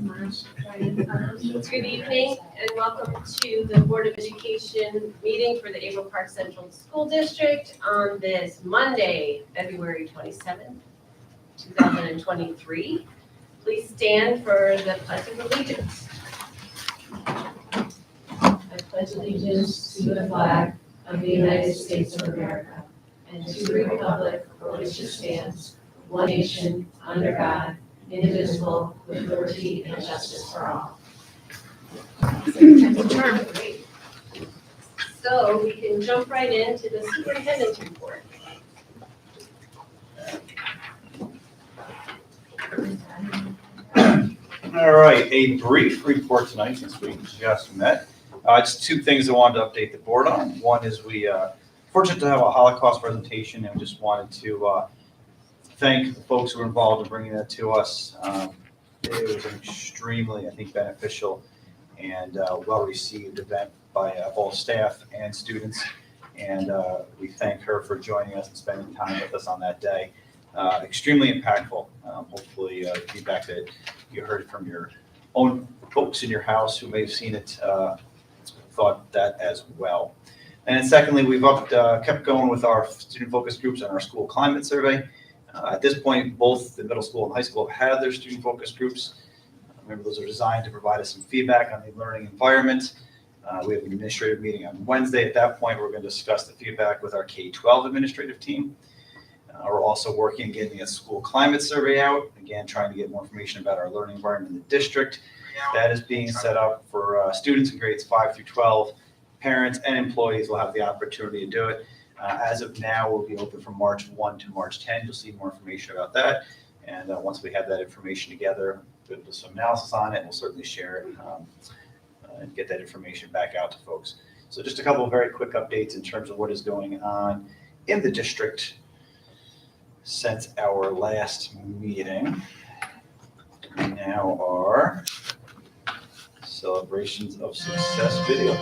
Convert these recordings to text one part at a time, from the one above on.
Good evening and welcome to the Board of Education meeting for the Averill Park Central School District on this Monday, February 27th, 2023. Please stand for the Pledge of Allegiance. I pledge allegiance to the flag of the United States of America and to the republic for which it stands, one nation, under God, indivisible, with liberty and justice for all. Great. So we can jump right into the superintendent's report. All right, a brief report tonight since we just met. Just two things I wanted to update the board on. One is we fortunate to have a Holocaust presentation, and we just wanted to thank the folks who were involved in bringing that to us. It was an extremely, I think, beneficial and well-received event by both staff and students. And we thank her for joining us and spending time with us on that day. Extremely impactful. Hopefully feedback that you heard from your own folks in your house who may have seen it thought that as well. And then secondly, we've kept going with our student focus groups and our school climate survey. At this point, both the middle school and high school have had their student focus groups. Remember, those are designed to provide us some feedback on the learning environment. We have an administrative meeting on Wednesday. At that point, we're going to discuss the feedback with our K-12 administrative team. We're also working on getting a school climate survey out, again, trying to get more information about our learning environment in the district. That is being set up for students in grades 5 through 12. Parents and employees will have the opportunity to do it. As of now, we'll be open from March 1 to March 10. You'll see more information about that. And once we have that information together, we'll do some analysis on it, and we'll certainly share it and get that information back out to folks. So just a couple of very quick updates in terms of what is going on in the district since our last meeting. We now are Celebrations of Success video.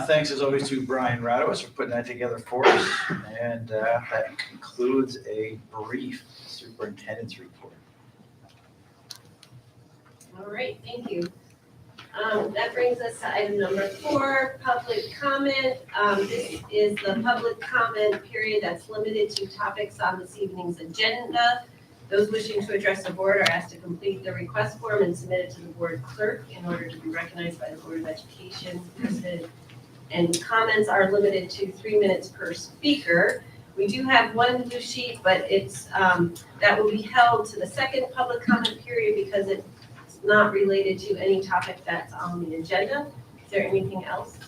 Thanks as always to Brian Radowitz for putting that together for us. And that concludes a brief superintendent's report. All right, thank you. That brings us to item number 4, public comment. This is the public comment period that's limited to topics on this evening's agenda. Those wishing to address the board are asked to complete the request form and submit it to the board clerk in order to be recognized by the Board of Education president. And comments are limited to 3 minutes per speaker. We do have one blue sheet, but it's that will be held to the second public comment period because it's not related to any topic that's on the agenda. Is there anything else?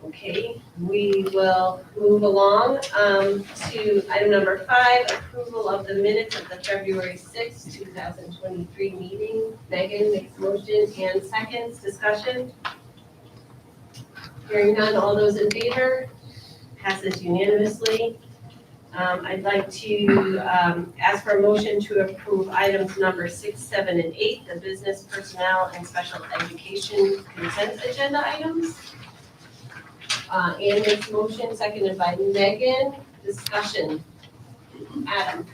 Okay, we will move along to item number 5, approval of the minutes of the February 6, 2023 meeting. Megan makes motion and seconds. Discussion? Hearing none, all those in favor? Passes unanimously. I'd like to ask for a motion to approve items number 6, 7, and 8, the business, personnel, and special education consent agenda items. Ann makes motion, seconded by Megan. Discussion. Adam.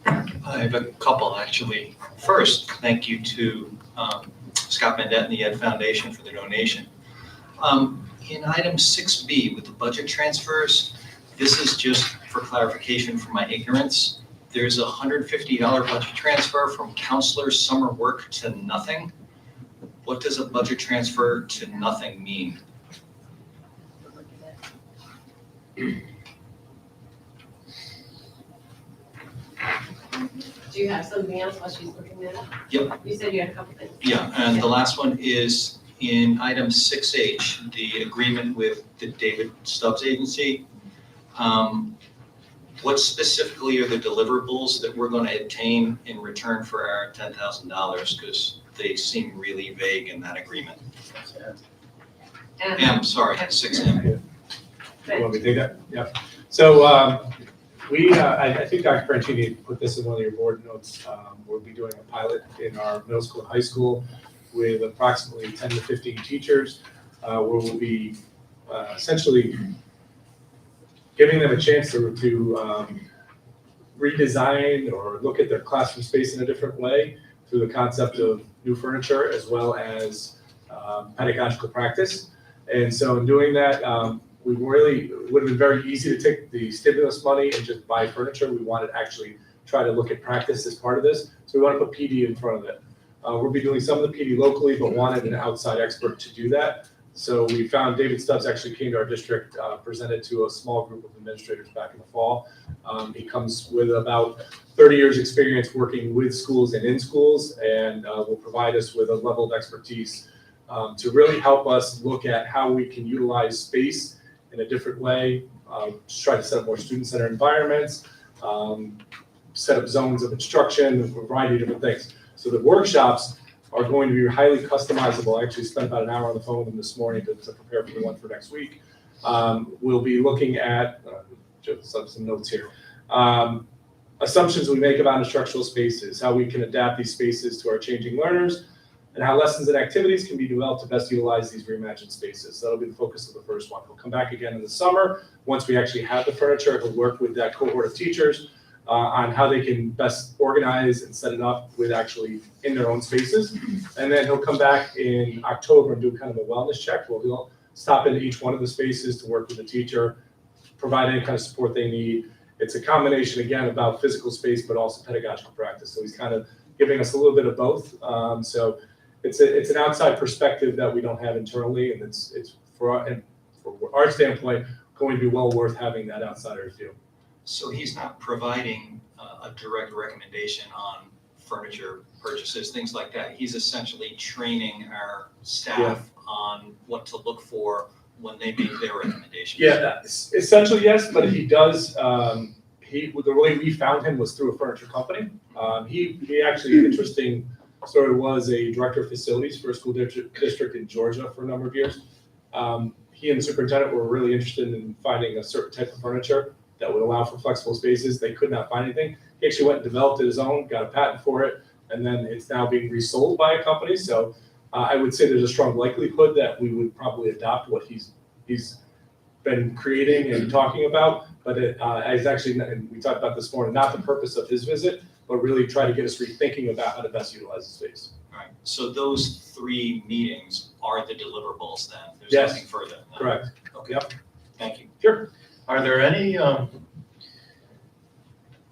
I have a couple, actually. First, thank you to Scott Mandette and the Ed Foundation for the donation. In item 6B with the budget transfers, this is just for clarification for my ignorance. There's a $150 budget transfer from counselor's summer work to nothing. What does a budget transfer to nothing mean? Do you have something else while she's looking at it? Yep. You said you had a couple things. Yeah, and the last one is in item 6H, the agreement with the David Stubbs Agency. What specifically are the deliverables that we're going to obtain in return for our $10,000? Because they seem really vague in that agreement. M, sorry, 6M. You want me to take that? Yeah. So I think Dr. Franchini put this in one of your board notes. We'll be doing a pilot in our middle school and high school with approximately 10 to 15 teachers, where we'll be essentially giving them a chance to redesign or look at their classroom space in a different way through the concept of new furniture as well as pedagogical practice. And so in doing that, we really, it would have been very easy to take the stimulus money and just buy furniture. We wanted to actually try to look at practice as part of this. So we want to put PD in front of it. We'll be doing some of the PD locally, but wanted an outside expert to do that. So we found David Stubbs actually came to our district, presented to a small group of administrators back in the fall. He comes with about 30 years experience working with schools and in schools, and will provide us with a level of expertise to really help us look at how we can utilize space in a different way, just try to set up more student-centered environments, set up zones of instruction, a variety of different things. So the workshops are going to be highly customizable. I actually spent about an hour on the phone with them this morning to prepare for the one for next week. We'll be looking at, just some notes here, assumptions we make about instructional spaces, how we can adapt these spaces to our changing learners, and how lessons and activities can be developed to best utilize these reimagined spaces. That'll be the focus of the first one. We'll come back again in the summer. Once we actually have the furniture, we'll work with that cohort of teachers on how they can best organize and set it up with actually in their own spaces. And then he'll come back in October and do kind of a wellness check where he'll stop into each one of the spaces to work with the teacher, provide any kind of support they need. It's a combination, again, about physical space, but also pedagogical practice. So he's kind of giving us a little bit of both. So it's an outside perspective that we don't have internally, and it's for our standpoint going to be well worth having that outsider's view. So he's not providing a direct recommendation on furniture purchases, things like that. He's essentially training our staff on what to look for when they make their recommendations. Yeah, essentially yes, but he does. The way we found him was through a furniture company. He actually, interesting story, was a director of facilities for a school district in Georgia for a number of years. He and the superintendent were really interested in finding a certain type of furniture that would allow for flexible spaces. They could not find anything. He actually went and developed it his own, got a patent for it, and then it's now being resold by a company. So I would say there's a strong likelihood that we would probably adopt what he's been creating and talking about. But it's actually, and we talked about this morning, not the purpose of his visit, but really try to get us rethinking about how to best utilize the space. All right, so those 3 meetings are the deliverables then? There's Yes. nothing further than that? Correct. Okay. Yep. Thank you. Sure. Are there any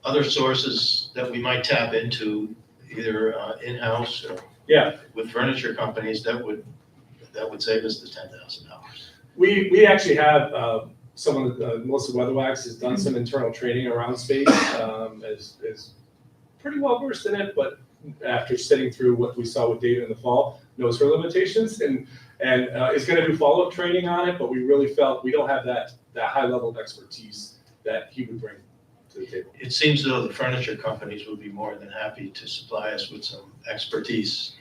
other sources that we might tap into, either in-house or Yeah. with furniture companies that would save us the $10,000? We actually have, Melissa Weatherwax has done some internal training around space, is pretty well versed in it, but after sitting through what we saw with David in the fall, knows her limitations and is gonna do follow-up training on it, but we really felt we don't have that high level of expertise that he would bring to the table. It seems as though the furniture companies would be more than happy to supply us with some expertise.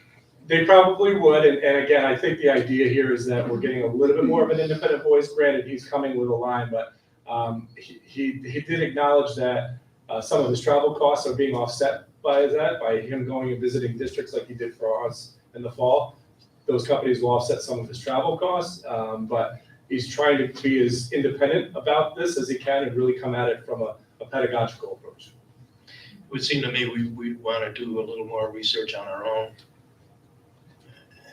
They probably would, and again, I think the idea here is that we're getting a little bit more of an independent voice. Granted, he's coming with a line, but he did acknowledge that some of his travel costs are being offset by him going and visiting districts like he did for us in the fall. Those companies will offset some of his travel costs, but he's trying to be as independent about this as he can and really come at it from a pedagogical approach. It would seem to me we want to do a little more research on our own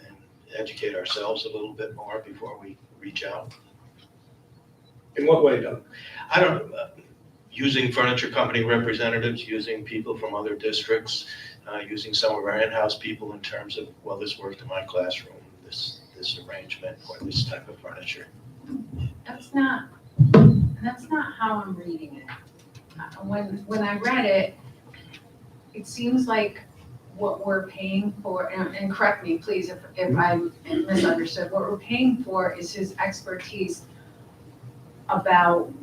and educate ourselves a little bit more before we reach out. In what way, Doug? I don't, using furniture company representatives, using people from other districts, using some of our in-house people in terms of, well, this worked in my classroom, this arrangement, or this type of furniture. That's not how I'm reading it. When I read it, it seems like what we're paying for, and correct me please if I'm misunderstood, what we're paying for is his expertise about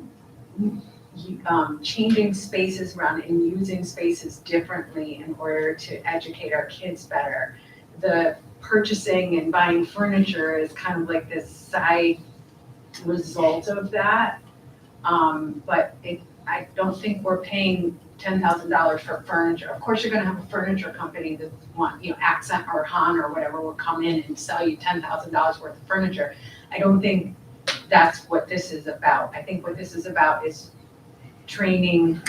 changing spaces around and using spaces differently in order to educate our kids better. The purchasing and buying furniture is kind of like this side result of that. But I don't think we're paying $10,000 for furniture. Of course, you're gonna have a furniture company that want, Accent or Han or whatever will come in and sell you $10,000 worth of furniture. I don't think that's what this is about. I think what this is about is training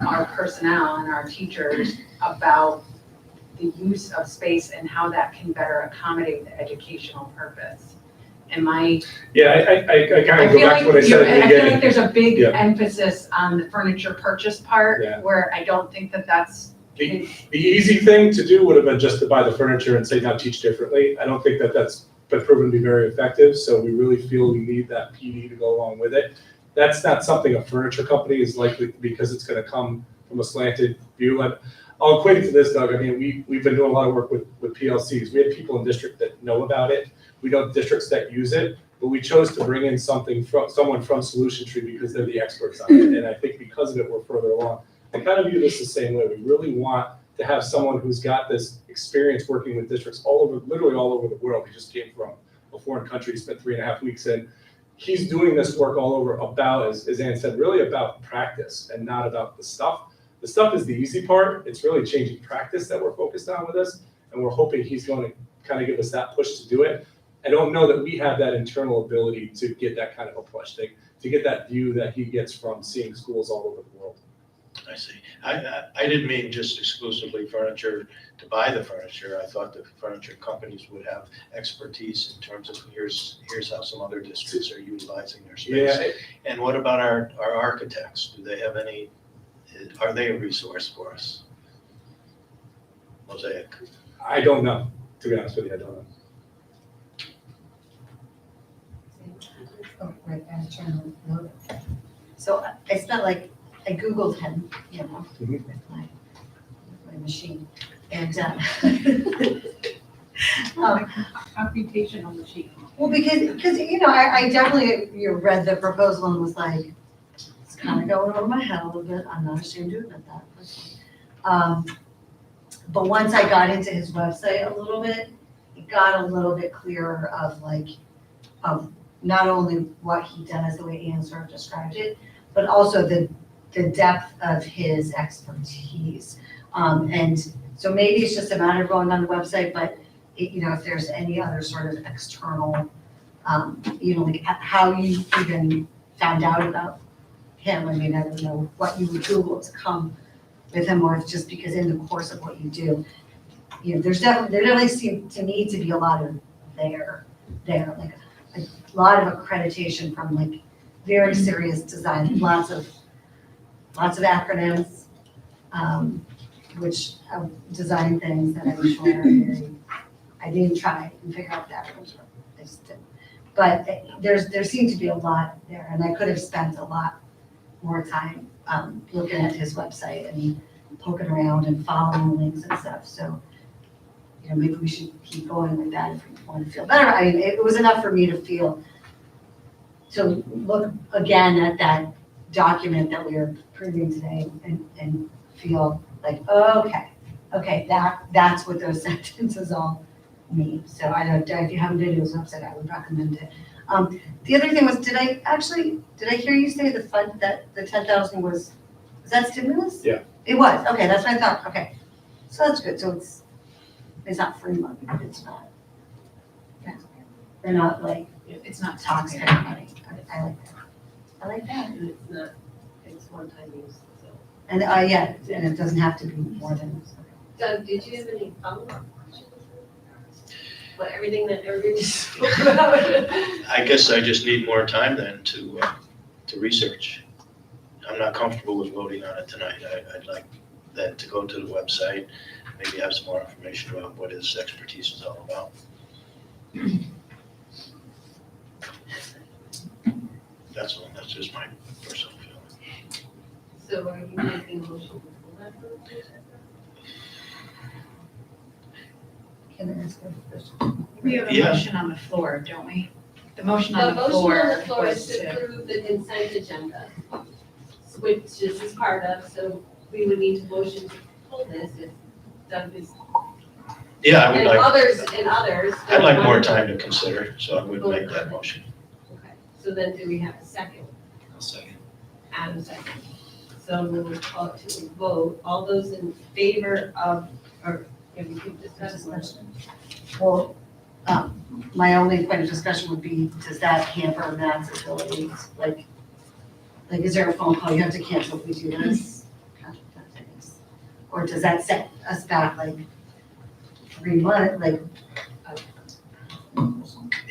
our personnel and our teachers about the use of space and how that can better accommodate the educational purpose. Am I? Yeah, I kind I of go feel back like to what I said at the I feel like beginning. there's a big Yeah. emphasis on the furniture purchase part, Yeah. where I don't think that that's. The easy thing to do would have been just to buy the furniture and say, now teach differently. I don't think that that's been proven to be very effective, so we really feel we need that PD to go along with it. That's not something a furniture company is likely, because it's gonna come from a slanted view. I'll equate it to this, Doug. I mean, we've been doing a lot of work with PLCs. We have people in district that know about it. We know districts that use it, but we chose to bring in someone from Solution Tree because they're the experts on it. And I think because of it, we're further along. I kind of view this the same way. We really want to have someone who's got this experience working with districts literally all over the world. He just came from a foreign country, he spent 3.5 weeks in. He's doing this work all over about, as Ann said, really about practice and not about the stuff. The stuff is the easy part. It's really changing practice that we're focused on with this. And we're hoping he's going to kind of give us that push to do it. I don't know that we have that internal ability to get that kind of a push, to get that view that he gets from seeing schools all over the world. I see. I didn't mean just exclusively furniture to buy the furniture. I thought the furniture companies would have expertise in terms of here's how some other districts are utilizing their space. Yeah, And what about our architects? Do they have any, are they a resource for us? Mosaic. I don't know. To be honest with you, I don't know. Oh, right, I'm trying to load it. So I spent I Googled him, with my machine. And, Computational machine. well, because I definitely, read the proposal and was like, it's kind of going over my head a little bit. I'm not ashamed to admit that. But once I got into his website a little bit, it got a little bit clearer of not only what he does, the way Ian sort of described it, but also the depth of his expertise. And so maybe it's just a matter of going on the website, but if there's any other sort of external, like how you even found out about him. I mean, I don't know what you would Google to come with him, or if just because in the course of what you do, you know, there definitely seem to me to be a lot of there, like a lot of accreditation from like very serious design, lots of acronyms, which design things that I'm sure are very, I didn't try and figure out the acronyms, I just didn't. But there seemed to be a lot there, and I could have spent a lot more time looking at his website and poking around and following the links and stuff. So, you know, maybe we should keep going with that if we want to feel better. I mean, it was enough for me to look again at that document that we are proving today and feel like, oh, okay, that's what those sentences all mean. So I know if you haven't been to his website, I would recommend it. The other thing was, did I hear you say the fund, that the 10,000 was that stimulus? Yeah. It was, okay, that's what I thought, okay. So that's good, so it's not free money, it's not. They're not like It's not taxpayer taxpayer. money. I like that. I like that. And it's not, it's one-time use, so. And, yeah, and it doesn't have to be more than. Doug, did you have any follow-up questions? What, everything that everybody just spoke about? I guess I just need more time then to research. I'm not comfortable with voting on it tonight. I'd like that to go to the website, maybe have some more information about what his expertise is all about. That's all, that's just my personal feeling. So are you making a motion to pull that from the agenda? Can I ask a question? We have a Yeah. motion on the floor, don't we? The motion The on the motion on floor the floor was is to to, approve the consent agenda, which this is part of, so we would need to motion to pull this if Doug is. Yeah, I would And like, others. I'd like more time to consider, so I would make that motion. Okay, so then do we have a second? I'll second. Adam second. So we'll call it to a vote. All those in favor of, or if you could discuss this. Well, my only point of discussion would be, does that hamper Matt's ability, like, is there a phone call you have to cancel if we do this? Or does that set us back like 3 months, like?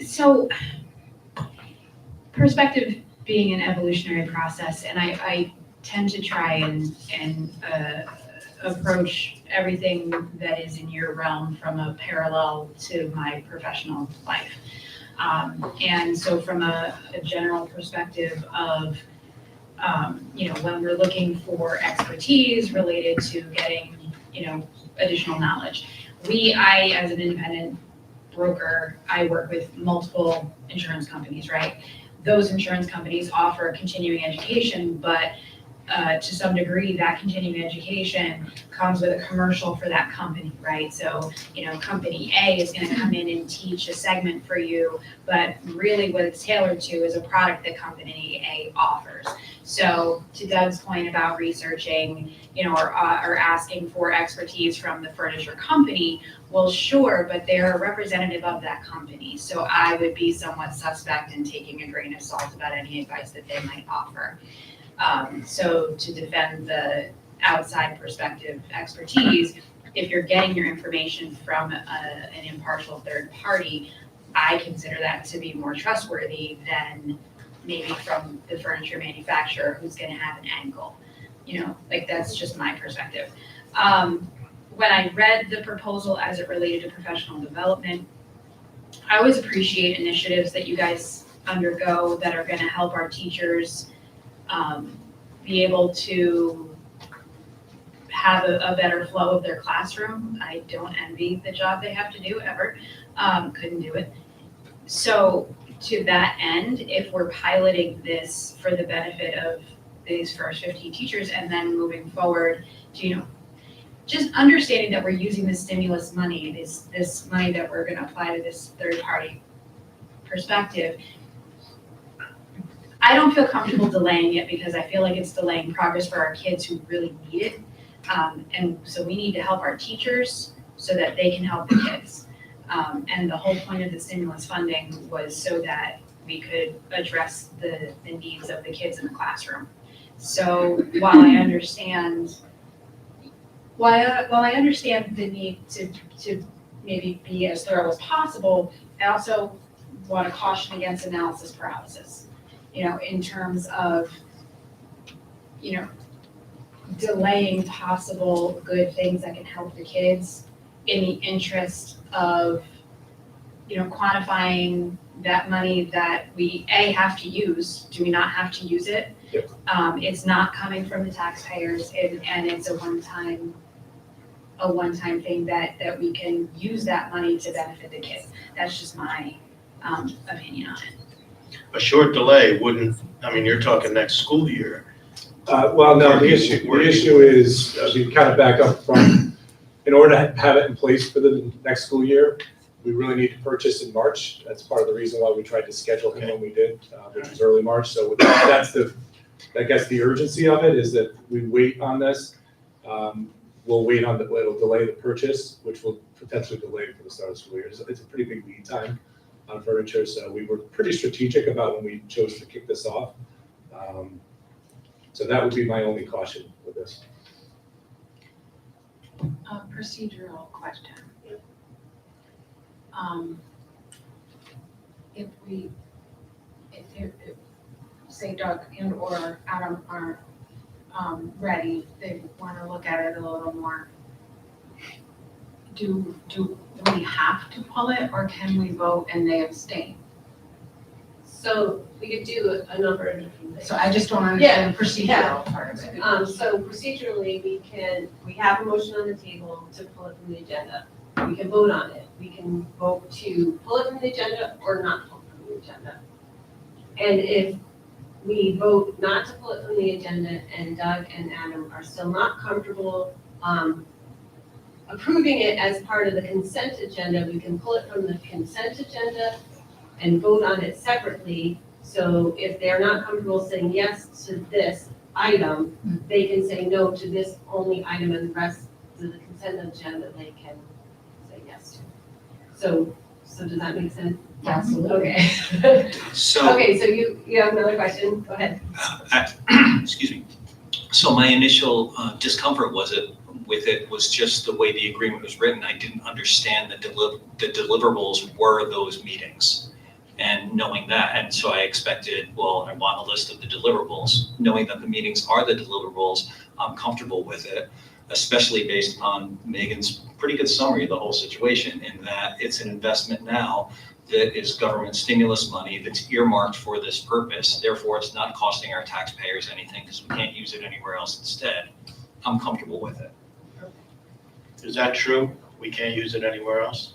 so perspective being an evolutionary process, and I tend to try and approach everything that is in your realm from a parallel to my professional life. And so from a general perspective of, you know, when we're looking for expertise related to getting, you know, additional knowledge, I, as an independent broker, I work with multiple insurance companies, right? Those insurance companies offer continuing education, but to some degree, that continuing education comes with a commercial for that company, right? So, you know, company A is gonna come in and teach a segment for you, but really what it's tailored to is a product that company A offers. So to Doug's point about researching, you know, or asking for expertise from the furniture company, well, sure, but they're a representative of that company. So I would be somewhat suspect in taking a grain of salt about any advice that they might offer. So to defend the outside perspective expertise, if you're getting your information from an impartial third party, I consider that to be more trustworthy than maybe from the furniture manufacturer who's gonna have an angle. You know, like that's just my perspective. When I read the proposal as it related to professional development, I always appreciate initiatives that you guys undergo that are gonna help our teachers be able to have a better flow of their classroom. I don't envy the job they have to do ever, couldn't do it. So to that end, if we're piloting this for the benefit of these first 50 teachers and then moving forward to, you know, just understanding that we're using this stimulus money, this money that we're gonna apply to this third party perspective, I don't feel comfortable delaying it because I feel like it's delaying progress for our kids who really need it. And so we need to help our teachers so that they can help the kids. And the whole point of the stimulus funding was so that we could address the needs of the kids in the classroom. So while I understand While I understand the need to maybe be as thorough as possible, I also want to caution against analysis paralysis. In terms of, delaying possible good things that can help the kids in the interest of, quantifying that money that we, have to use. Do we not have to use it? Yep. It's not coming from the taxpayers, and it's a one-time thing that we can use that money to benefit the kids. That's just my opinion on it. A short delay wouldn't, I mean, you're talking next school year. Well, no, the issue is, we kind of back up from, in order to have it in place for the next school year, we really need to purchase in March. That's part of the reason why we tried to schedule him when we did, which was early March. So that's I guess the urgency of it is that we wait on this. We'll wait on it'll delay the purchase, which will potentially delay for the start of the school year. It's a pretty big lead time on furniture, so we were pretty strategic about when we chose to kick this off. So that would be my only caution with this. A procedural question. If say Doug and or Adam aren't ready, they want to look at it a little more, do we have to pull it, or can we vote and they abstain? So we could do a number of different things. So I just don't understand the Yeah. procedural part of it. So procedurally, we have a motion on the table to pull it from the agenda. We can vote on it. We can vote to pull it from the agenda or not pull it from the agenda. And if we vote not to pull it from the agenda and Doug and Adam are still not comfortable approving it as part of the consent agenda, we can pull it from the consent agenda and vote on it separately. So if they're not comfortable saying yes to this item, they can say no to this only item, and the rest of the consent agenda they can say yes to. So does that make sense? Absolutely. Okay. So, Okay, so you have another question? Go ahead. excuse me. So my initial discomfort with it was just the way the agreement was written. I didn't understand that the deliverables were those meetings. And knowing that, and so I expected, well, I want a list of the deliverables. Knowing that the meetings are the deliverables, I'm comfortable with it, especially based on Megan's pretty good summary of the whole situation, in that it's an investment now that is government stimulus money that's earmarked for this purpose. Therefore, it's not costing our taxpayers anything because we can't use it anywhere else instead. I'm comfortable with it. Is that true? We can't use it anywhere else?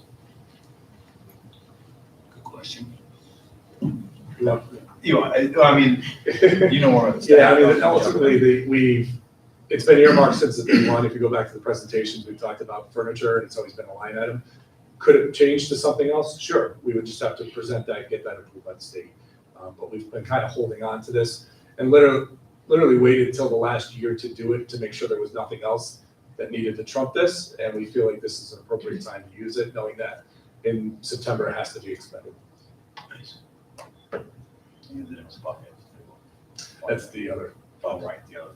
Good question. No. I mean, you know more of the Yeah, I mean, ultimately, it's been earmarked since the day one. If you go back to the presentations, we've talked about furniture, and it's always been a line item. Could it change to something else? Sure, we would just have to present that, get that approved by the state. But we've been kind of holding on to this and literally waited until the last year to do it, to make sure there was nothing else that needed to trump this. And we feel like this is an appropriate time to use it, knowing that in September it has to be expended. Nice. That's the other. Oh, right, the other.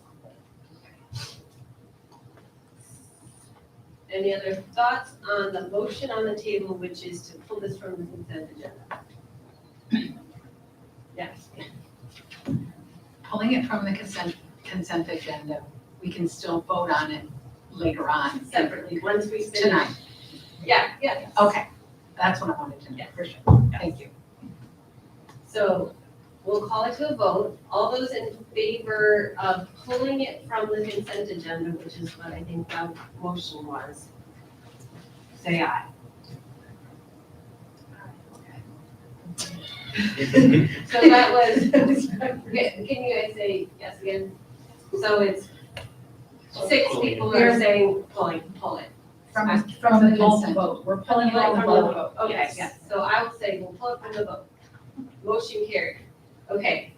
Any other thoughts on the motion on the table, which is to pull this from the consent agenda? Yes. Pulling it from the consent agenda, we can still vote on it later on. Separately, once we finish. Tonight. Yeah. Okay, that's what I wanted to know, Yeah. for sure. Thank you. So we'll call it to a vote. All those in favor of pulling it from the consent agenda, which is what I think the motion was, say aye. So that was, can you guys say yes again? So it's 6 people are saying pull it. From the consent. vote. We're Pulling pulling it it from from the the vote. vote. Okay, Yes. so I will say we'll pull it from the vote. Motion carried. Okay.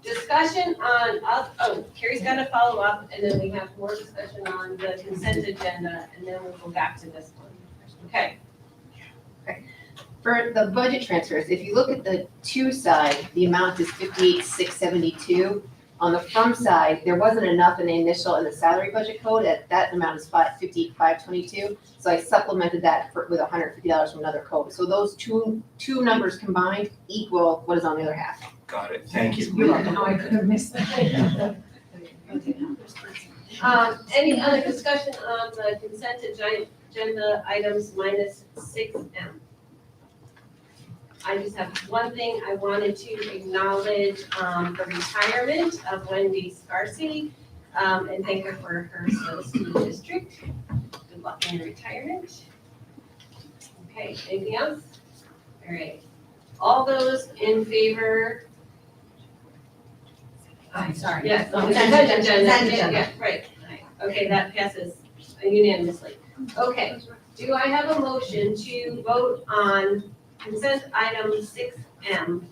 Discussion on, Carrie's got to follow up, and then we have more discussion on the consent agenda, and then we'll go back to this one. Okay. For the budget transfers, if you look at the two side, the amount is 58,672. On the from side, there wasn't enough in the initial, in the salary budget code, that amount is 5522. So I supplemented that with $150 from another code. So those two numbers combined equal what is on the other half. Got it, thank you. You're welcome. How I could have missed that. Any other discussion on the consent agenda items minus 6M? I just have one thing. I wanted to acknowledge the retirement of Wendy Scarcy and thank her for her service to the district. Good luck in your retirement. Okay, anything else? All right. All those in favor? I'm sorry. Yes, on the Consent consent agenda. agenda. Yeah, right. Okay, that passes unanimously. Okay, do I have a motion to vote on consent item 6M?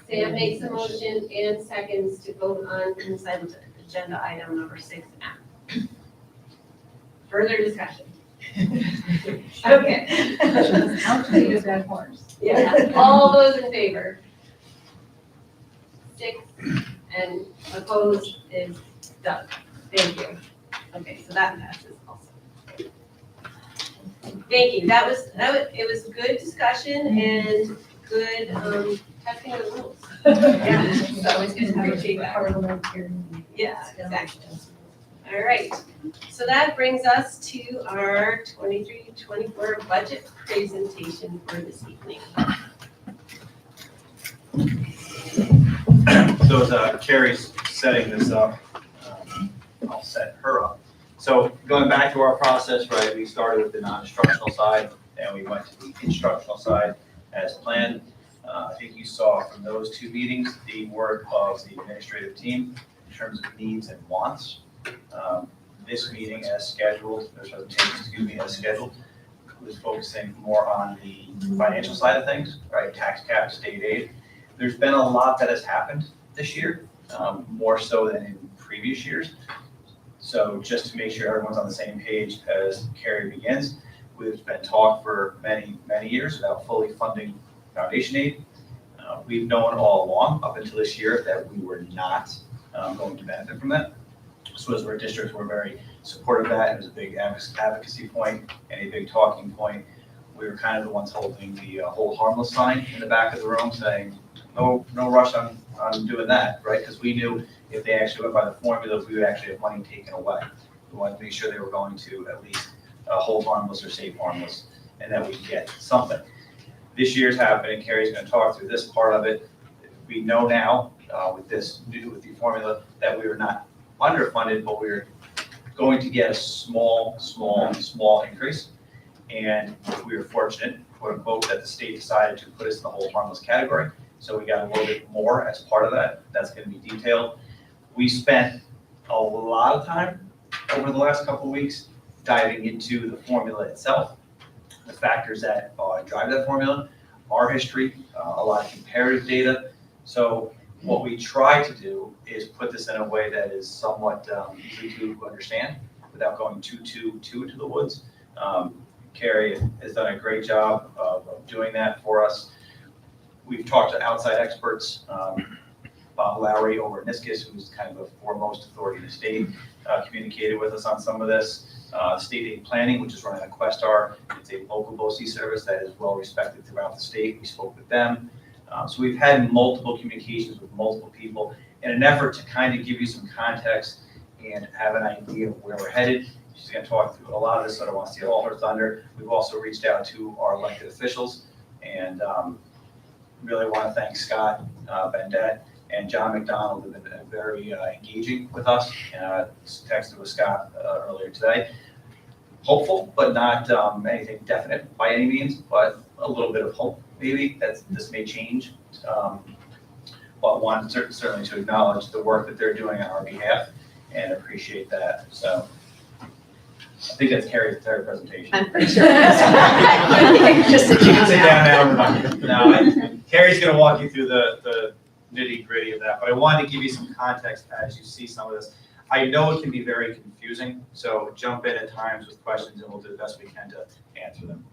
Sam makes a motion and seconds to vote on consent agenda item number 6M. Further discussion? Okay. How to use that horse. Yeah, all those in favor? 6, and opposed is done. Thank you. Okay, so that passes also. Thank you. It was good discussion and good testing of the rules. Yeah. So it's good to appreciate that. Yeah, exactly. All right. So that brings us to our 23-24 budget presentation for this evening. So as Carrie's setting this up, I'll set her up. So going back to our process, right, we started with the non-instructional side and we went to the instructional side as planned. I think you saw from those two meetings the work of the administrative team in terms of needs and wants. This meeting as scheduled, as scheduled, was focusing more on the financial side of things, right, tax cap, state aid. There's been a lot that has happened this year, more so than in previous years. So just to make sure everyone's on the same page as Carrie begins, we've been talk for many, many years about fully funding foundation aid. We've known all along up until this year that we were not going to benefit from that. So as our districts were very supportive of that, it was a big advocacy point and a big talking point. We were kind of the ones holding the hold harmless sign in the back of the room saying, no rush on doing that, right? Because we knew if they actually went by the formula, we would actually have money taken away. We wanted to make sure they were going to at least hold harmless or save harmless and that we could get something. This year's happening, Carrie's going to talk through this part of it. We know now with the formula that we were not underfunded, but we were going to get a small increase. And we were fortunate, quote unquote, that the state decided to put us in the hold harmless category. So we got a little bit more as part of that. That's going to be detailed. We spent a lot of time over the last couple of weeks diving into the formula itself, the factors that drive that formula, our history, a lot of comparative data. So what we try to do is put this in a way that is somewhat easy to understand without going too into the woods. Carrie has done a great job of doing that for us. We've talked to outside experts, Bob Lowry over at NISCUS, who's kind of the foremost authority in the state, communicated with us on some of this. State aid planning, which is run out of Questar. It's a local BOE service that is well respected throughout the state. We spoke with them. So we've had multiple communications with multiple people in an effort to kind of give you some context and have an idea of where we're headed. She's going to talk through a lot of this, so I don't want to steal all her thunder. We've also reached out to our elected officials and really want to thank Scott Bendette and John McDonald, who have been very engaging with us. Texted with Scott earlier today. Hopeful, but not anything definite by any means, but a little bit of hope maybe that this may change. But want certainly to acknowledge the work that they're doing on our behalf and appreciate that. So I think that's Carrie's third presentation. I'm pretty sure. Just sit You can down sit now. down now. Carrie's going to walk you through the nitty gritty of that, but I wanted to give you some context as you see some of this. I know it can be very confusing, so jump in at times with questions and we'll do the best we can to answer them.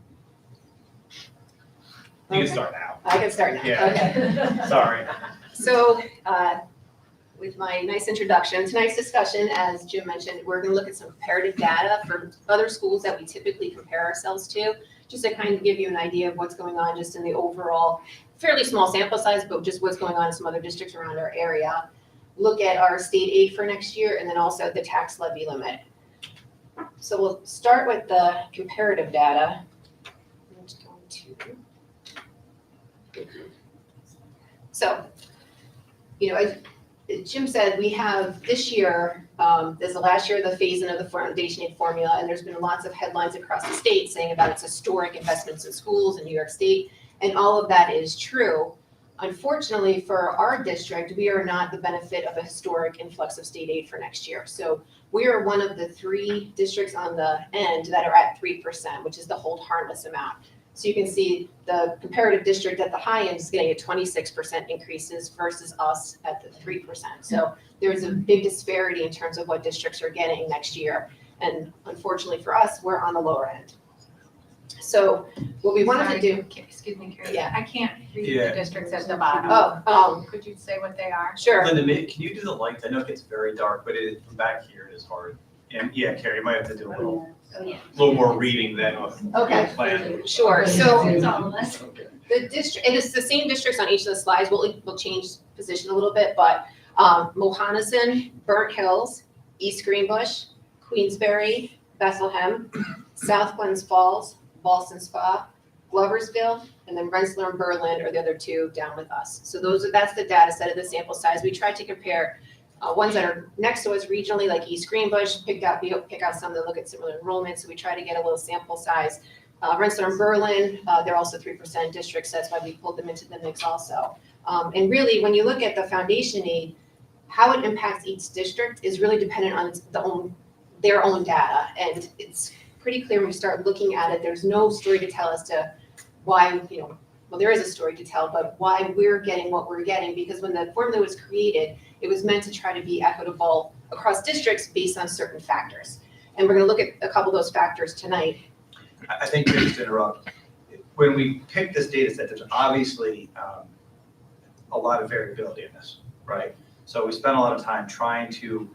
You can start now. I can start now, Yeah. okay. Sorry. So, with my nice introduction, tonight's discussion, as Jim mentioned, we're gonna look at some comparative data for other schools that we typically compare ourselves to, just to kind of give you an idea of what's going on just in the overall, fairly small sample size, but just what's going on in some other districts around our area. Look at our state aid for next year, and then also the tax levy limit. So we'll start with the comparative data. I'm just going to. So, you know, as Jim said, we have this year, this is the last year of the phase-in of the foundation aid formula, and there's been lots of headlines across the state saying about its historic investments in schools in New York State, and all of that is true. Unfortunately, for our district, we are not the benefit of a historic influx of state aid for next year. So we are one of the 3 districts on the end that are at 3%, which is the hold harmless amount. So you can see the comparative district at the high end is getting a 26% increases versus us at the 3%. So there's a big disparity in terms of what districts are getting next year. And unfortunately for us, we're on the lower end. So what we wanted to do. Excuse me, Carrie. Yeah. I can't read Yeah. the districts at the bottom. Could you say what they are? Sure. Linda, can you do the lights? I know it gets very dark, but from back here it is hard. And yeah, Carrie, you might have to do a little more reading than a Okay. plan. Sure. So It's all of us. the district, and it's the same districts on each of the slides. We'll change position a little bit, but Mohanison, Burnt Hills, East Greenbush, Queensbury, Bethlehem, South Glens Falls, Ballston Spa, Gloversville, and then Rensselaer and Berlin are the other 2 down with us. So that's the data set of the sample size. We tried to compare ones that are next to us regionally, like East Greenbush, pick out some that look at similar enrollment. So we try to get a little sample size. Rensselaer and Berlin, they're also 3% districts. That's why we pulled them into the mix also. And really, when you look at the foundation aid, how it impacts each district is really dependent on their own data. And it's pretty clear when we start looking at it, there's no story to tell as to why, well, there is a story to tell, but why we're getting what we're getting, because when the formula was created, it was meant to try to be equitable across districts based on certain factors. And we're gonna look at a couple of those factors tonight. I think, just to interrupt, when we pick this data set, there's obviously a lot of variability in this, right? So we spent a lot of time trying to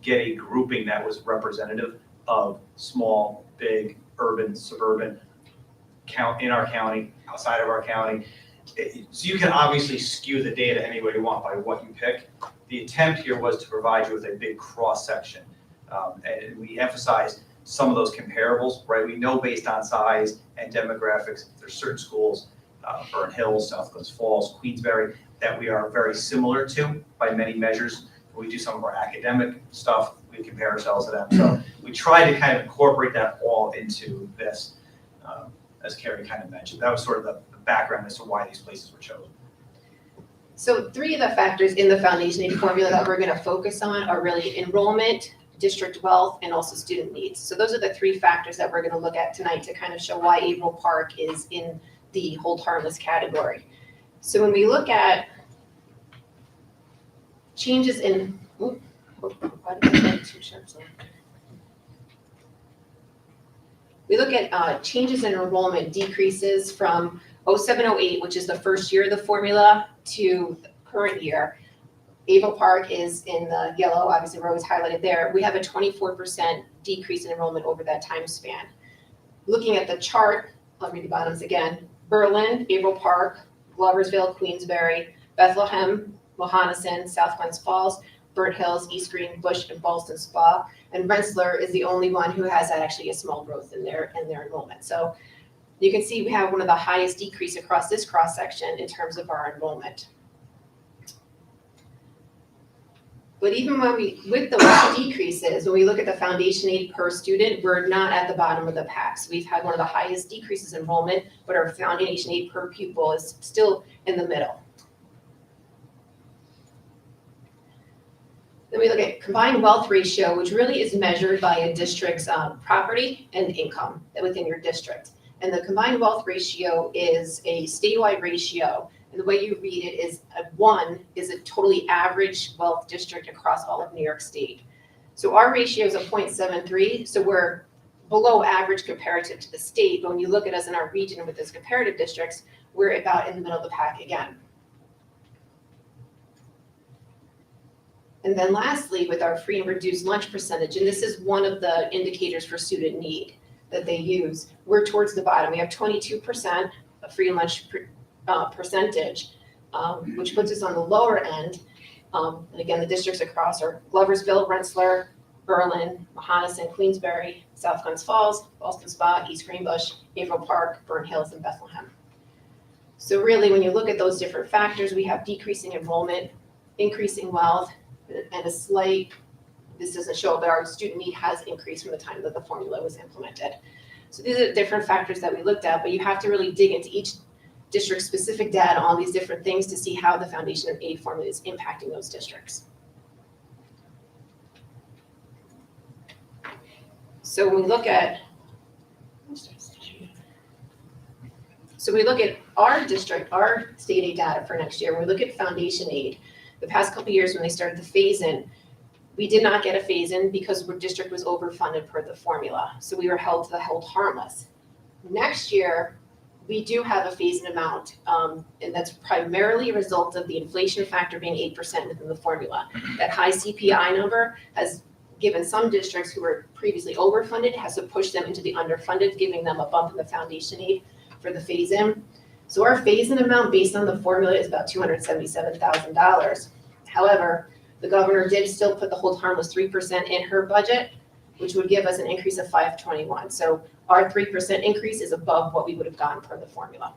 get a grouping that was representative of small, big, urban, suburban, in our county, outside of our county. So you can obviously skew the data any way you want by what you pick. The attempt here was to provide you with a big cross-section. And we emphasized some of those comparables, right? We know based on size and demographics, there's certain schools, Burnt Hills, South Glens Falls, Queensbury, that we are very similar to by many measures. We do some of our academic stuff, we compare ourselves to them. So we try to kind of incorporate that all into this, as Carrie kind of mentioned. That was sort of the background as to why these places were chosen. So 3 of the factors in the foundation aid formula that we're gonna focus on are really enrollment, district wealth, and also student needs. So those are the 3 factors that we're gonna look at tonight to kind of show why Averill Park is in the hold harmless category. So when we look at changes in, we look at changes in enrollment decreases from 07-08, which is the first year of the formula, to the current year. Averill Park is in the yellow, obviously we're always highlighted there. We have a 24% decrease in enrollment over that time span. Looking at the chart, I'll read the bottoms again. Berlin, Averill Park, Gloversville, Queensbury, Bethlehem, Mohanison, South Glens Falls, Burnt Hills, East Greenbush, and Ballston Spa. And Rensselaer is the only one who has actually a small growth in their enrollment. So you can see we have one of the highest decrease across this cross-section in terms of our enrollment. But even with those decreases, when we look at the foundation aid per student, we're not at the bottom of the pack. So we've had one of the highest decreases in enrollment, but our foundation aid per pupil is still in the middle. Then we look at combined wealth ratio, which really is measured by a district's property and income within your district. And the combined wealth ratio is a statewide ratio. And the way you read it is 1 is a totally average wealth district across all of New York State. So our ratio is a 0.73, so we're below average comparative to the state. But when you look at us in our region with those comparative districts, we're about in the middle of the pack again. And then lastly, with our free and reduced lunch percentage, and this is one of the indicators for student need that they use, we're towards the bottom. We have 22% of free and lunch percentage, which puts us on the lower end. And again, the districts across are Gloversville, Rensselaer, Berlin, Mohonasen, Queensbury, South Glens Falls, Boston Spa, East Greenbush, Averill Park, Burn Hills, and Bethlehem. So really, when you look at those different factors, we have decreasing enrollment, increasing wealth, and a slight, this doesn't show, but our student need has increased from the time that the formula was implemented. So these are different factors that we looked at, but you have to really dig into each district specific data on these different things to see how the foundation of aid formula is impacting those districts. So when we look at, our district, our state aid data for next year, when we look at foundation aid, the past couple of years when they started the phase-in, we did not get a phase-in because our district was overfunded per the formula. So we were held harmless. Next year, we do have a phase-in amount, and that's primarily a result of the inflation factor being 8% within the formula. That high CPI number has given some districts who were previously overfunded, has to push them into the underfunded, giving them a bump in the foundation aid for the phase-in. So our phase-in amount based on the formula is about $277,000. However, the governor did still put the hold harmless 3% in her budget, which would give us an increase of $521. So our 3% increase is above what we would have gotten per the formula.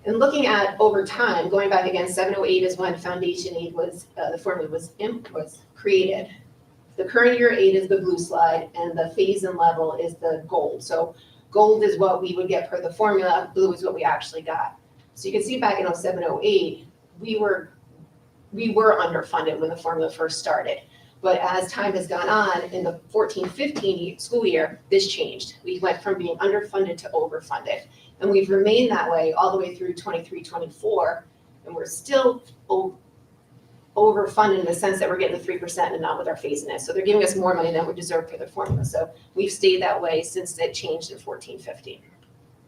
And looking at over time, going back again, 708 is when foundation aid was, the formula was created. The current year aid is the blue slide, and the phase-in level is the gold. So gold is what we would get per the formula, blue is what we actually got. So you can see back in 07, 08, we were underfunded when the formula first started. But as time has gone on, in the 14-15 school year, this changed. We went from being underfunded to overfunded. And we've remained that way all the way through 23-24, and we're still overfunded in the sense that we're getting the 3% and not with our phase-in. So they're giving us more money than we deserve for the formula. So we've stayed that way since it changed in 14-15.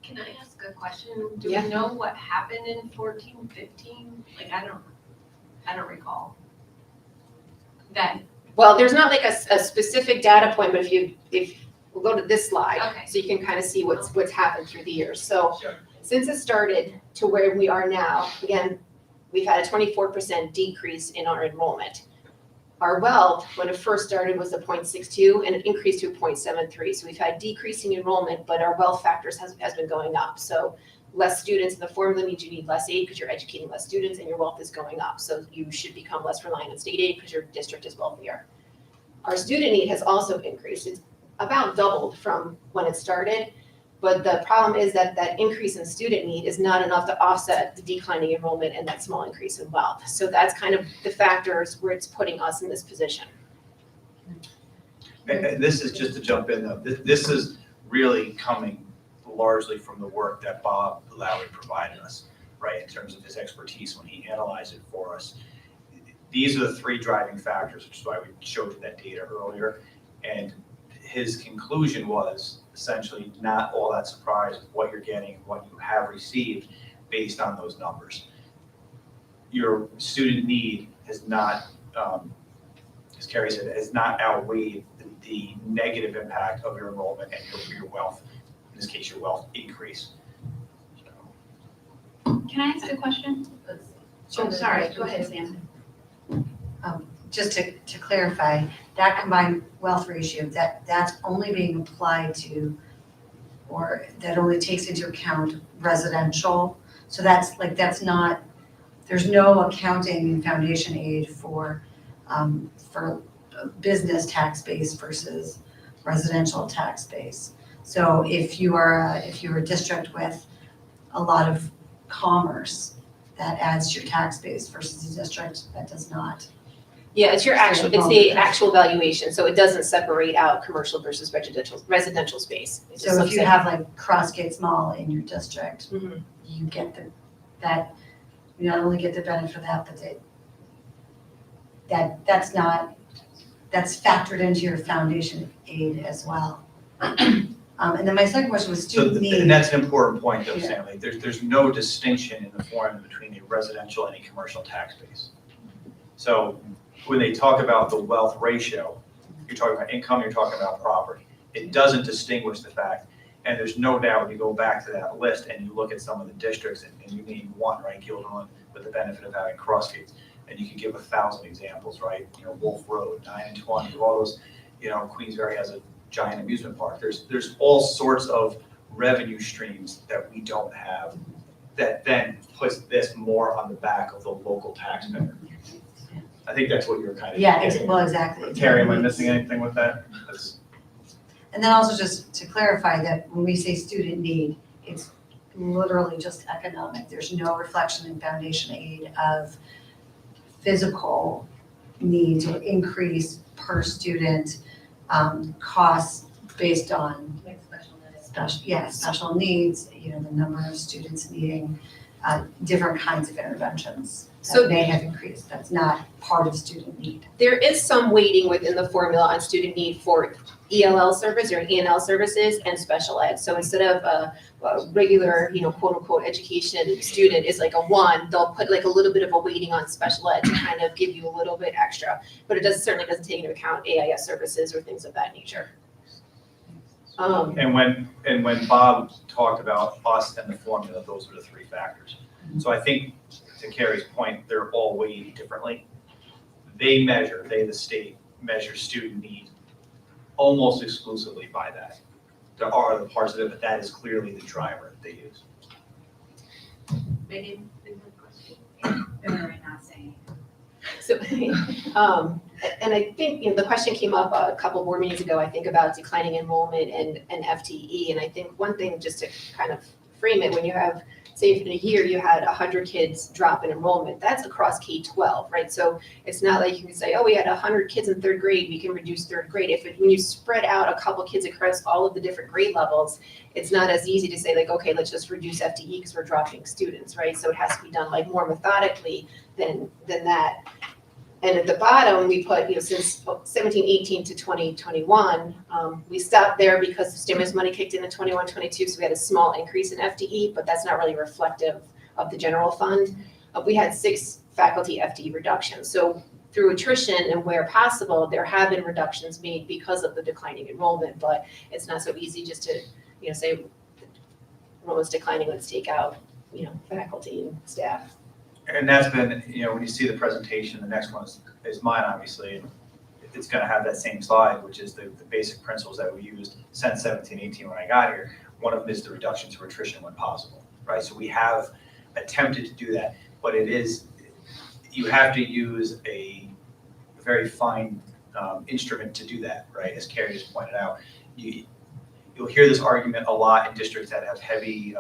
Can I ask a question? Do Yeah. we know what happened in 14-15? Like, I don't recall. That, Well, there's not like a specific data point, but if we'll go to this slide, Okay. so you can kind of see what's happened through the years. So Sure. since it started to where we are now, again, we've had a 24% decrease in our enrollment. Our wealth, when it first started, was a 0.62 and it increased to a 0.73. So we've had decreasing enrollment, but our wealth factors has been going up. So less students in the formula means you need less aid because you're educating less students and your wealth is going up. So you should become less reliant on state aid because your district is wealthier. Our student need has also increased. It's about doubled from when it started. But the problem is that that increase in student need is not enough to offset the declining enrollment and that small increase in wealth. So that's kind of the factors where it's putting us in this position. And this is just to jump in though, this is really coming largely from the work that Bob Lowry provided us, right? In terms of his expertise when he analyzed it for us. These are the three driving factors, which is why we showed you that data earlier. And his conclusion was essentially not all that surprised with what you're getting, what you have received based on those numbers. Your student need has not, as Carrie said, has not outweighed the negative impact of your enrollment and your wealth, in this case, your wealth increase. Can I ask a question? Oh, sorry, go ahead, Sam. Just to clarify, that combined wealth ratio, that's only being applied to, or that only takes into account residential. So that's not, there's no accounting in foundation aid for business tax base versus residential tax base. So if you're a district with a lot of commerce, that adds to your tax base versus a district that does not. Yeah, it's the actual valuation, so it doesn't separate out commercial versus residential space. It's just So if you subset. have like Crossgates Mall in your district, Mhm. you get you not only get the benefit of that, but that's factored into your foundation aid as well. And then my second question was So, student and need. that's an important point though, Yeah. Sam, like, there's no distinction in the formula between a residential and a commercial tax base. So when they talk about the wealth ratio, you're talking about income, you're talking about property. It doesn't distinguish the fact, and there's no doubt when you go back to that list and you look at some of the districts and you name one, right, Gilderland, with the benefit of having cross gates, and you can give 1,000 examples, right? You know, Wolf Road, 9 and 20, all those, you know, Queensbury has a giant amusement park. There's all sorts of revenue streams that we don't have that then puts this more on the back of the local taxpayer. I think that's what you're kind of. Yeah, getting at. well, exactly. Terry, am I missing anything with that? And then also just to clarify that when we say student need, it's literally just economic. There's no reflection in foundation aid of physical needs or increase per student costs based on Like special ed. special needs, you know, the number of students needing different kinds of interventions So- that may have increased. That's not part of student need. There is some weighting within the formula on student need for ELL service or ENL services and special ed. So instead of a regular, you know, quote unquote education student is like a 1, they'll put like a little bit of a weighting on special ed to kind of give you a little bit extra. But it certainly doesn't take into account AIS services or things of that nature. And when Bob talked about us and the formula, those are the 3 factors. So I think, to Carrie's point, they're all weighted differently. They, the state, measure student need almost exclusively by that. There are other parts of it, but that is clearly the driver that they use. Megan? They're not saying. So, and I think, you know, the question came up a couple board meetings ago, I think, about declining enrollment and FTE. And I think one thing, just to kind of frame it, when you have, say, if in a year you had 100 kids drop in enrollment, that's across K-12, right? So it's not like you can say, oh, we had 100 kids in 3rd grade, we can reduce 3rd grade. When you spread out a couple kids across all of the different grade levels, it's not as easy to say like, okay, let's just reduce FTE because we're dropping students, right? So it has to be done like more methodically than that. And at the bottom, we put, you know, since 17-18 to 2021, we stopped there because the stimulus money kicked in 21-22, so we had a small increase in FTE, but that's not really reflective of the general fund. We had 6 faculty FTE reductions. So through attrition and where possible, there have been reductions made because of the declining enrollment, but it's not so easy just to, you know, say enrollment's declining, let's take out, you know, faculty and staff. And that's been, you know, when you see the presentation, the next one is mine, obviously. It's gonna have that same slide, which is the basic principles that we used since 17-18 when I got here. One of them is the reduction to attrition when possible, right? So we have attempted to do that, but it is, you have to use a very fine instrument to do that, right? As Carrie just pointed out, you'll hear this argument a lot in districts that have heavy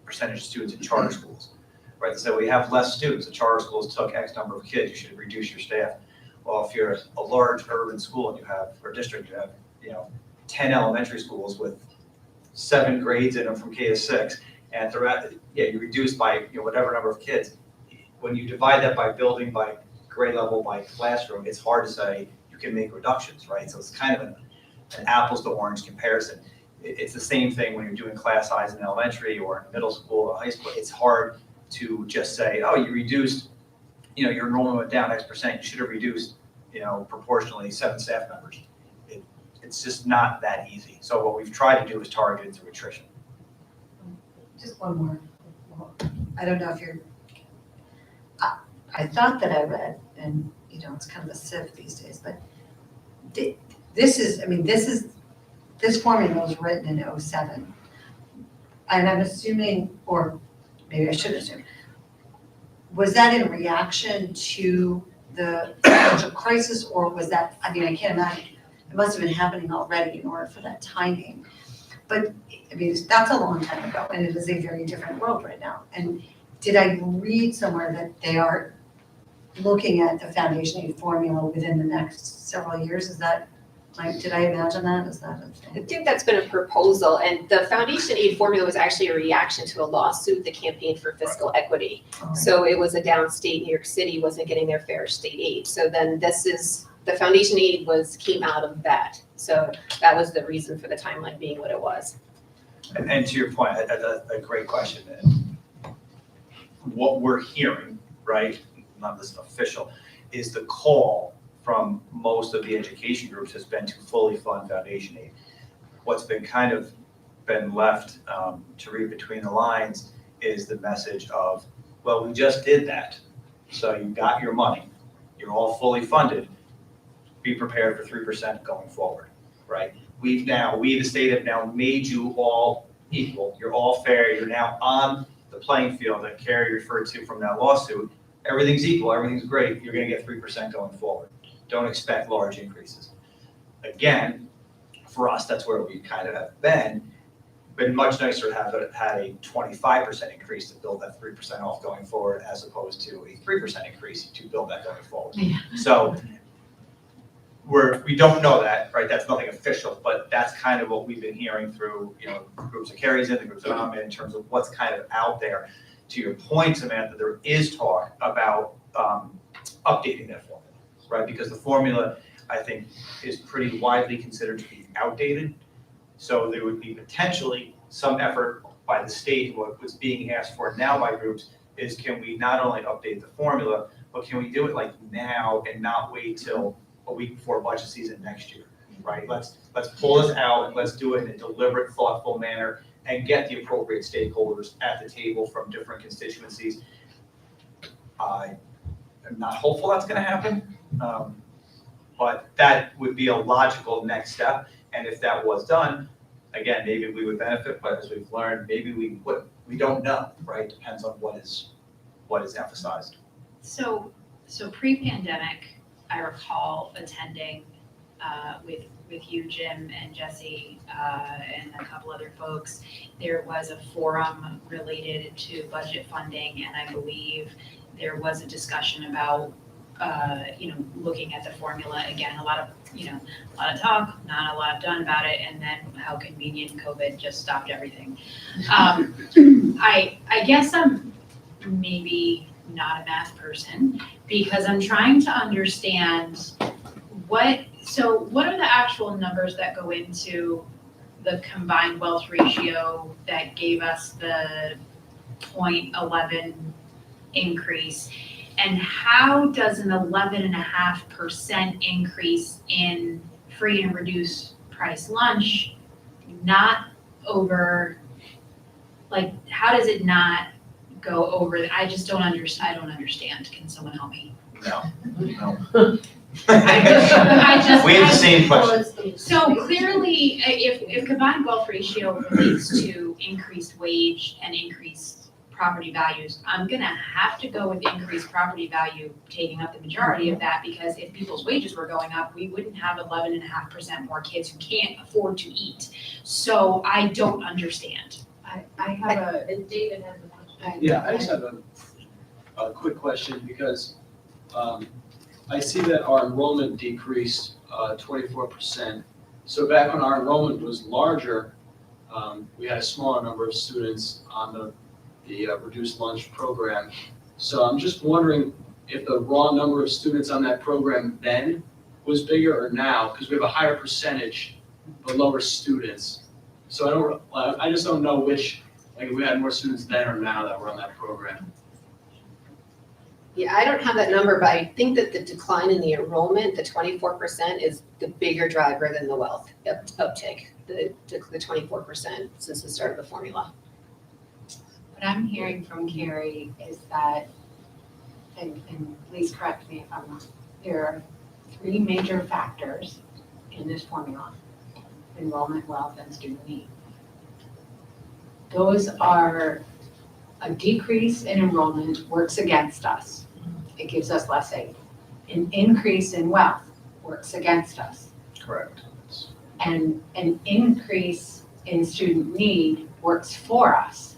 percentage of students in charter schools. Right, so we have less students. The charter schools took X number of kids. You should reduce your staff. Well, if you're a large urban school and you have, or district, you have, you know, 10 elementary schools with 7 grades in them from K to 6, and throughout, yeah, you reduce by, you know, whatever number of kids. When you divide that by building, by grade level, by classroom, it's hard to say you can make reductions, right? So it's kind of an apples to orange comparison. It's the same thing when you're doing class size in elementary or in middle school or high school. It's hard to just say, oh, you reduced, you know, your enrollment went down X%, you should have reduced, you know, proportionally 7 staff members. It's just not that easy. So what we've tried to do is target it through attrition. Just one more. I don't know if you're, I thought that I read, and you know, it's kind of a sieve these days, but this formula was written in 2007. And I'm assuming, or maybe I should assume, was that in reaction to the financial crisis, or was that, I mean, I can't imagine, it must have been happening already in order for that timing. But, I mean, that's a long time ago, and it is a very different world right now. And did I read somewhere that they are looking at the foundation aid formula within the next several years? Is that, like, did I imagine that? Is that a I thing? think that's been a proposal, and the foundation aid formula was actually a reaction to a lawsuit, the Campaign for Fiscal Equity. Alright. So it was a downstate, New York City wasn't getting their fair state aid. So then the foundation aid came out of that. So that was the reason for the timeline being what it was. And to your point, a great question. And what we're hearing, right, none of this is official, is the call from most of the education groups has been to fully fund foundation aid. What's been kind of been left to read between the lines is the message of, well, we just did that. So you got your money, you're all fully funded, be prepared for 3% going forward, right? We, the state, have now made you all equal, you're all fair, you're now on the playing field that Carrie referred to from that lawsuit. Everything's equal, everything's great, you're gonna get 3% going forward. Don't expect large increases. Again, for us, that's where we kind of have been much nicer to have had a 25% increase to build that 3% off going forward, as opposed to a 3% increase to build that going forward. Yeah. So we don't know that, right? That's nothing official, but that's kind of what we've been hearing through, groups of Carrie's in, the groups that I'm in terms of what's kind of out there. To your point, Samantha, there is talk about updating that formula, right? Because the formula, I think, is pretty widely considered to be outdated. So there would be potentially some effort by the state. What was being asked for now by groups is, can we not only update the formula, but can we do it like now and not wait till a week before budget season next year, right? Let's pull this out and let's do it in a deliberate, thoughtful manner and get the appropriate stakeholders at the table from different constituencies. I am not hopeful that's going to happen, but that would be a logical next step. And if that was done, again, maybe we would benefit, but as we've learned, maybe we wouldn't. We don't know, right? Depends on what is emphasized. So pre-pandemic, I recall attending with you, Jim, and Jesse, and a couple other folks. There was a forum related to budget funding, and I believe there was a discussion about looking at the formula again. A lot of talk, not a lot done about it, and then how convenient COVID just stopped everything. I guess I'm maybe not a math person, because I'm trying to understand what are the actual numbers that go into the combined wealth ratio that gave us the 0.11 increase, and how does an 11.5% increase in free and reduced price lunch not over, like, how does it not go over? I just don't understand. I don't understand. Can someone help me? No. I just We have the same question. So clearly, if combined wealth ratio relates to increased wage and increased property values, I'm gonna have to go with increased property value taking up the majority of that, because if people's wages were going up, we wouldn't have 11.5% more kids who can't afford to eat. So I don't understand. I have And David has a question. Yeah, I just have a quick question, because I see that our enrollment decreased 24%. So back when our enrollment was larger, we had a smaller number of students on the reduced lunch program. So I'm just wondering if the raw number of students on that program then was bigger or now, because we have a higher percentage but lower students. So I just don't know which, like, if we had more students then or now that were on that program. Yeah, I don't have that number, but I think that the decline in the enrollment, the 24%, is the bigger driver than the wealth uptick, the 24% since the start of the formula. What I'm hearing from Carrie is that, and please correct me if I'm wrong, there are three major factors in this formula: enrollment, wealth, and student need. Those are, a decrease in enrollment works against us. It gives us less aid. An increase in wealth works against us. Correct. And an increase in student need works for us.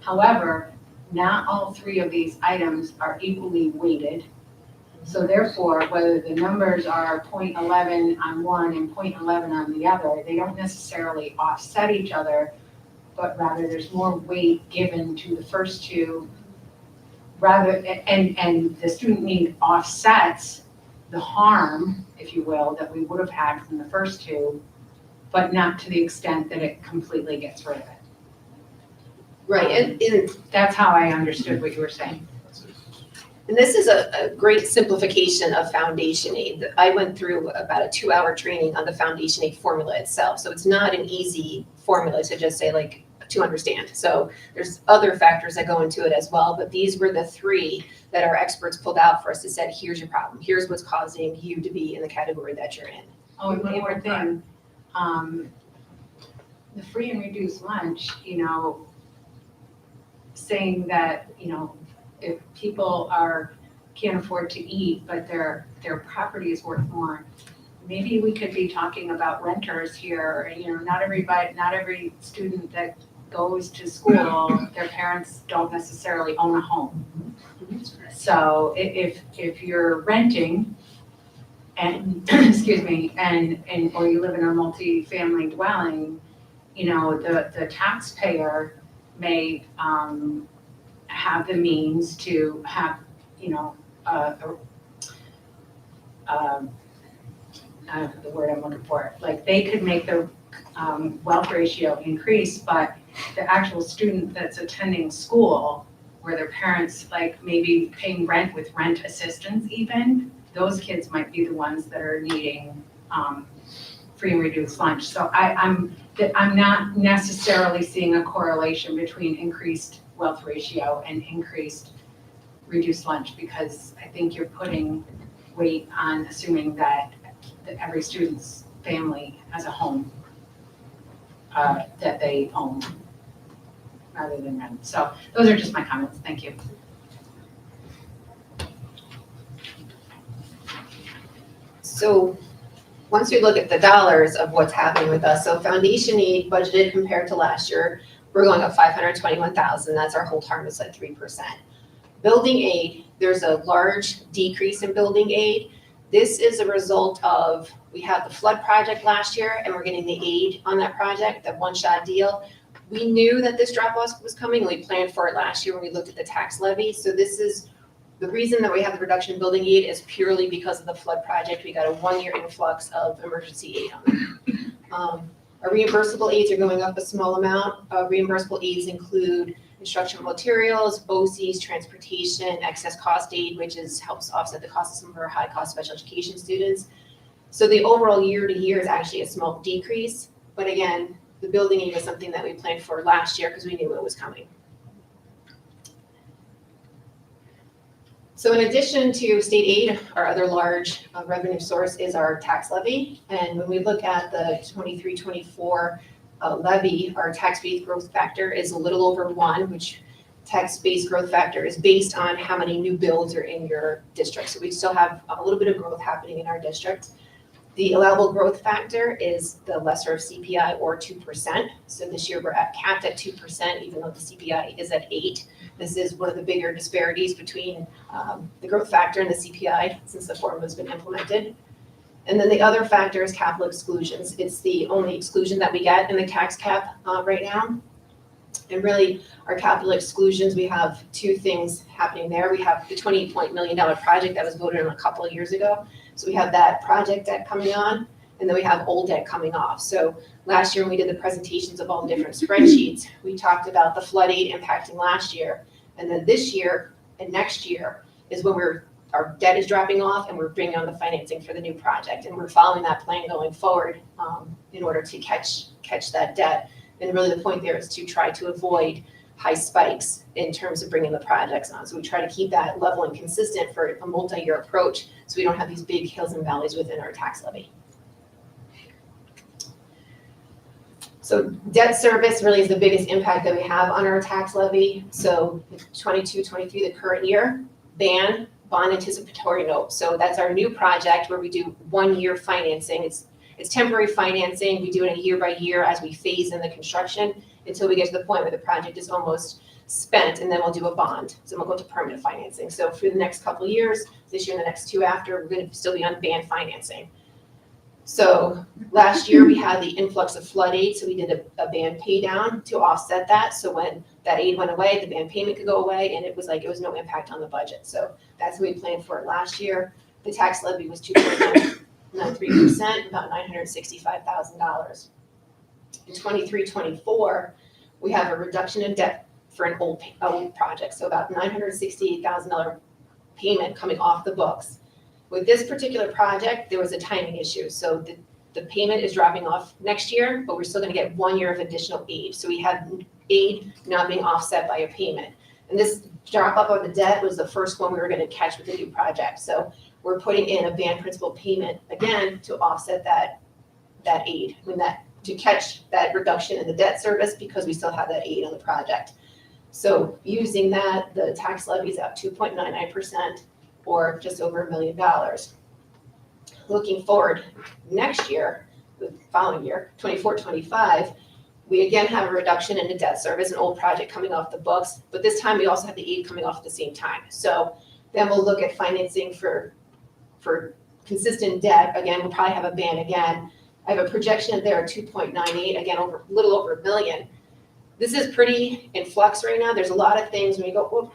However, not all three of these items are equally weighted. So therefore, whether the numbers are 0.11 on one and 0.11 on the other, they don't necessarily offset each other, but rather there's more weight given to the first two, rather, and the student need offsets the harm, if you will, that we would have had from the first two, but not to the extent that it completely gets rid of it. Right, and That's how I understood what you were saying. And this is a great simplification of foundation aid. I went through about a 2-hour training on the foundation aid formula itself. So it's not an easy formula to just say like to understand. So there's other factors that go into it as well, but these were the 3 that our experts pulled out for us to say, here's your problem. Here's what's causing you to be in the category that you're in. Oh, and one more thing, the free and reduced lunch, saying that, if people can't afford to eat, but their property is worth more, maybe we could be talking about renters here. Not every student that goes to school, their parents don't necessarily own a home. So if you're renting and, excuse me, or you live in a multi-family dwelling, the taxpayer may have the means to have, I don't know the word I'm looking for, like they could make the wealth ratio increase, but the actual student that's attending school where their parents like maybe paying rent with rent assistance even, those kids might be the ones that are needing free and reduced lunch. So I'm not necessarily seeing a correlation between increased wealth ratio and increased reduced lunch, because I think you're putting weight on assuming that every student's family has a home that they own rather than rent. So those are just my comments. Thank you. So once we look at the dollars of what's happening with us, so foundation aid budgeted compared to last year, we're going up 521,000. That's our hold harmless at 3%. Building aid, there's a large decrease in building aid. This is a result of, we had the flood project last year and we're getting the aid on that project, that one-shot deal. We knew that this drop-off was coming. We planned for it last year when we looked at the tax levy. So this is the reason that we have the reduction in building aid is purely because of the flood project. We got a 1-year influx of emergency aid on it. Our reimbursable aids are going up a small amount. Reimbursable aids include instructional materials, BOCEs, transportation, excess cost aid, which helps offset the cost of some of our high-cost special education students. So the overall year-to-year is actually a small decrease. But again, the building aid was something that we planned for last year because we knew it was coming. So in addition to state aid, our other large revenue source is our tax levy. And when we look at the 23-24 levy, our tax-based growth factor is a little over 1, which tax-based growth factor is based on how many new builds are in your district. So we still have a little bit of growth happening in our district. The allowable growth factor is the lesser of CPI or 2%. So this year we're capped at 2%, even though the CPI is at 8%. This is one of the bigger disparities between the growth factor and the CPI since the formula has been implemented. And then the other factor is capital exclusions. It's the only exclusion that we get in the tax cap right now. And really, our capital exclusions, we have 2 things happening there. We have the $28 million project that was voted on a couple of years ago. So we have that project debt coming on, and then we have old debt coming off. So last year when we did the presentations of all the different spreadsheets, we talked about the flood aid impacting last year. And then this year and next year is when our debt is dropping off and we're bringing on the financing for the new project. And we're following that plan going forward in order to catch that debt. And really the point there is to try to avoid high spikes in terms of bringing the projects on. So we try to keep that level and consistent for a multi-year approach so we don't have these big hills and valleys within our tax levy. So debt service really is the biggest impact that we have on our tax levy. So 22-23, the current year, bond anticipatory note. So that's our new project where we do 1-year financing. It's temporary financing. We do it a year by year as we phase in the construction until we get to the point where the project is almost spent, and then we'll do a bond. So we'll go to permanent financing. So for the next couple of years, this year and the next 2 after, we're going to still be on band financing. So last year we had the influx of flood aid, so we did a band pay down to offset that. So when that aid went away, the band payment could go away, and it was no impact on the budget. So that's what we planned for last year. the tax levy was 2.93%, about $965,000. In 23-24, we have a reduction in debt for an old project, so about $968,000 payment coming off the books. With this particular project, there was a timing issue, so the payment is dropping off next year, but we're still gonna get 1 year of additional aid. So we have aid not being offset by a payment. And this drop up of the debt was the first one we were gonna catch with the new project. So we're putting in a band principal payment again to offset that aid, to catch that reduction in the debt service because we still have that aid on the project. So using that, the tax levy is up 2.99% or just over $1 million. Looking forward next year, the following year, 24-25, we again have a reduction in the debt service, an old project coming off the books, but this time we also have the aid coming off at the same time. So then we'll look at financing for consistent debt. Again, we'll probably have a band again. I have a projection there of 2.98, again, a little over $1 million. This is pretty in flux right now. There's a lot of things when we go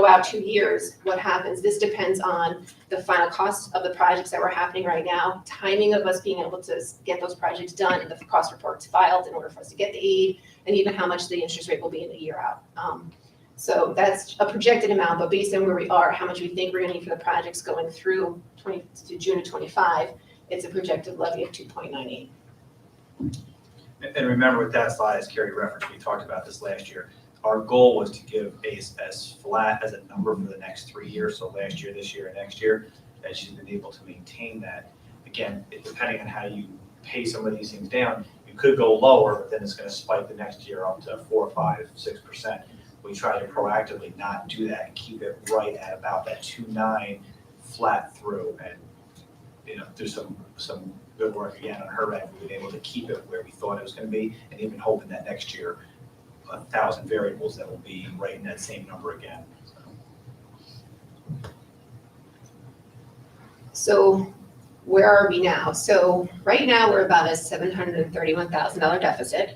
out 2 years, what happens? This depends on the final cost of the projects that were happening right now, timing of us being able to get those projects done and the cost reports filed in order for us to get the aid, and even how much the interest rate will be in a year out. So that's a projected amount, but based on where we are, how much we think we're gonna need for the projects going through to June of 25, it's a projected levy of 2.98. And remember with that slide, as Carrie referenced, we talked about this last year. Our goal was to give as flat as a number for the next 3 years, so last year, this year, and next year, and she's been able to maintain that. Again, depending on how you pay some of these things down, you could go lower, but then it's gonna spike the next year up to 4, 5, 6%. We try to proactively not do that and keep it right at about that 2.9 flat through, and through some good work again on her end, we've been able to keep it where we thought it was gonna be, and even hoping that next year, 1,000 variables that will be right in that same number again. So where are we now? So right now, we're about a $731,000 deficit.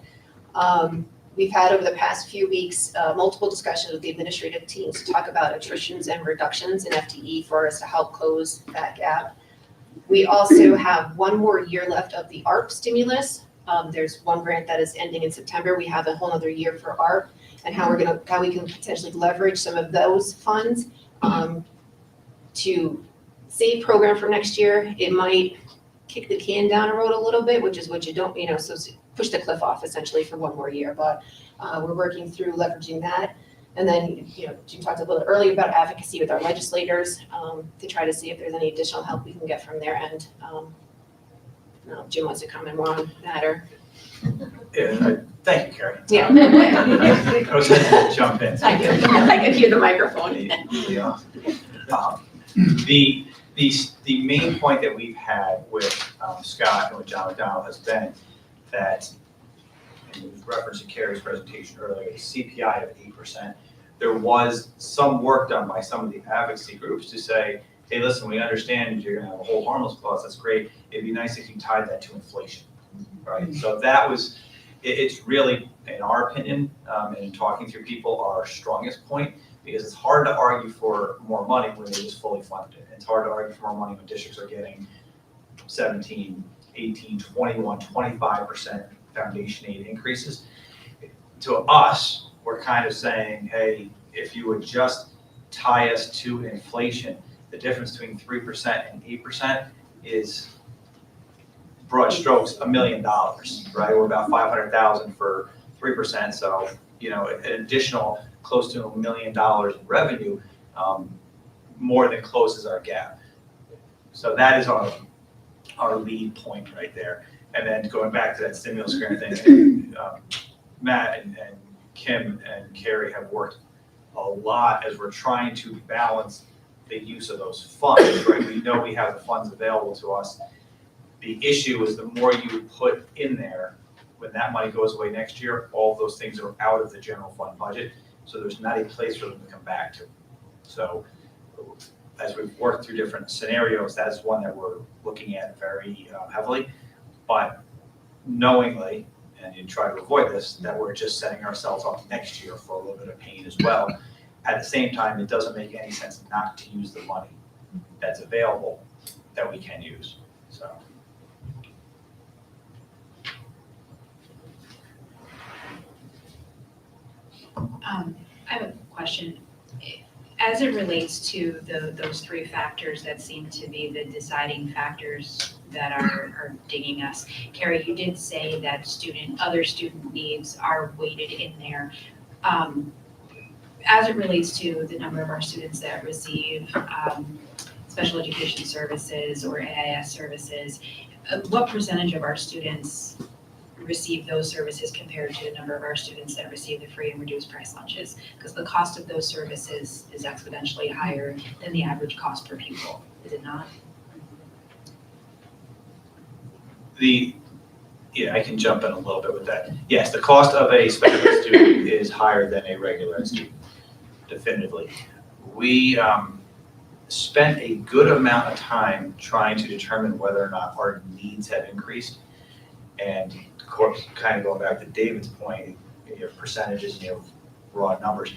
We've had over the past few weeks, multiple discussions with the administrative teams to talk about attritions and reductions in FTE for us to help close that gap. We also have 1 more year left of the ARP stimulus. There's one grant that is ending in September. We have a whole other year for ARP and how we can potentially leverage some of those funds to save program for next year. It might kick the can down the road a little bit, which is what you don't, so push the cliff off essentially for 1 more year. But we're working through leveraging that. And then, Jim talked a little earlier about advocacy with our legislators to try to see if there's any additional help we can get from their end. Jim wants to comment more on that, or? Yeah, thank you, Carrie. Yeah. I was going to jump in. I do. I can hear the microphone. Yeah. The main point that we've had with Scott and with John McDonald has been that, and we've referenced in Carrie's presentation earlier, the CPI of 8%. There was some work done by some of the advocacy groups to say, hey, listen, we understand you're going to have a whole harmless clause. That's great. It'd be nice if you tied that to inflation, right? So that was, it's really, in our opinion, and in talking through people, our strongest point, because it's hard to argue for more money when they just fully funded it. It's hard to argue for more money when districts are getting 17, 18, 21, 25% foundation aid increases. To us, we're kind of saying, hey, if you would just tie us to inflation, the difference between 3% and 8% is, broad strokes, $1 million, right? We're about 500,000 for 3%, so an additional close to $1 million in revenue more than closes our gap. So that is our lead point right there. And then going back to that stimulus grant thing, Matt and Kim and Carrie have worked a lot as we're trying to balance the use of those funds, right? We know we have the funds available to us. The issue is the more you put in there, when that money goes away next year, all of those things are out of the general fund budget. So there's not a place for them to come back to. So as we've worked through different scenarios, that's one that we're looking at very heavily, but knowingly, and you try to avoid this, that we're just setting ourselves up next year for a little bit of pain as well. At the same time, it doesn't make any sense not to use the money. that's available that we can use, so. I have a question. As it relates to those three factors that seem to be the deciding factors that are dinging us, Carrie, you did say that other student needs are weighted in there. As it relates to the number of our students that receive special education services or AIS services, what percentage of our students receive those services compared to the number of our students that receive the free and reduced price lunches? Because the cost of those services is exponentially higher than the average cost per pupil, is it not? Yeah, I can jump in a little bit with that. Yes, the cost of a special ed student is higher than a regular ed student, definitively. We spent a good amount of time trying to determine whether or not our needs have increased. And of course, kind of going back to David's point, you have percentages and you have raw numbers.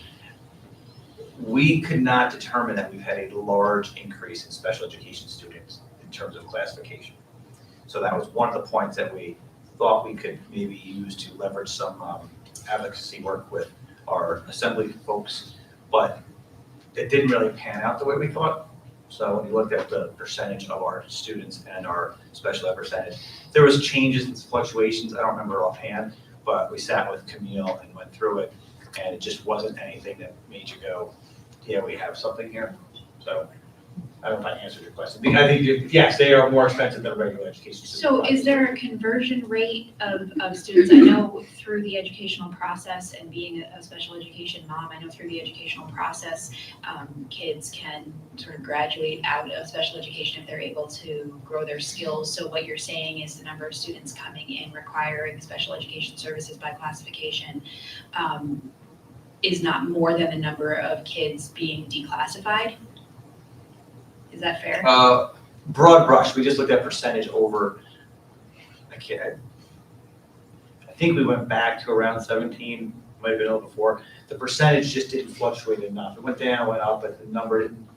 We could not determine that we've had a large increase in special education students in terms of classification. So that was one of the points that we thought we could maybe use to leverage some advocacy work with our assembly folks, but it didn't really pan out the way we thought. So when you looked at the percentage of our students and our special ed percentage, there was changes and fluctuations. I don't remember offhand, but we sat with Camille and went through it, and it just wasn't anything that made you go, yeah, we have something here. So I don't know if I answered your question. I think, yes, they are more expensive than a regular education student. So is there a conversion rate of students? I know through the educational process and being a special education mom, I know through the educational process, kids can sort of graduate out of special education if they're able to grow their skills. So what you're saying is the number of students coming in requiring special education services by classification is not more than the number of kids being declassified? Is that fair? Broad brush, we just looked at percentage over, I think we went back to around 17, might have been a little before. The percentage just didn't fluctuate enough. It went down, went up, but the number didn't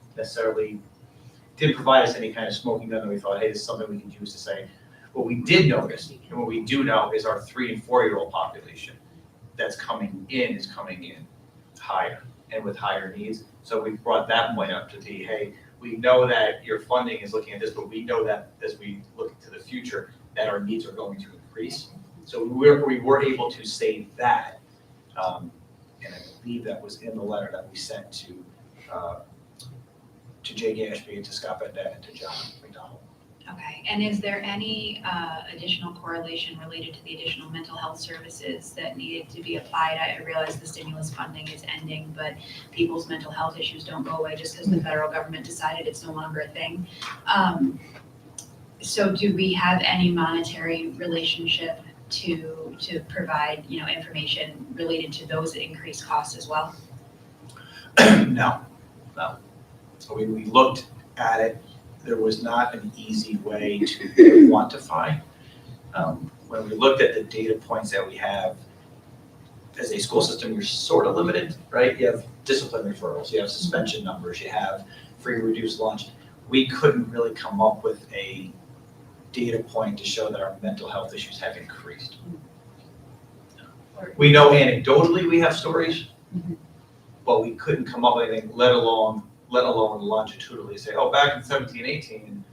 provide us any kind of smoking gun that we thought, hey, this is something we can use to say. What we did notice, and what we do know, is our 3 and 4-year-old population that's coming in is coming in higher and with higher needs. So we brought that point up to be, hey, we know that your funding is looking at this, but we know that as we look to the future, that our needs are going to increase. So we were able to say that, and I believe that was in the letter that we sent to Jay Gashby and to Scott Bendett and to John McDonald. Okay, and is there any additional correlation related to the additional mental health services that needed to be applied? I realize the stimulus funding is ending, but people's mental health issues don't go away just because the federal government decided it's no longer a thing. So do we have any monetary relationship to provide, information related to those increased costs as well? No. So we looked at it. There was not an easy way to quantify. When we looked at the data points that we have, as a school system, you're sort of limited, right? You have discipline referrals, you have suspension numbers, you have free reduced lunch. We couldn't really come up with a data point to show that our mental health issues have increased. We know anecdotally we have stories, but we couldn't come up with anything, let alone longitudinally say, oh, back in 17, 18,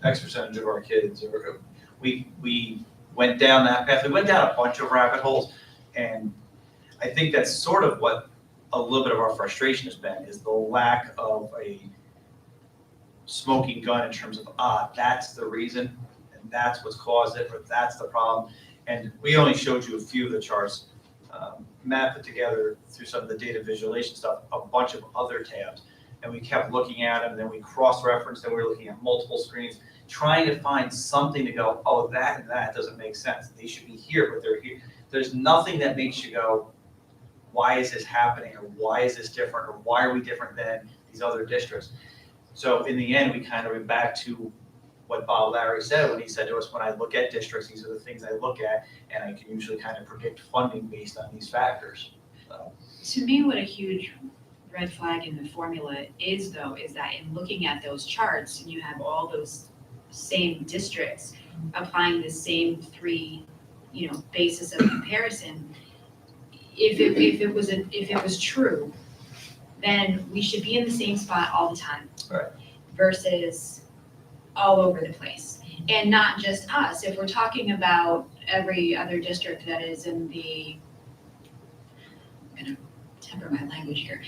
X percentage of our kids, or we went down that path. We went down a bunch of rabbit holes, and I think that's sort of what a little bit of our frustration has been, is the lack of a smoking gun in terms of, that's the reason, and that's what's caused it, or that's the problem. And we only showed you a few of the charts. Matt put together, through some of the data visualization stuff, a bunch of other tabs. And we kept looking at them, and then we cross-referenced, and we were looking at multiple screens, trying to find something to go, oh, that and that doesn't make sense. They should be here, but they're here. There's nothing that makes you go, why is this happening, or why is this different, or why are we different than these other districts? So in the end, we kind of went back to what Bob Larry said when he said to us, when I look at districts, these are the things I look at, and I can usually kind of predict funding based on these factors. So. To me, what a huge red flag in the formula is though, is that in looking at those charts and you have all those same districts applying the same three, basis of comparison, if it was true, then we should be in the same spot all the time. Right. Versus all over the place. And not just us, if we're talking about every other district that is in the, I'm gonna temper my language here,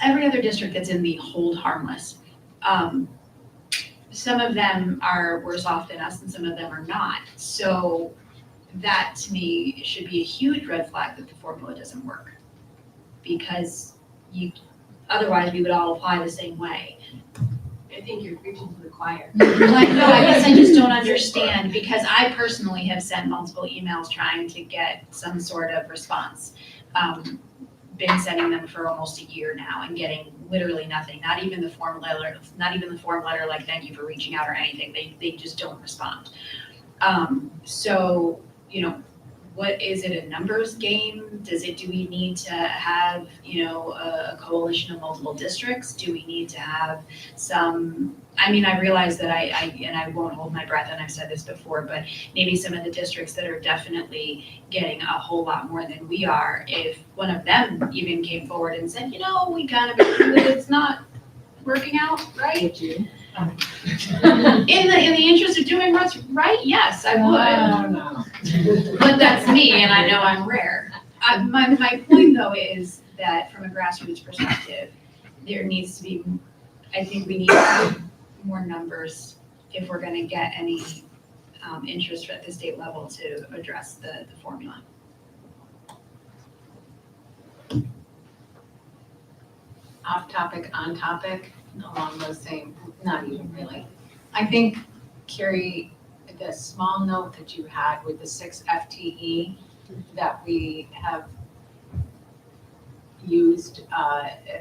every other district that's in the hold harmless, some of them are worse off than us and some of them are not. So that to me should be a huge red flag that the formula doesn't work. Because otherwise we would all apply the same way. I think you're preaching to the choir. Like, no, I guess I just don't understand, because I personally have sent multiple emails trying to get some sort of response. Been sending them for almost a year now and getting literally nothing, not even the form letter, like thank you for reaching out or anything. They just don't respond. So, what is it, a numbers game? Do we need to have, a coalition of multiple districts? Do we need to have some, I realize that I won't hold my breath, and I've said this before, but maybe some of the districts that are definitely getting a whole lot more than we are, if one of them even came forward and said, we kind of agree that it's not working out, right? Would you? In the interest of doing what's right, yes, I would. No. But that's me, and I know I'm rare. My point though is that from a grassroots perspective, there needs to be, I think we need more numbers if we're gonna get any interest at the state level to address the formula. Off topic, on topic, along those same, not even really. I think, Carrie, the small note that you had with the 6 FTE that we have used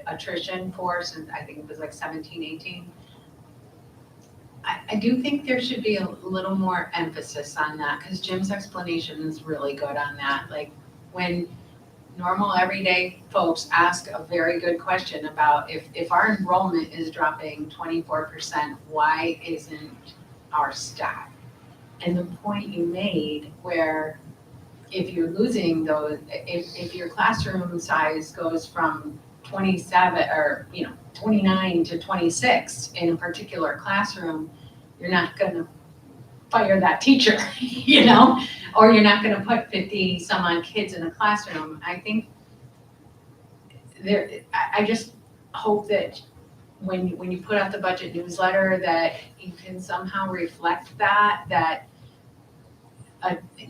attrition for since I think it was like 17, 18. I do think there should be a little more emphasis on that, because Jim's explanation is really good on that. Like, when normal everyday folks ask a very good question about if our enrollment is dropping 24%, why isn't our staff? And the point you made where if you're losing those, if your classroom size goes from 27 or 29 to 26 in a particular classroom, you're not gonna fire that teacher, or you're not gonna put 50 some odd kids in a classroom. I think I just hope that when you put out the budget newsletter that you can somehow reflect that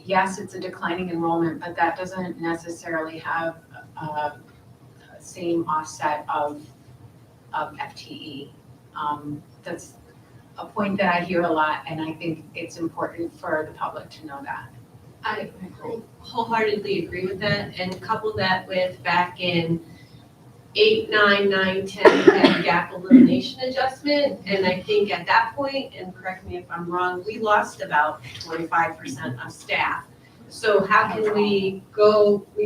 yes, it's a declining enrollment, but that doesn't necessarily have a same offset of FTE. That's a point that I hear a lot, and I think it's important for the public to know that. I wholeheartedly agree with that, and couple that with back in 8, 9, 9, 10, we had a gap elimination adjustment, and I think at that point, and correct me if I'm wrong, we lost about 25% of staff. So how can we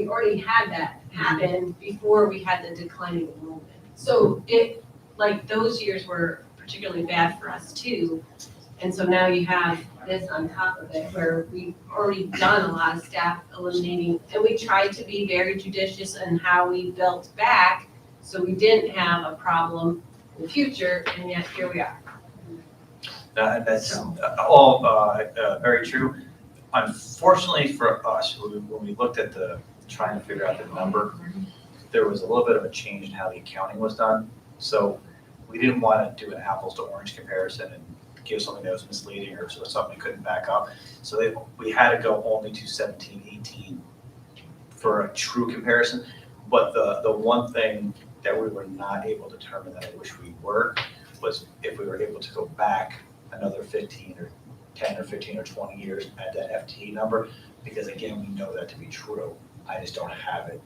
already had that happen before we had the declining enrollment. So those years were particularly bad for us too. And so now you have this on top of it where we've already done a lot of staff eliminating, and we tried to be very judicious in how we built back so we didn't have a problem in the future, and yet here we are. That's all very true. Unfortunately for us, when we looked at trying to figure out the number, there was a little bit of a change in how the accounting was done. So we didn't want to do an apples to orange comparison and give something that was misleading or something we couldn't back up. So we had to go only to 17, 18 for a true comparison. But the one thing that we were not able to determine that I wish we were was if we were able to go back another 15 or 10 or 15 or 20 years at that FTE number, because again, we know that to be true. I just don't have it.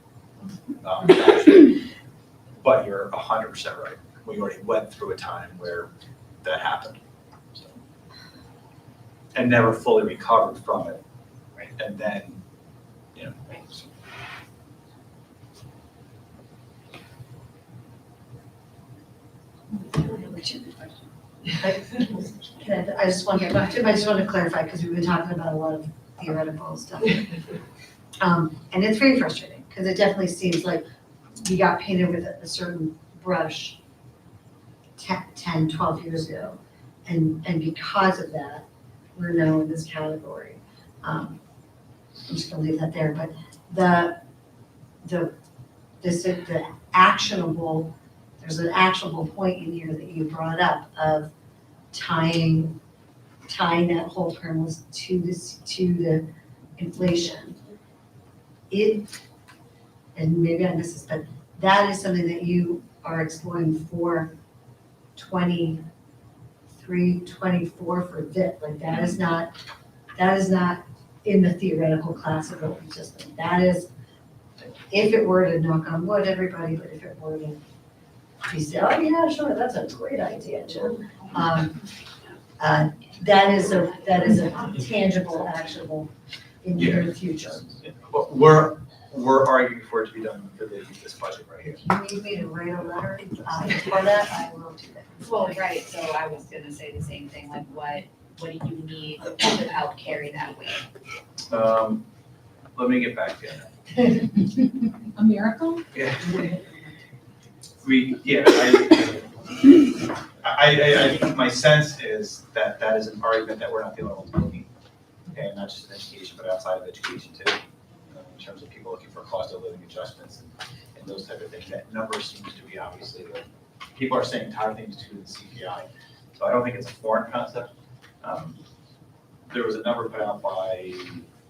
But you're 100% right. We already went through a time where that happened. So. And never fully recovered from it. Right. And then, Right. I just want to clarify, because we've been talking about a lot of theoretical stuff. And it's very frustrating, because it definitely seems like we got painted with a certain brush 10, 12 years ago. And because of that, we're now in this category. I'm just gonna leave that there, but the actionable, there's an actionable point in here that you brought up of tying that whole premise to the inflation. And maybe I missed this, but that is something that you are exploring for 23, 24 for VIP. Like that is not in the theoretical class of what we just did. That is, if it were to knock on wood, everybody, but if it were to be said, oh yeah, sure, that's a great idea, Jim. That is a tangible, actionable in the near future. But we're arguing for it to be done for this budget right here. If you need me to write a letter for that, I will do that. Well, right, so I was gonna say the same thing, like what do you need to help carry that weight? Let me get back to you. A miracle? Yeah. I think my sense is that is an argument that we're not the only ones making. And not just in education, but outside of education too. In terms of people looking for cost of living adjustments and those type of things. That number seems to be obviously, people are saying entire things to the CPI. So I don't think it's a foreign concept. There was a number put out by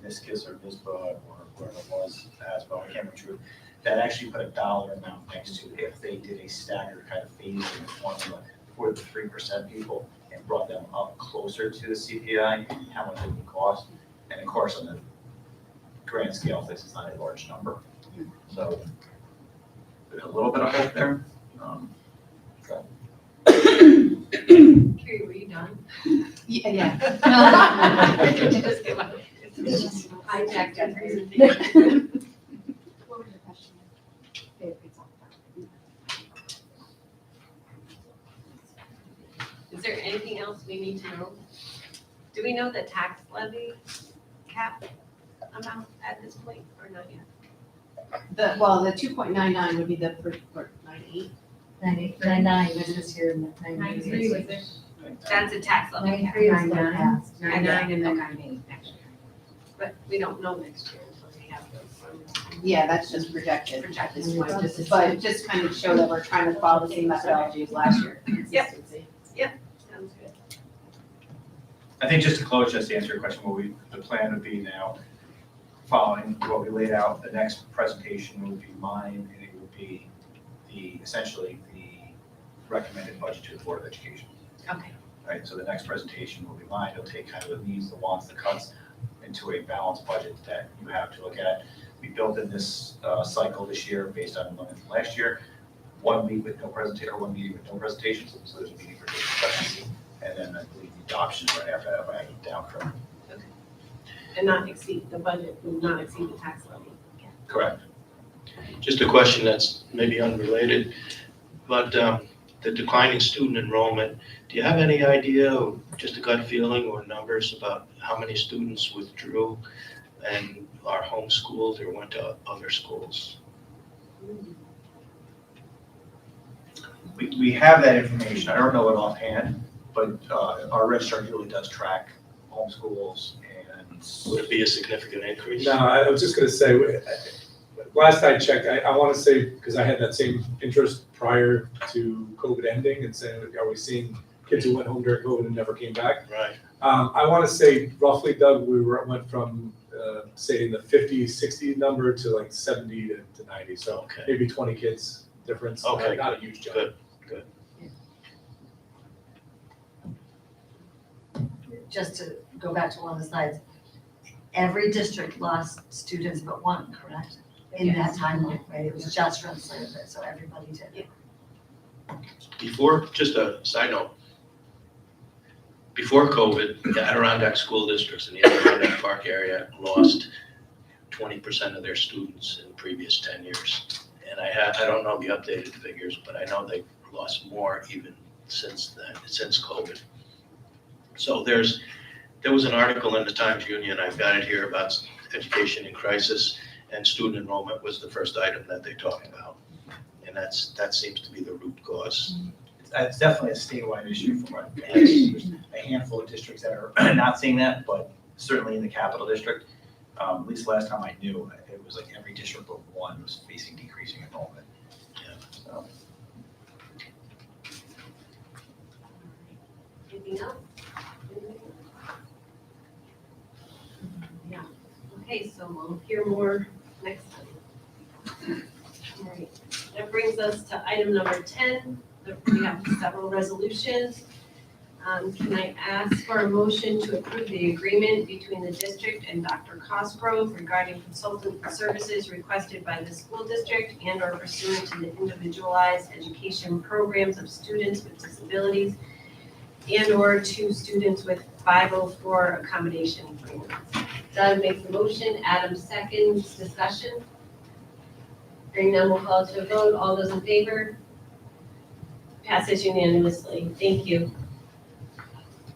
NISCUS or NISBA or whoever it was, as well, I can't remember, that actually put a dollar amount next to if they did a staggered kind of phasing formula for the 3% people and brought them up closer to the CPI, how much it would cost. And of course, on the grand scale, this is not a large number. So there's a little bit of hope there. Carrie, were you done? Yeah. Just came up. Hijacked that presentation. What was your question? Is there anything else we need to know? Do we know the tax levy cap amount at this point or not yet? The 2.99 would be the for 98. 99 is this year, 93 was it? That's a tax levy cap, 93 is what passed. 99 and then 98 next year. but we don't know next year until we have those. Yeah, that's just projected. Projected. But just kind of show that we're trying to follow the same methodology as last year. Consistency. Sounds good. I think just to close, just to answer your question, the plan would be now, following what we laid out, the next presentation would be mine, and it would be essentially the recommended budget to the Board of Education. Okay. Right, so the next presentation will be mine, it'll take kind of the needs, the wants, the cuts into a balanced budget that you have to look at. We built in this cycle this year based on the money from last year, 1 week with no presentation, or 1 meeting with no presentations, so there's a meeting for discussion, and then I believe the adoption right after that, by down from. And not exceed, the budget will not exceed the tax levy. Correct. Just a question that's maybe unrelated, but the declining student enrollment, do you have any idea, or just a gut feeling or numbers about how many students withdrew and are homeschooled or went to other schools? We have that information, I don't know it offhand, but our registrar really does track homeschools and. Would it be a significant increase? No, I was just gonna say, last I checked, I wanna say, because I had that same interest prior to COVID ending and saying, are we seeing kids who went home during COVID and never came back? Right. I wanna say roughly, Doug, went from, say, the 50, 60 number to like 70 to 90, so Okay. maybe 20 kids difference. Okay, Not a huge jump. good. Just to go back to one of the slides, every district lost students but one, correct? In that timeline, right? It was just from Slater, so everybody did. Before, just a side note, before COVID, the Adirondack school districts in the Adirondack Park area lost 20% of their students in the previous 10 years. And I don't know the updated figures, but I know they lost more even since COVID. So there was an article in the Times Union, I've got it here, about education in crisis, and student enrollment was the first item that they talked about. And that seems to be the root cause. It's definitely a statewide issue from what there's a handful of districts that are not seeing that, but certainly in the capital district, at least last time I knew, it was like every district but one was facing decreasing enrollment. Yeah. So, Anything else? Yeah, okay, so we'll hear more next time. All right, that brings us to item number 10. We have several resolutions. Can I ask for a motion to approve the agreement between the district and Dr. Cosgrove regarding consultant services requested by the school district and or pursuant to the individualized education programs of students with disabilities and or to students with 504 accommodation agreements? Doug makes the motion, Adam seconds, discussion. Hearing none, we'll call to a vote. All those in favor? Passes unanimously. Thank you.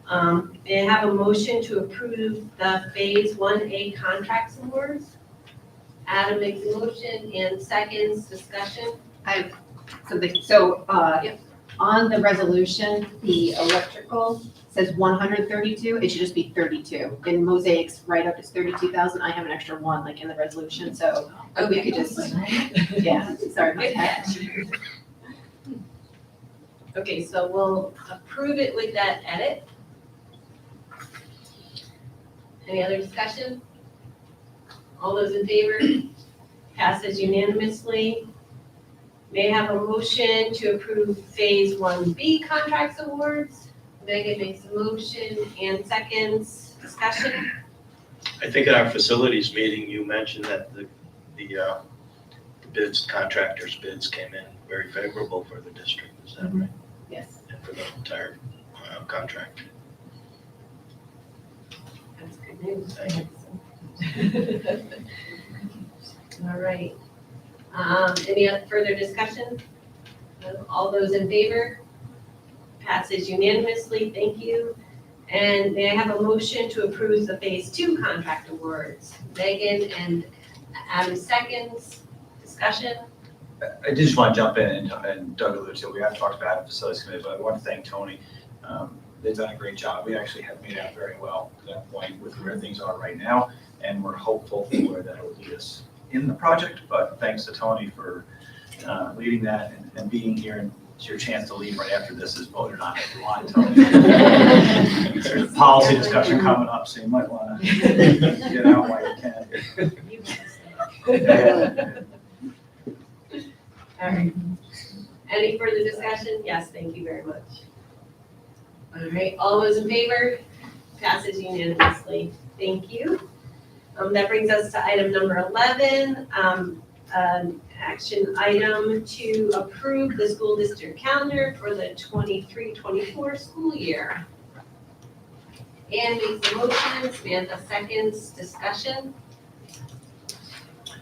May I have a motion to approve the Phase 1A contracts awards? Adam makes the motion and seconds, discussion. Something, so, Yep. on the resolution, the electrical says 132, it should just be 32. In Mosaic's write-up, it's 32,000, I have an extra one, like in the resolution, so if we could just, yeah, sorry about that. Okay, so we'll approve it with that edit. Any other discussion? All those in favor? Passes unanimously. May I have a motion to approve Phase 1B contracts awards? Megan makes a motion and seconds, discussion. I think at our facilities meeting, you mentioned that the bids, contractors' bids came in very favorable for the district, is that right? Yes. And for the entire contract. That's good news. Thank All right. Any other further discussion? All those in favor? Passes unanimously, thank you. And may I have a motion to approve the Phase 2 contract awards? Megan and Adam seconds, discussion. I did just want to jump in and Doug alluded to, we have talked about the facilities committee, but I want to thank Tony. They've done a great job. We actually have made out very well to that point with where things are right now, and we're hopeful for that it will lead us in the project, but thanks to Tony for leading that and being here, and it's your chance to leave right after this is voted on if you want, Tony. There's a policy discussion coming up, so you might want to get out while you can. All right. Any further discussion? Yes, thank you very much. All right, all those in favor? Passes unanimously. Thank you. That brings us to item number 11, an action item to approve the school district calendar for the 23-24 school year. Ann makes the motion, Samantha seconds, discussion.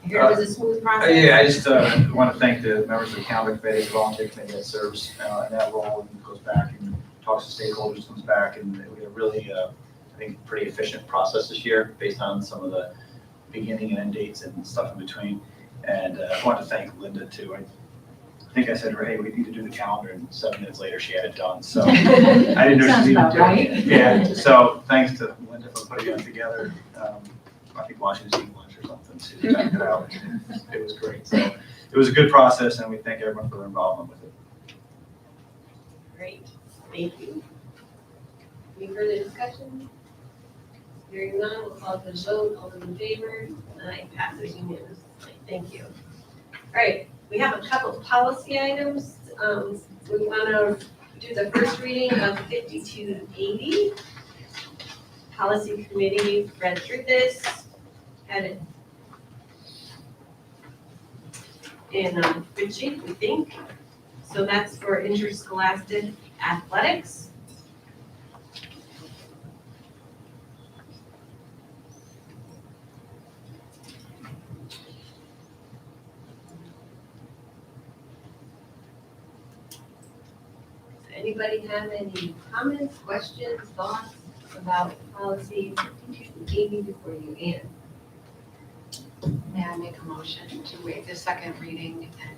Here was a smooth process. Yeah, I just want to thank the members of the calendar committee, the volunteer committee that serves in that role and goes back and talks to stakeholders, comes back, and we have really, I think, pretty efficient process this year based on some of the beginning and end dates and stuff in between. And I want to thank Linda too. I think I said to her, hey, we need to do the calendar, and 7 minutes later she had it done. So I didn't know she needed to. Right? Yeah. So thanks to Linda for putting it together. I think Washington's eating lunch or something to check it out. It was great. So it was a good process, and we thank everyone for their involvement with it. Great, thank you. Any further discussion? Hearing none, we'll call for the vote. All those in favor? Aye, passes unanimously. Thank you. All right, we have a couple of policy items. We want to do the first reading of 5280. Policy committee read through this, had it in good shape, we think. So that's for interscholastic athletics. Anybody have any comments, questions, thoughts about policy 5280 before you, Ann? May I make a motion to waive the second reading and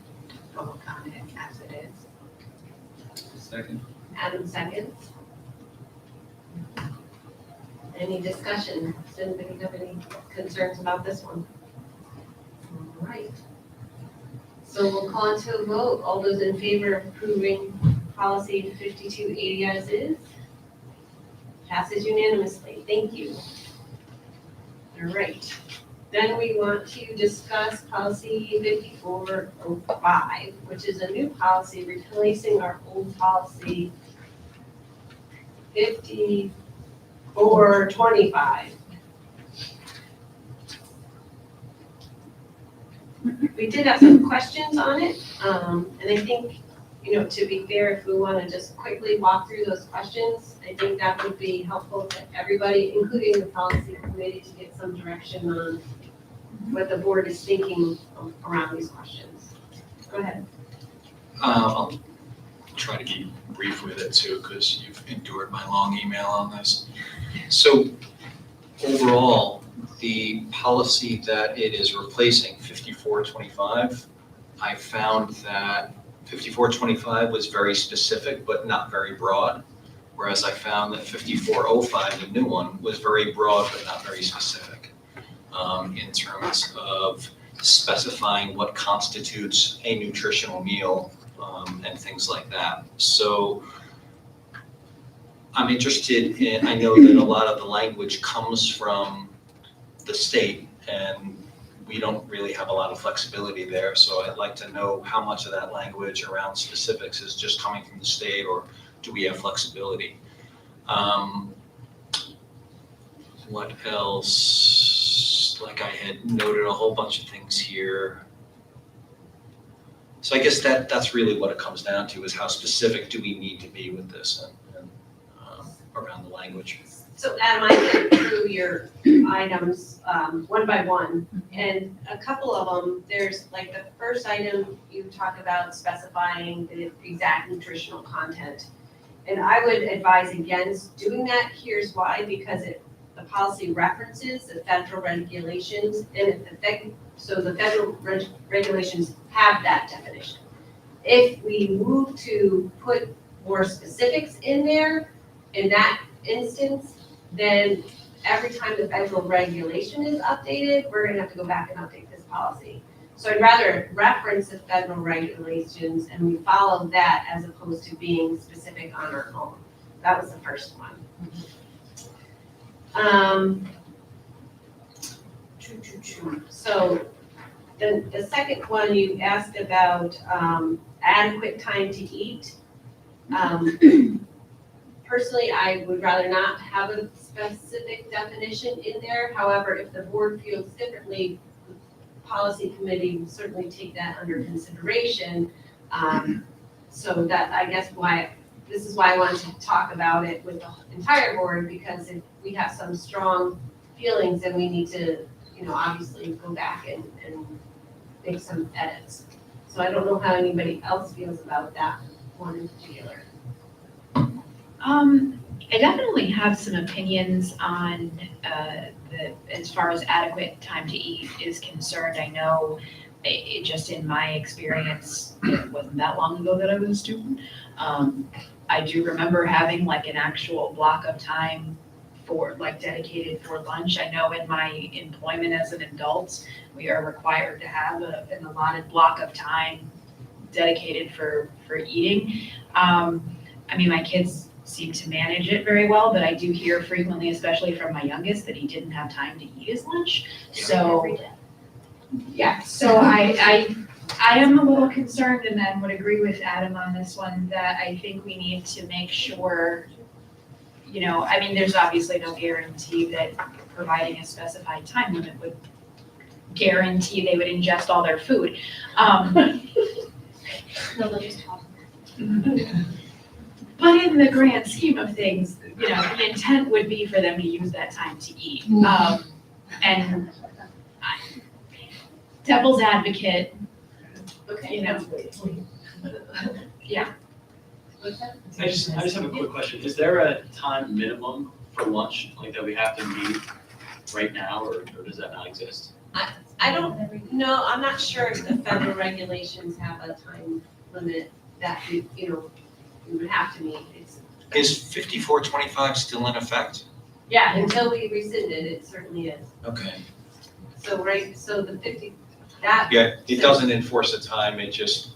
vote on it as it is? Second. Adam seconds. Any discussion? Does anybody have any concerns about this one? All right. So we'll call it to a vote. All those in favor of approving policy 5280 as is? Passes unanimously. Thank you. All right. Then we want to discuss policy 5405, which is a new policy replacing our old policy 5425. We did have some questions on it, and I think, to be fair, if we want to just quickly walk through those questions, I think that would be helpful to everybody, including the policy committee, to get some direction on what the board is thinking around these questions. Go ahead. I'll try to be brief with it too, because you've endured my long email on this. So overall, the policy that it is replacing, 5425, I found that 5425 was very specific but not very broad, whereas I found that 5405, the new one, was very broad but not very specific in terms of specifying what constitutes a nutritional meal and things like that. So I'm interested in, I know that a lot of the language comes from the state and we don't really have a lot of flexibility there. So I'd like to know how much of that language around specifics is just coming from the state, or do we have flexibility? What else? Like I had noted a whole bunch of things here. So I guess that's really what it comes down to, is how specific do we need to be with this and around the language. So Adam, I went through your items one by one, and a couple of them, there's like the first item, you talk about specifying the exact nutritional content. And I would advise against doing that. Here's why: because the policy references the federal regulations, and so the federal regulations have that definition. If we move to put more specifics in there, in that instance, then every time the federal regulation is updated, we're gonna have to go back and update this policy. So I'd rather reference the federal regulations and we follow that as opposed to being specific on our own. That was the first one. So the second one, you asked about adequate time to eat. Personally, I would rather not have a specific definition in there. However, if the board feels differently, the policy committee will certainly take that under consideration. So that, I guess, this is why I wanted to talk about it with the entire board, because if we have some strong feelings, then we need to, obviously go back and make some edits. So I don't know how anybody else feels about that one in particular. I definitely have some opinions on as far as adequate time to eat is concerned. I know just in my experience, it wasn't that long ago that I was a student. I do remember having like an actual block of time dedicated for lunch. I know in my employment as an adult, we are required to have an allotted block of time dedicated for eating. My kids seem to manage it very well, but I do hear frequently, especially from my youngest, that he didn't have time to eat his lunch. So I am a little concerned, and then would agree with Adam on this one, that I think we need to make sure, there's obviously no guarantee that providing a specified time limit would guarantee they would ingest all their food. No, they'll just talk. But in the grand scheme of things, the intent would be for them to use that time to eat. And devil's advocate, Okay. yeah. What's that? I just have a quick question. Is there a time minimum for lunch, like that we have to meet right now, or does that not exist? I don't know, I'm not sure if the federal regulations have a time limit that we would have to meet. It's, Is 5425 still in effect? yeah, until we rescind it, it certainly is. Okay. So, right, so the 50, that, Yeah, it doesn't enforce a time, it just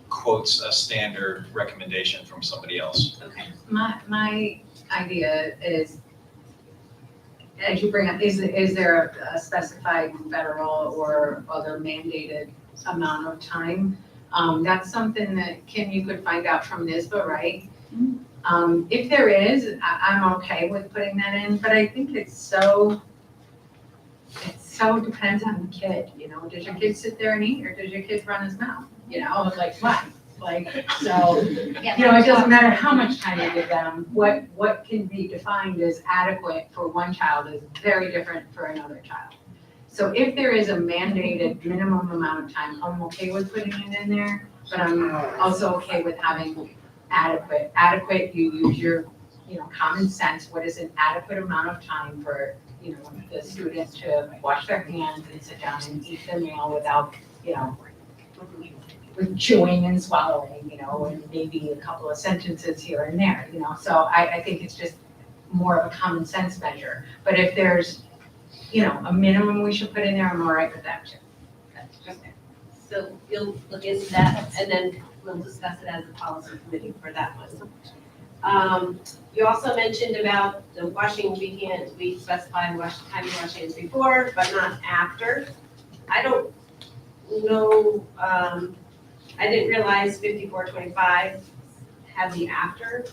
quotes a standard recommendation from somebody else. okay. My idea is, as you bring up, is there a specified federal or other mandated amount of time? That's something that Kim, you could find out from NISBA, right? If there is, I'm okay with putting that in, but I think it so depends on the kid, you know, does your kid sit there and eat, or does your kid run his mouth? You know, like what? Like, so, you know, it doesn't matter how much time you give them, what can be defined as adequate for one child is very different for another child. So if there is a mandated minimum amount of time, I'm okay with putting it in there, but I'm also okay with having adequate. Adequate, you use your, common sense, what is an adequate amount of time for, the student to wash their hands and sit down and eat their meal without, with chewing and swallowing, and maybe a couple of sentences here and there, so I think it's just more of a common sense measure. But if there's, a minimum we should put in there, I'm all right with that too. Okay. So you'll look into that, and then we'll discuss it as a policy committee for that one. You also mentioned about the washing, we specified time to wash hands before, but not after. I don't know, I didn't realize 5425 had the after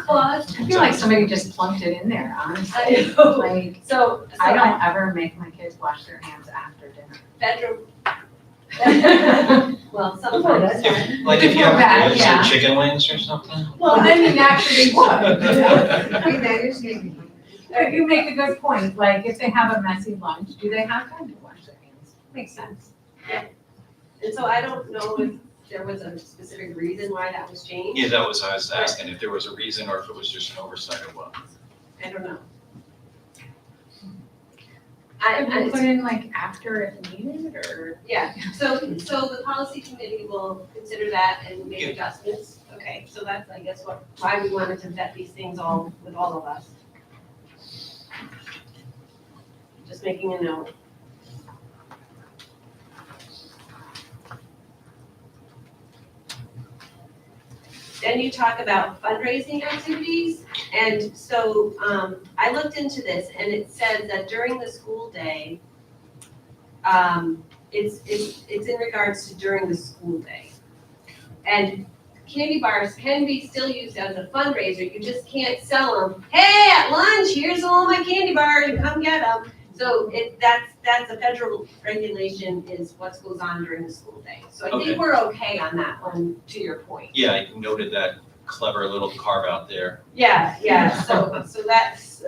clause. I feel like somebody just plunked it in there, honestly. I know. Like, So I don't ever make my kids wash their hands after dinner. Federal. Well, sometimes. Like if you Before that, have ribs yeah. or chicken wings or something? Well, I mean, actually would, That You make a good point, like if they have a messy lunch, do they have time to wash their hands? Makes sense. And so I don't know if there was a specific reason why that was changed. Yeah, that was, I was asking if there was a reason or if it was just an oversight or what. I don't know. And we put in like after if needed, or? Yeah, so the policy committee will consider that and make Yeah. adjustments. Okay, so that's, I guess, why we wanted to vet these things all with all of us. Just making a note. Then you talk about fundraising activities, and so I looked into this, and it said that during the school day, it's in regards to during the school day. And candy bars can be still used as a fundraiser, you just can't sell them, hey, at lunch, here's all my candy bars, and come get them. So that's a federal regulation, is what goes on during the school day. So I Okay. think we're okay on that one, to your point. Yeah, I noted that clever little carve out there. Yeah, so that's,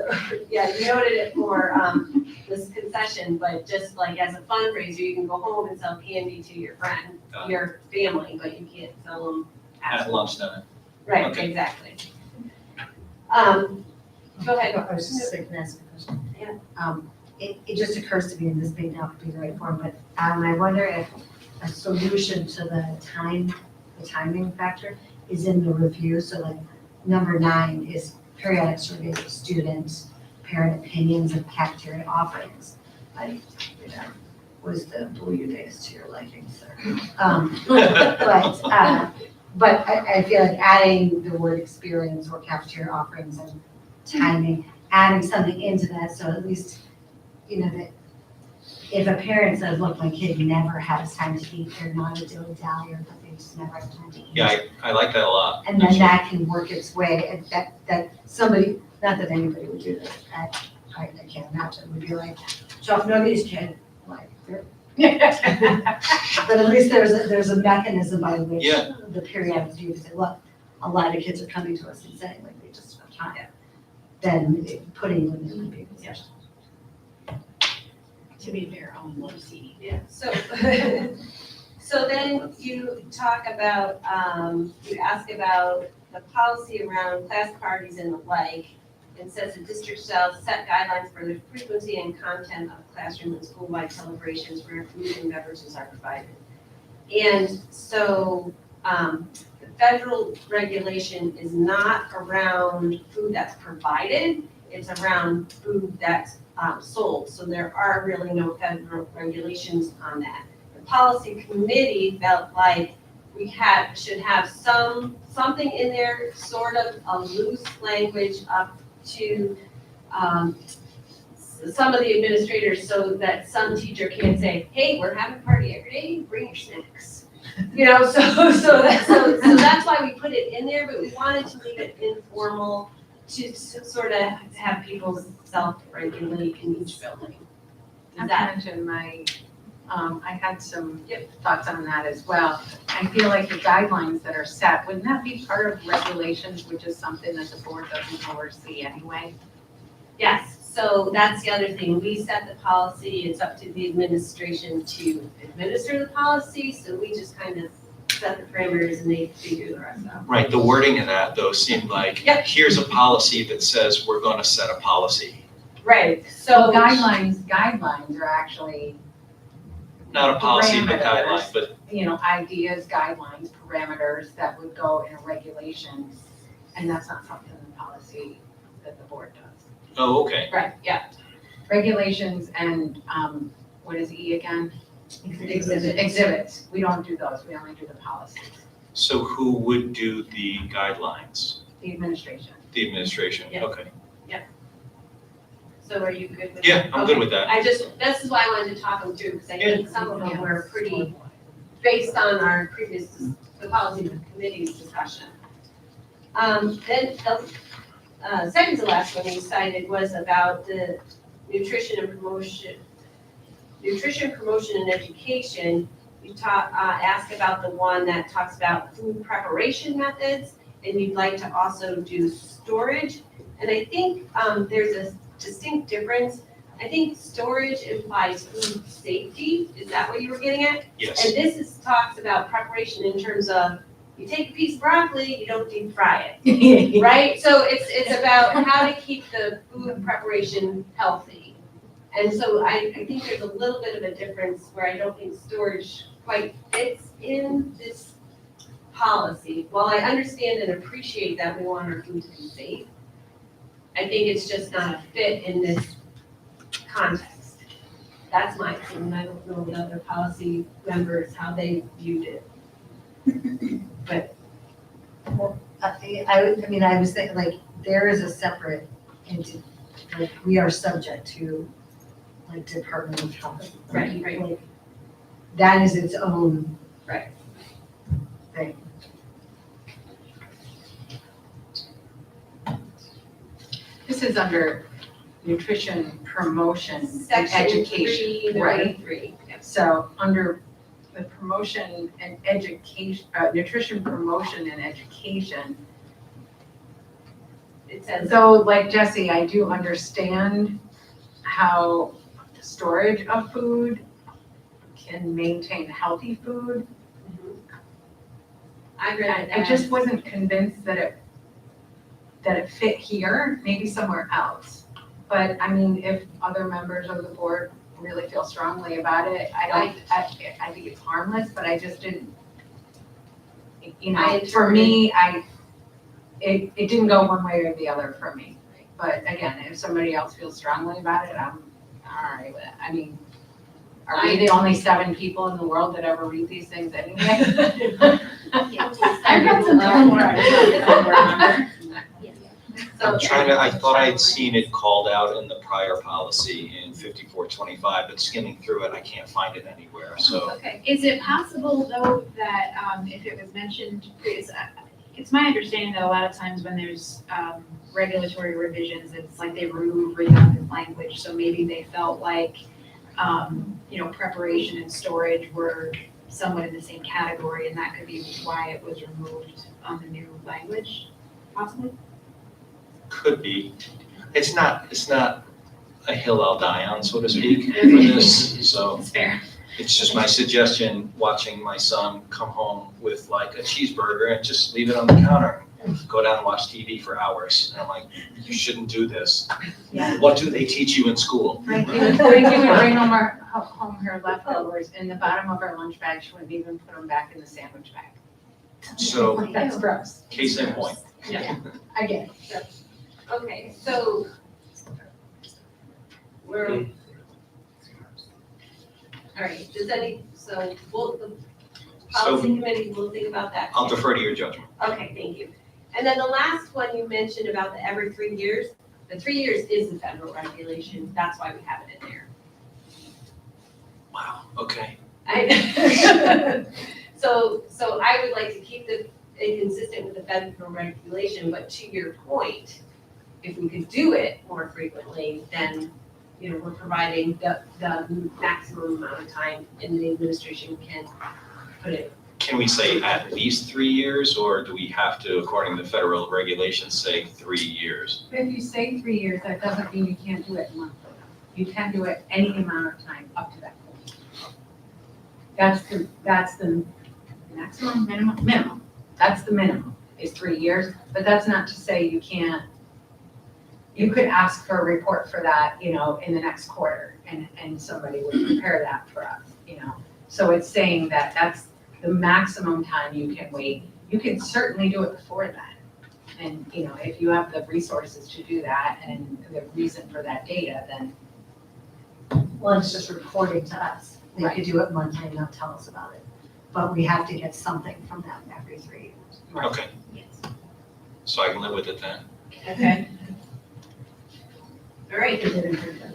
yeah, you noted it for this concession, but just like as a fundraiser, you can go home and sell candy to your friend, Got it. your family, but you can't sell them at At school. lunchtime. Right, Okay. exactly. Go ahead. I was just thinking, ask a question. Yeah. It just occurs to me, and this may not be the right form, but I wonder if a solution to the timing factor is in the review. So like number 9 is periodic surveys of students, parent opinions of cafeteria offerings. Was the BOE days to your liking, sir? But I feel like adding the word experience or cafeteria offerings and timing, adding something into that, so at least, that if a parent says, look, my kid never has time to eat, they're not a dilly-dally, or that they just never have time to eat. Yeah, I like that a lot. And then that can work its way, and that somebody, not that anybody would do this, I can't imagine, would be like, tough nuggies, kid, like, but at least there's a mechanism by which Yeah. the periodic review can say, look, a lot of kids are coming to us and saying, like, they just don't have time. Then putting them in would be a position. To be fair, on low C. Yeah, so, so then you talk about, you ask about the policy around class parties and the like, and says the district shall set guidelines for the frequency and content of classroom and school-wide celebrations where food and beverages are provided. And so, the federal regulation is not around food that's provided, it's around food that's sold. So there are really no federal regulations on that. The policy committee felt like we should have something in there, sort of a loose language up to some of the administrators, so that some teacher can't say, hey, we're having a party every day, bring your snacks. You know, so that's why we put it in there, but we wanted to leave it informal to sort of have people self-regulate in each building. Does Not that, to mention my, I had some thoughts on that as well. I feel like the guidelines that are set, wouldn't that be part of regulations, which is something that the board doesn't oversee anyway? yes, so that's the other thing. We set the policy, it's up to the administration to administer the policy, so we just kind of set the parameters and they figure the rest out. Right, the wording of that though seemed like, Yep. here's a policy that says we're gonna set a policy. Right, So so guidelines are actually, Not a policy, but Parameters. guideline, but you know, ideas, guidelines, parameters that would go in a regulation. And that's not something in the policy that the board does. oh, okay. right, yeah. Regulations and, what is E again? Exhibit. Exhibits, we don't do those, we only do the policies, So who would do the guidelines? the administration. The administration, Yeah. okay. So are you good with that? Yeah, I'm good Okay. with that. This is why I wanted to talk them through, because I think some of them were pretty, based on our previous, the policy committee's discussion. Then the second to last one you cited was about the nutrition, promotion, and education. You asked about the one that talks about food preparation methods, and you'd like to also do storage. And I think there's a distinct difference. I think storage implies food safety. Is that what you were getting at? Yes, And this talks about preparation in terms of, you take a piece of broccoli, you don't deep fry it, right? So it's about how to keep the food preparation healthy. And so I think there's a little bit of a difference where I don't think storage quite fits in this policy. While I understand and appreciate that we want our food to be safe, I think it's just not a fit in this context. That's my opinion. I don't know what other policy members, how they viewed it. But I was thinking, like, there is a separate entity, like, we are subject to, like, Department of Health. Right, right. Like, that is its own. Right. Thing. This is under nutrition promotion and Section education, 3, right? number 3. Yep. So under the promotion and education, nutrition promotion and education. It says, So like Jesse, I do understand how storage of food can maintain healthy food. I read it I just as- wasn't convinced that it fit here, maybe somewhere else. But I mean, if other members of the board really feel strongly about it, I think it's harmless, but I just didn't, you know, for me, it didn't go one way or the other for me. But again, if somebody else feels strongly about it, I'm all right with it. I mean, are we the only 7 people in the world that ever read these things anyway? I've got some time where I I'm trying to, I thought I had seen it called out in the prior policy in 5425, but skimming through it, I can't find it anywhere, so. Okay. Is it possible though that if it was mentioned, it's my understanding that a lot of times when there's regulatory revisions, it's like they remove redundant language. So maybe they felt like, preparation and storage were somewhat in the same category, and that could be why it was removed on the new language, possibly? Could be. It's not a hill I'll die on, so to speak, for this, so. It's fair. It's just my suggestion, watching my son come home with like a cheeseburger and just leave it on the counter. go down and watch TV for hours. And I'm like, you shouldn't do this. Yeah. What do they teach you in school? Frankie would bring home her leftovers in the bottom of her lunch bag. She wouldn't even put them back in the sandwich bag. So, That's gross. case in point. I get it. Okay, so we're, all right, so the policy committee will think about that. I'll defer to your judgment. Okay, thank you. And then the last one you mentioned about the every 3 years, the 3 years is the federal regulation, that's why we have it in there. Wow, okay. So I would like to keep it consistent with the federal regulation, but to your point, if we could do it more frequently, then, you know, we're providing the maximum amount of time and the administration can put it. Can we say at least 3 years, or do we have to, according to federal regulations, say 3 years? But if you say 3 years, that doesn't mean you can't do it monthly. You can do it any amount of time up to that point. That's the maximum, minimum. That's the minimum, is 3 years, but that's not to say you can't. You could ask for a report for that, you know, in the next quarter, and somebody would prepare that for us, you know. So it's saying that that's the maximum time you can wait. You can certainly do it before that. And, you know, if you have the resources to do that and the reason for that data, then. Well, it's just reporting to us. They Right. could do it monthly and not tell us about it. But we have to get something from them every 3 years. Okay, so I can live with it then. Okay. All right,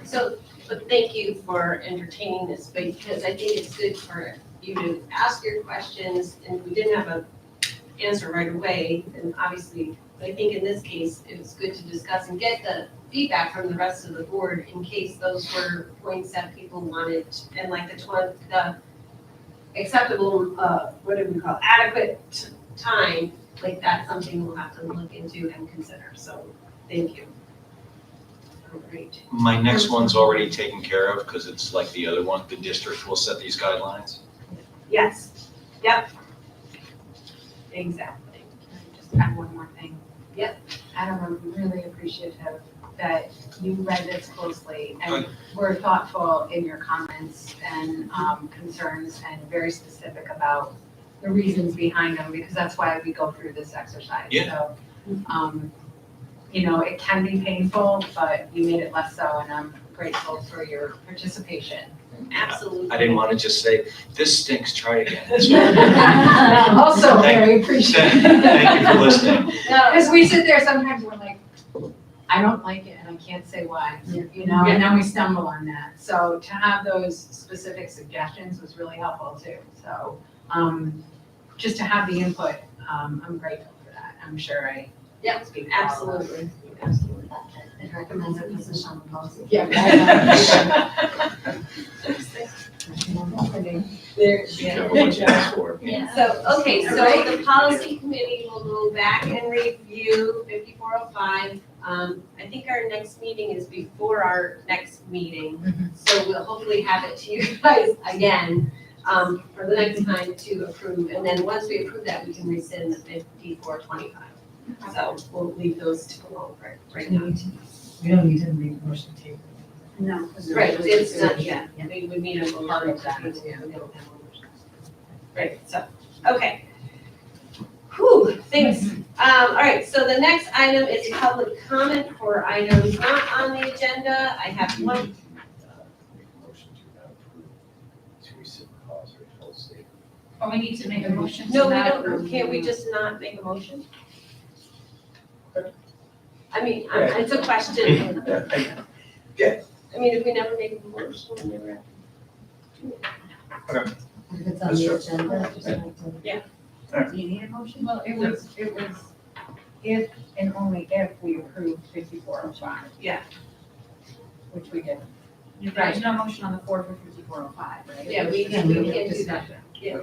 so, but thank you for entertaining this, because I think it's good for you to ask your questions, and if we didn't have an answer right away, then obviously, but I think in this case, it was good to discuss and get the feedback from the rest of the board in case those were points that people wanted, and like the acceptable, what do we call, adequate time, like that's something we'll have to look into and consider, so thank you. Great. My next one's already taken care of, because it's like the other one, the district will set these guidelines. Yes, yep. Exactly. Just add one more thing. Yep. Adam, I'm really appreciative that you read this closely and were thoughtful in your comments and concerns and very specific about the reasons behind them, because that's why we go through this exercise. Yeah. So, you know, it can be painful, but you made it less so, and I'm grateful for your participation. Absolutely. I didn't want to just say, this stinks, try again. I'm also very appreciative. Thank you for listening. Because we sit there sometimes, we're like, I don't like it, and I can't say why, you know, and then we stumble on that. So to have those specific suggestions was really helpful too. So just to have the input, I'm grateful for that. I'm sure I Yep, speak for all of us. absolutely, absolutely. It recommends a position on the policy. Yeah. So, okay, so the policy committee will go back and review 5405. I think our next meeting is before our next meeting. So we'll hopefully have it to you guys again, for the next time to approve. And then once we approve that, we can rescind the 5425. So we'll leave those two alone right now. We don't need to make a motion to table. No. Right, it's not yet, we would need a motion to table. Right, so, okay. Whew, thanks. All right, so the next item is public comment for items not on the agenda. I have one. Oh, we need to make a motion to No, we that, don't, or- can't we just not make a motion? I mean, it's a question. I mean, if we never make a motion, we never have. If it's on the agenda, just have to. Do you need a motion? Well, it was if and only if we approve 5405. Yeah. Which we did. There's no motion on the floor for 5405, right? Yeah, we can do that. Yeah.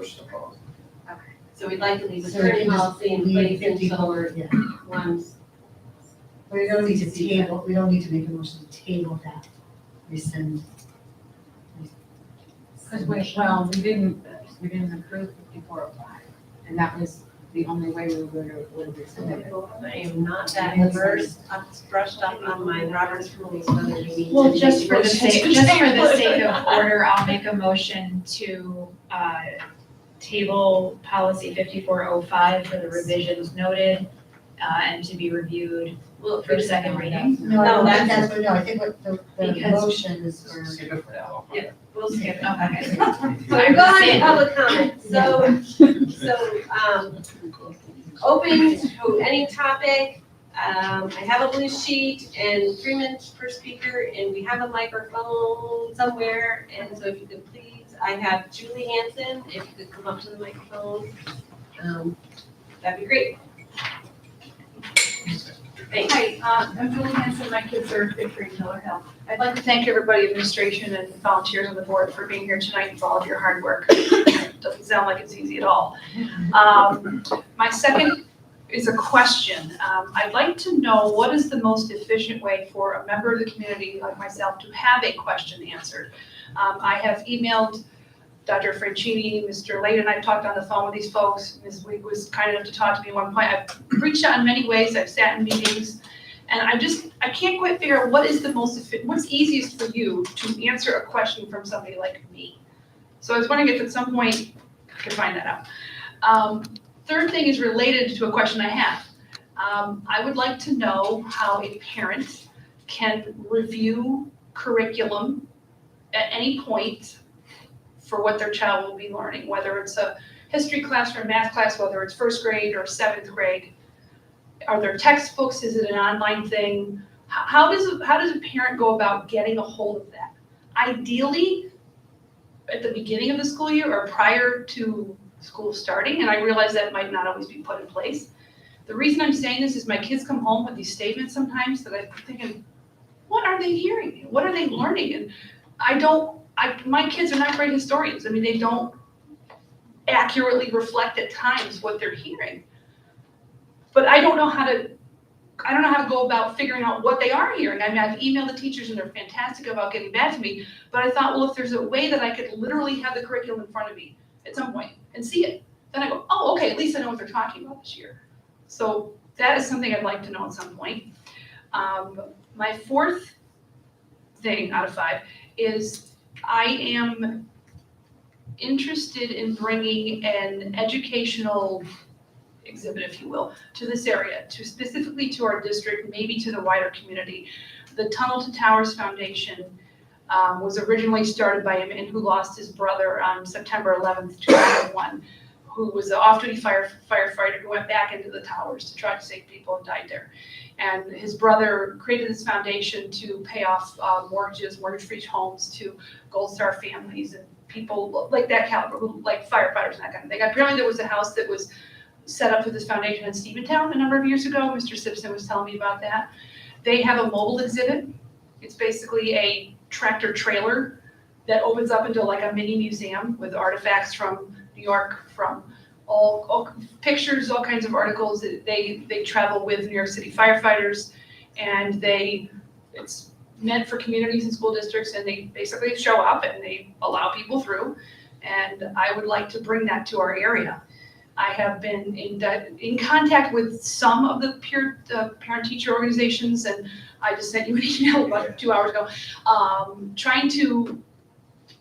So we'd like to leave the So we current can just policy in leave place until 54, yeah. one's. We don't need to table, we don't need to make a motion to table that, rescind. Because we didn't approve 5405, and that was the only way we would have accepted it. I am not that versed, brushed up on my Robert's rules, whether you need to. Well, just for the motion sake, to just for the table sake it. of order, I'll make a motion to table policy 5405 for the revisions noted and to be reviewed Well, for second reading. No, No, I think what the Because- motion is for. Save it for now. We'll skip it. Okay. So we're going to public comment, open to any topic. I have a blue sheet and 3 minutes per speaker, and we have a microphone somewhere, and so if you could please, I have Julie Hanson, if you could come up to the microphone, that'd be great. Thanks. Hi, I'm Julie Hanson, my kids are fifth grade Miller Hill. I'd like to thank everybody, administration and volunteers on the board for being here tonight and for all of your hard work. Doesn't sound like it's easy at all. My second is a question. I'd like to know what is the most efficient way for a member of the community like myself to have a question answered. I have emailed Dr. Franchini, Mr. Layden, I've talked on the phone with these folks. Ms. Week was kind enough to talk to me at one point. I've reached out in many ways. I've sat in meetings. And I can't quite figure out what is the most what's easiest for you to answer a question from somebody like me. So I was wondering if at some point I could find that out. Third thing is related to a question I have. I would like to know how a parent can review curriculum at any point for what their child will be learning, whether it's a history class or a math class, whether it's first grade or seventh grade. Are there textbooks? Is it an online thing? How does a parent go about getting a hold of that? Ideally, at the beginning of the school year or prior to school starting, and I realize that might not always be put in place. The reason I'm saying this is my kids come home with these statements sometimes that I'm thinking, what are they hearing? What are they learning? And my kids are not great historians. I mean, they don't accurately reflect at times what they're hearing. But I don't know how to go about figuring out what they are hearing. I mean, I've emailed the teachers and they're fantastic about getting back to me, but I thought, well, if there's a way that I could literally have the curriculum in front of me at some point and see it, then I go, oh, okay, at least I know what they're talking about this year. So that is something I'd like to know at some point. My fourth thing out of 5 is I am interested in bringing an educational exhibit, if you will, to this area, specifically to our district, maybe to the wider community. The Tunnel to Towers Foundation was originally started by a man who lost his brother on September 11th, 2001, who was an off-duty firefighter who went back into the towers to try to save people and died there. And his brother created this foundation to pay off mortgages, mortgage-free homes to Gold Star families and people like that caliber, who like firefighters and that kind of thing. Apparently there was a house that was set up for this foundation in Steventown a number of years ago. Mr. Simpson was telling me about that. They have a mobile exhibit. It's basically a tractor trailer that opens up into like a mini museum with artifacts from New York, from all pictures, all kinds of articles. They travel with New York City firefighters, and it's meant for communities and school districts, and they basically show up and they allow people through. And I would like to bring that to our area. I have been in contact with some of the parent-teacher organizations, and I just sent you an email about 2 hours ago, trying to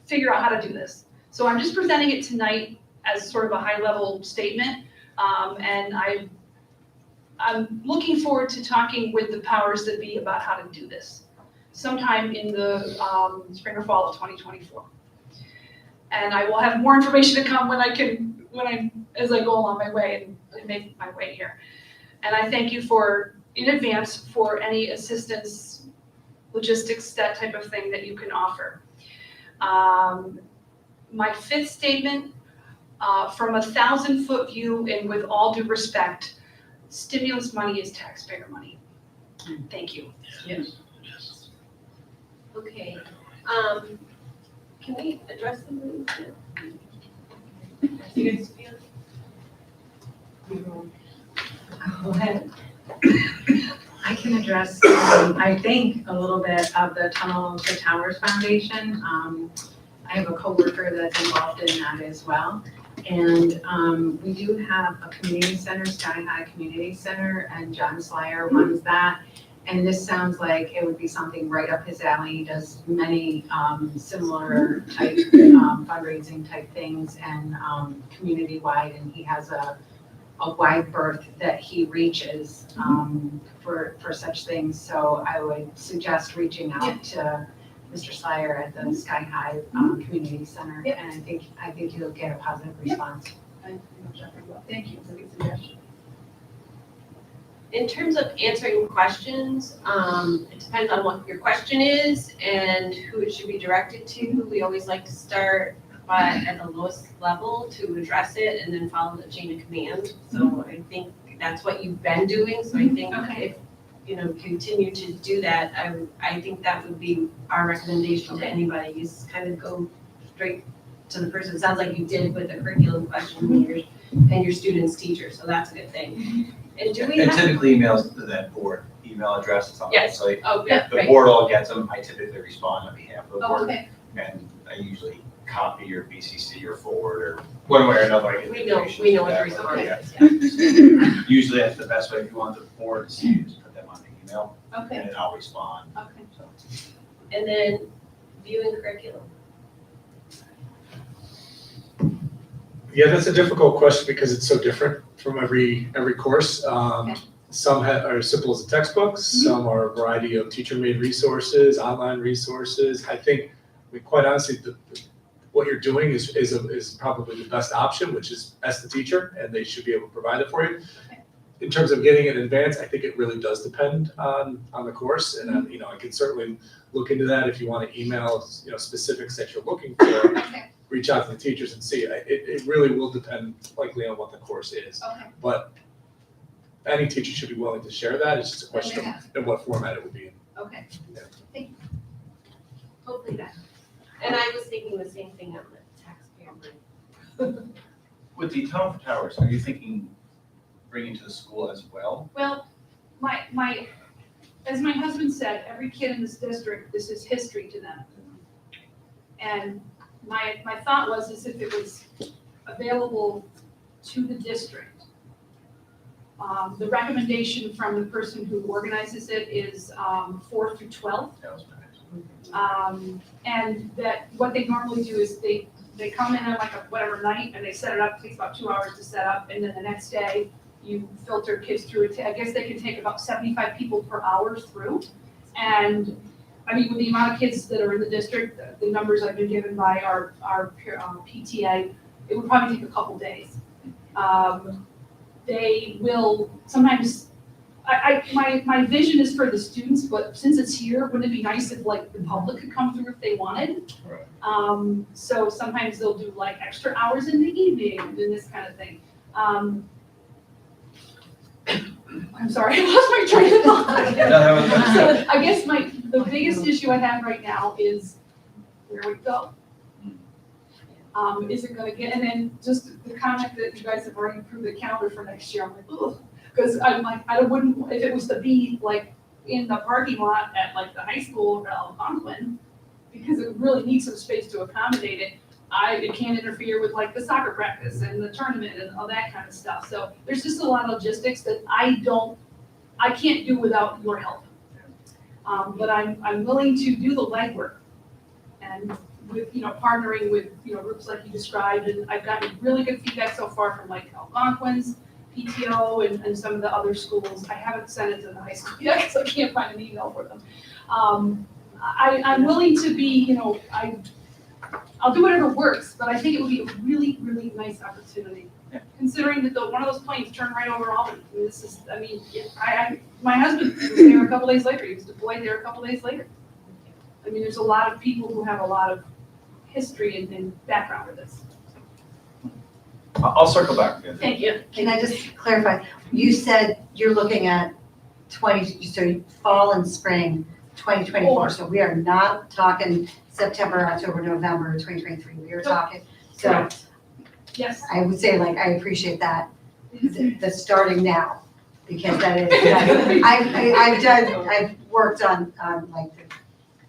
figure out how to do this. So I'm just presenting it tonight as sort of a high-level statement, and I'm looking forward to talking with the powers that be about how to do this sometime in the spring or fall of 2024. And I will have more information to come as I go along my way and make my way here. And I thank you in advance for any assistance, logistics, that type of thing that you can offer. My fifth statement, from a 1,000-foot view and with all due respect, stimulus money is taxpayer money. Thank you. Yes. Okay. Can we address some of these? You guys feel? Go ahead. I can address, I think, a little bit of the Tunnel to Towers Foundation. I have a coworker that's involved in that as well. And we do have a community center, Sky High Community Center, and John Slyer runs that. And this sounds like it would be something right up his alley. He does many similar type fundraising type things and community-wide, and he has a wide berth that he reaches for such things. So I would suggest reaching out to Mr. Slyer at the Sky High Community Center, and I think you'll get a positive response. Thank you, it's a good suggestion. In terms of answering questions, it depends on what your question is and who it should be directed to. We always like to start at the lowest level to address it and then follow the chain of command. So I think that's what you've been doing. So I think if continue to do that, I think that would be our recommendation to anybody, is kind of go straight to the person. It sounds like you did with the curriculum question and your student's teacher, so that's a good thing. And do we And have? typically emails to that board email address, it's on the Yes. website. Oh, yeah, The right. board all gets them, I typically respond on behalf of the Oh, board. okay. And I usually copy or BCC or forward or one way or another. I get We know information what to the that, response but is, yeah. usually that's the best way. If you want the board to see it, just put them on the email Okay, and then I'll respond. okay. So, And then viewing curriculum. Yeah, that's a difficult question because it's so different from every course. Some are as simple as the textbooks, some are a variety of teacher-made resources, online resources. I think, quite honestly, what you're doing is probably the best option, which is ask the teacher, and they should be able to provide it for you. In terms of getting it in advance, I think it really does depend on the course, and I can certainly look into that if you want to email specifics that you're looking for. Okay, Reach out to the teachers and see. It really will depend likely on what the course is. okay. But any teacher should be willing to share that. It's just a question of in what format it would be in. Okay. Yeah. Thank you. Hopefully that. And I was thinking the same thing on the taxpayer money. With the tunnel for towers, are you thinking bringing to the school as well? Well, as my husband said, every kid in this district, this is history to them. And my thought was is if it was available to the district. The recommendation from the person who organizes it is 4th through 12th. That was my next. And that what they normally do is they come in at like a whatever night and they set it up. It takes about 2 hours to set up, and then the next day you filter kids through it. I guess they can take about 75 people per hour through. And I mean, with the amount of kids that are in the district, the numbers I've been given by our PTA, it would probably take a couple days. They will sometimes, my vision is for the students, but since it's here, wouldn't it be nice if like the public could come through if they wanted? Right. So sometimes they'll do like extra hours in the evening and this kind of thing. I'm sorry, I lost my train of thought. So I guess the biggest issue I have right now is where we go. Is it gonna get, and then just the comment that you guys have already approved the calendar for next year, I'm like, ugh. Because I'm like, I wouldn't, if it was to be like in the parking lot at like the high school or Algonquin, because it really needs some space to accommodate it, it can't interfere with like the soccer practice and the tournament and all that kind of stuff. So there's just a lot of logistics that I can't do without your help. But I'm willing to do the legwork and with, partnering with, groups like you described, and I've gotten really good feedback so far from like Algonquin's, PTO, and some of the other schools. I haven't sent it to the high school yet because I can't find an email for them. I'm willing to be, I'll do whatever works, but I think it would be a really, really nice opportunity. Yeah. Considering that one of those planes turned right over Albany. My husband was there a couple days later. He was deployed there a couple days later. I mean, there's a lot of people who have a lot of history and background with this. I'll circle back again. Thank you. Can I just clarify? You said you're looking at so fall and spring 2024. So we are not talking September, October, November 2023. We are talking. So Correct. Yes. I would say like, I appreciate that. The starting now, because that is, I've worked on like the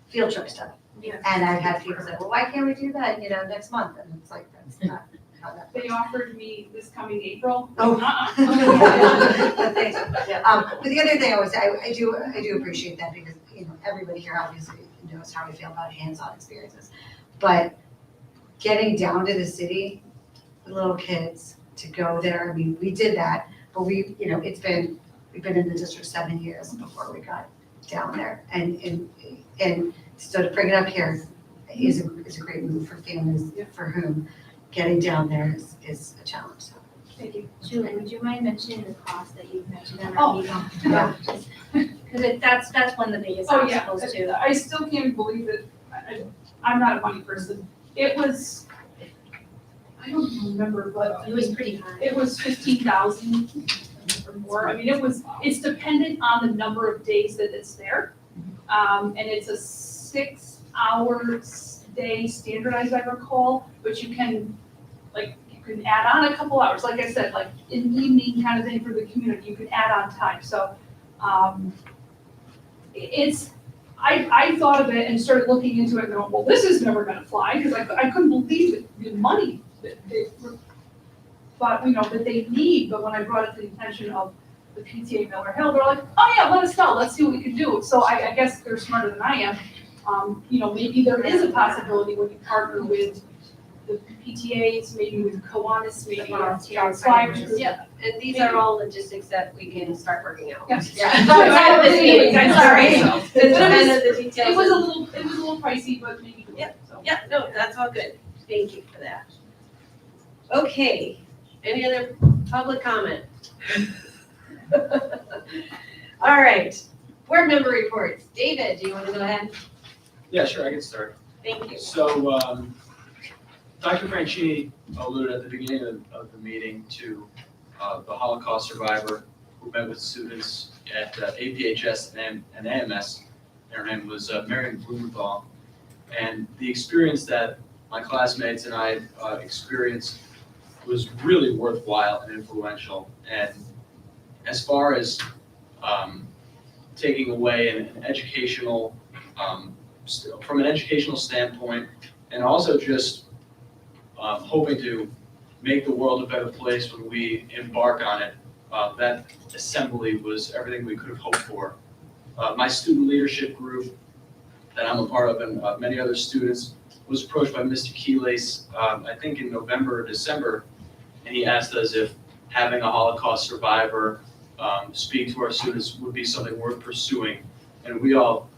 field trip stuff. Yes. And I've had people say, well, why can't we do that, next month? And it's like, that's not how that. They offered me this coming April. Oh. Uh-uh. Thanks. But the other thing I would say, I do appreciate that because, everybody here obviously knows how I feel about hands-on experiences. But getting down to the city with little kids to go there, I mean, we did that, but we've been in the district 7 years before we got down there. And so to bring it up here is a great move for families for whom getting down there is a challenge, so. Thank you. Julie, would you mind mentioning the cost that you've mentioned on Oh. our meeting? Yeah. Because that's one of the biggest Oh, yeah, obstacles too. I still can't believe it. I'm not a money person. It was, I don't even remember, but. It was pretty high. It was 15,000 or more. I mean, it's dependent on the number of days that it's there. And it's a 6-hour day standardized, I recall, but you can add on a couple hours. Like I said, like in the evening kind of thing for the community, you can add on time. So, I thought of it and started looking into it and going, well, this is never gonna fly, because I couldn't believe the money that they thought, that they need, but when I brought it to the attention of the PTA Miller Hill, they're like, oh yeah, let us know, let's see what we can do. So I guess they're smarter than I am. Maybe there is a possibility when you partner with the PTAs, maybe with Kiwanis, maybe with Volunteers, fires. Yeah, and these are all logistics that we can start working out. Yes. Yeah. Outside of this meeting, I'm sorry. It's But kind of the details. It was a little pricey, but maybe. Yeah. So. Yeah, no, that's all good. Thank you for that. Okay, any other public comment? All right, board member reports. David, do you want to go ahead? Yeah, sure, I can start. Thank you. So, Dr. Franchini alluded at the beginning of the meeting to the Holocaust survivor who met with students at APHS and AMS. Her name was Marion Blumenthal. And the experience that my classmates and I experienced was really worthwhile and influential. And as far as taking away an educational, from an educational standpoint, and also just hoping to make the world a better place when we embark on it, that assembly was everything we could have hoped for. My student leadership group that I'm a part of and many other students was approached by Mr. Keelace, I think in November or December, and he asked us if having a Holocaust survivor speak to our students would be something worth pursuing. And we all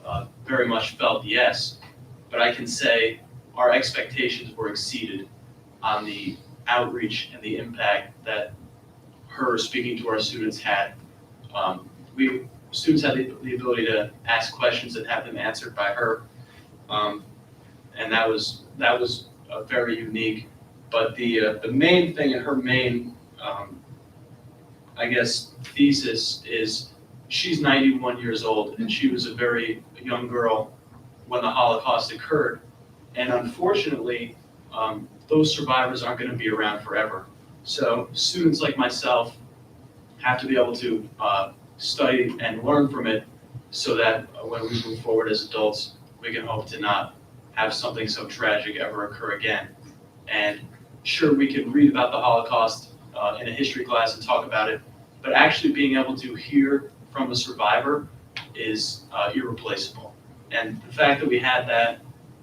very much felt yes, but I can say our expectations were exceeded on the outreach and the impact that her speaking to our students had. Students had the ability to ask questions and have them answered by her. And that was very unique. But the main thing in her main, I guess, thesis is she's 91 years old and she was a very young girl when the Holocaust occurred. And unfortunately, those survivors aren't going to be around forever. So students like myself have to be able to study and learn from it so that when we move forward as adults, we can hope to not have something so tragic ever occur again. And sure, we can read about the Holocaust in a history class and talk about it, but actually being able to hear from a survivor is irreplaceable. And the fact that we had that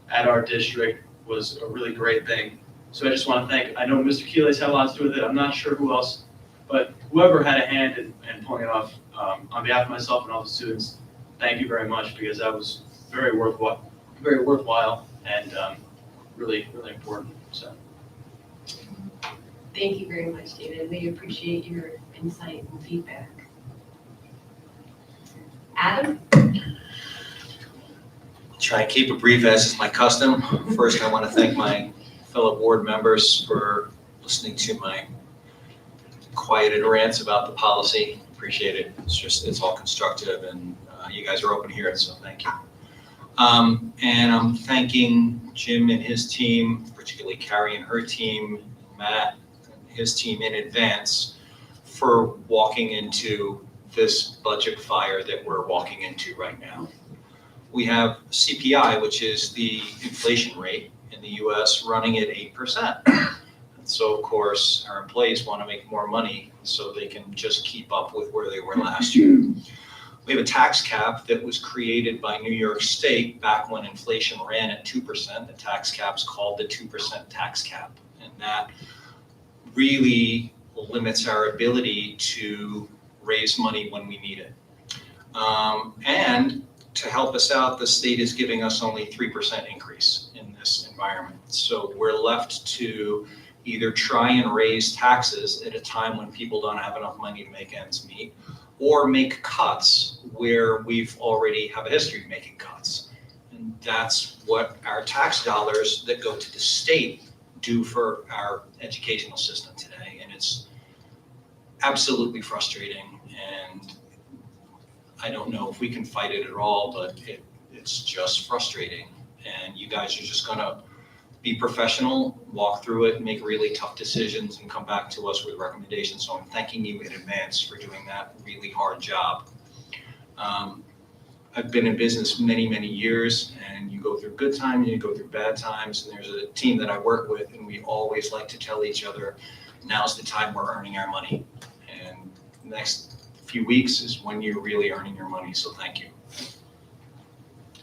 at our district was a really great thing. So I just want to thank, I know Mr. Keelace had a lot to do with it, I'm not sure who else, but whoever had a hand in pulling it off, on behalf of myself and all the students, thank you very much, because that was very worthwhile and really, really important, so. Thank you very much, David. We appreciate your insight and feedback. Adam? Try and keep it brief as is my custom. First, I want to thank my fellow board members for listening to my quieted rants about the policy. Appreciate it. It's all constructive and you guys are open to hear it, so thank you. And I'm thanking Jim and his team, particularly Carrie and her team, Matt and his team in advance for walking into this budget fire that we're walking into right now. we have CPI, which is the inflation rate in the US, running at 8%. And so of course, our employees want to make more money so they can just keep up with where they were last year. We have a tax cap that was created by New York State back when inflation ran at 2%. The tax cap's called the 2% tax cap. And that really limits our ability to raise money when we need it. And to help us out, the state is giving us only 3% increase in this environment. So we're left to either try and raise taxes at a time when people don't have enough money to make ends meet, or make cuts where we've already have a history of making cuts. And that's what our tax dollars that go to the state do for our educational system today. And it's absolutely frustrating, and I don't know if we can fight it at all, but it's just frustrating. And you guys are just gonna be professional, walk through it, make really tough decisions, and come back to us with recommendations. So I'm thanking you in advance for doing that really hard job. I've been in business many, many years, and you go through good times and you go through bad times. And there's a team that I work with, and we always like to tell each other, now's the time we're earning our money. And the next few weeks is when you're really earning your money, so thank you.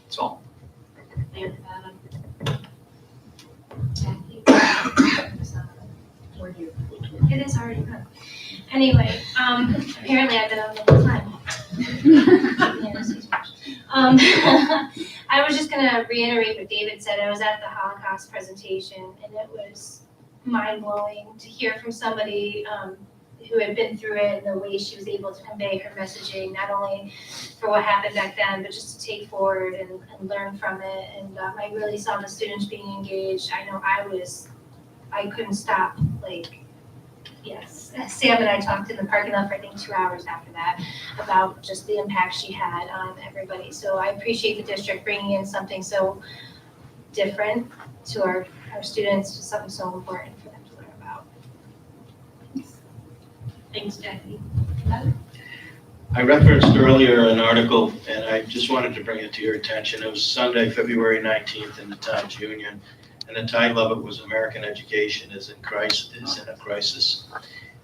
That's all. It is already done. Anyway, apparently I've been on the whole time. I was just gonna reiterate what David said. I was at the Holocaust presentation, and it was mind-blowing to hear from somebody who had been through it, and the way she was able to convey her messaging, not only for what happened back then, but just to take forward and learn from it. And I really saw the students being engaged. I know I couldn't stop, yes. Sam and I talked in the parking lot for I think 2 hours after that about just the impact she had on everybody. So I appreciate the district bringing in something so different to our students, something so important for them to learn about. Thanks, Jackie. I referenced earlier an article, and I just wanted to bring it to your attention. It was Sunday, February 19th in the Times Union, and the title of it was "American Education is in a Crisis."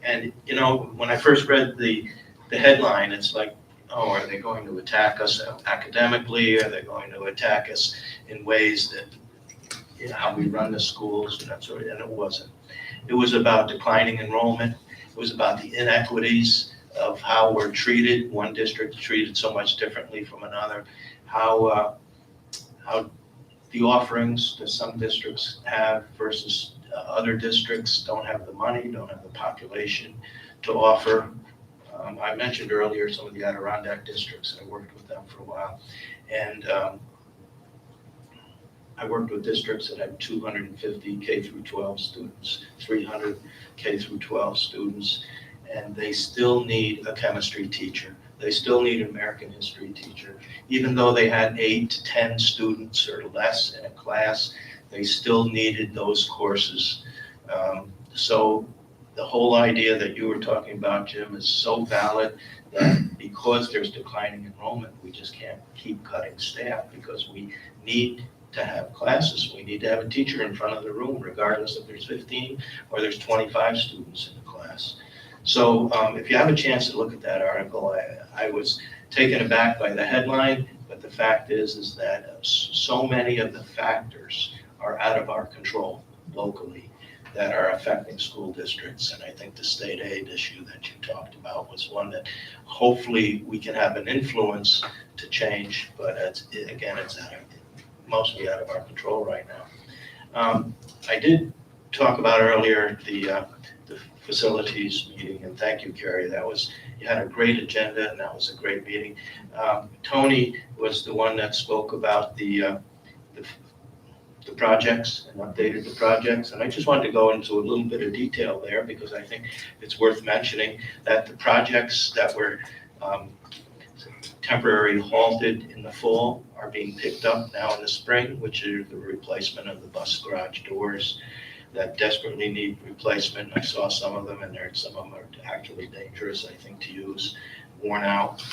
And you know, when I first read the headline, it's like, oh, are they going to attack us academically? Are they going to attack us in ways that, you know, how we run the schools and that sort of? And it wasn't. It was about declining enrollment. It was about the inequities of how we're treated. One district is treated so much differently from another. How the offerings that some districts have versus other districts don't have the money, don't have the population to offer. I mentioned earlier some of the Adirondack districts. I worked with them for a while. And I worked with districts that had 250 K through 12 students, 300 K through 12 students, and they still need a chemistry teacher. They still need an American history teacher. Even though they had 8 to 10 students or less in a class, they still needed those courses. So the whole idea that you were talking about, Jim, is so valid that because there's declining enrollment, we just can't keep cutting staff because we need to have classes. We need to have a teacher in front of the room, regardless if there's 15 or there's 25 students in the class. So if you have a chance to look at that article, I was taken aback by the headline, but the fact is that so many of the factors are out of our control locally that are affecting school districts. And I think the state aid issue that you talked about was one that hopefully we can have an influence to change, but it's mostly out of our control right now. I did talk about earlier the facilities meeting, and thank you, Carrie. You had a great agenda, and that was a great meeting. Tony was the one that spoke about the projects and updated the projects, and I just wanted to go into a little bit of detail there because I think it's worth mentioning that the projects that were temporarily halted in the fall are being picked up now in the spring, which is the replacement of the bus garage doors. that desperately need replacement. I saw some of them, and some of them are actually dangerous, I think, to use, worn out.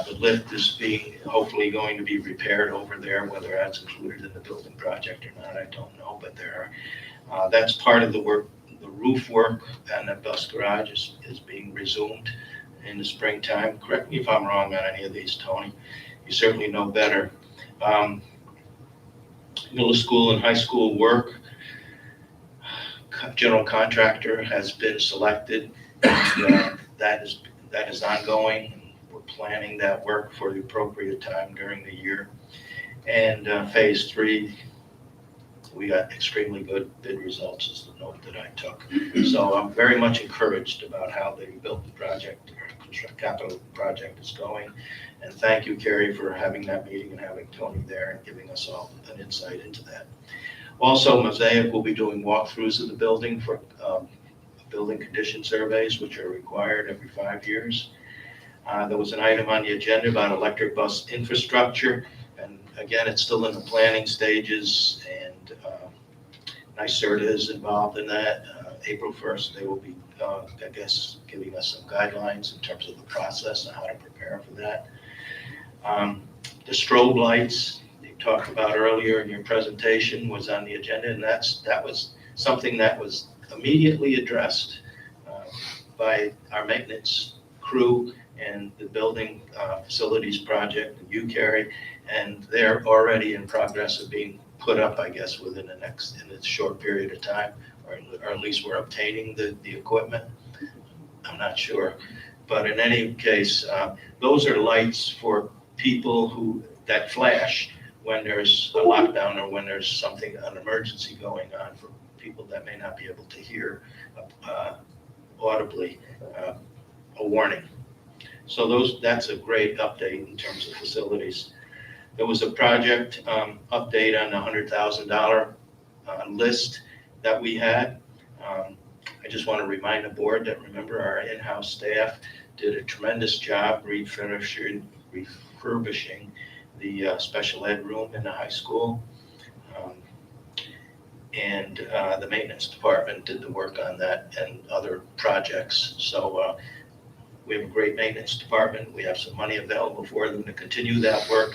The lift is hopefully going to be repaired over there, whether that's included in the building project or not, I don't know, but that's part of the work. The roof work and the bus garage is being resumed in the springtime. Correct me if I'm wrong on any of these, Tony. You certainly know better. Middle school and high school work, general contractor has been selected, and that is ongoing. We're planning that work for the appropriate time during the year. And phase 3, we got extremely good bid results, is the note that I took. So I'm very much encouraged about how they built the project, or capital project is going. And thank you, Carrie, for having that meeting and having Tony there and giving us all an insight into that. Also, Mosaic will be doing walkthroughs of the building for building condition surveys, which are required every 5 years. There was an item on the agenda about electric bus infrastructure. And again, it's still in the planning stages, and NYSERDA is involved in that. April 1st, they will be, I guess, giving us some guidelines in terms of the process and how to prepare for that. The strobe lights you talked about earlier in your presentation was on the agenda, and that was something that was immediately addressed by our maintenance crew and the building facilities project, you, Carrie, and they're already in progress of being put up, I guess, in a short period of time, or at least we're obtaining the equipment. I'm not sure. But in any case, those are lights for people that flash when there's a lockdown or when there's an emergency going on, for people that may not be able to hear audibly a warning. So that's a great update in terms of facilities. There was a project update on the $100,000 list that we had. I just want to remind the board that, remember, our in-house staff did a tremendous job refurbishing the special ed room in the high school. And the maintenance department did the work on that and other projects. So we have a great maintenance department. We have some money available for them to continue that work.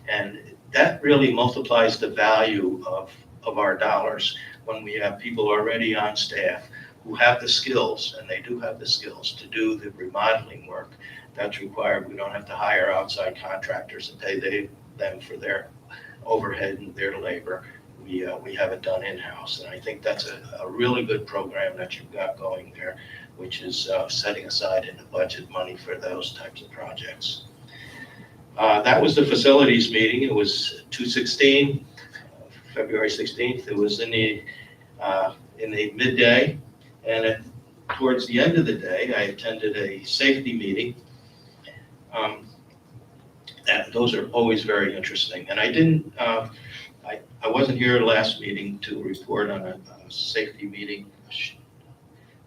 And that really multiplies the value of our dollars when we have people already on staff who have the skills, and they do have the skills to do the remodeling work that's required. We don't have to hire outside contractors and pay them for their overhead and their labor. We have it done in-house, and I think that's a really good program that you've got going there, which is setting aside in the budget money for those types of projects. That was the facilities meeting. It was 2/16, February 16th. It was in the midday, and towards the end of the day, I attended a safety meeting. And those are always very interesting. And I wasn't here last meeting to report on a safety meeting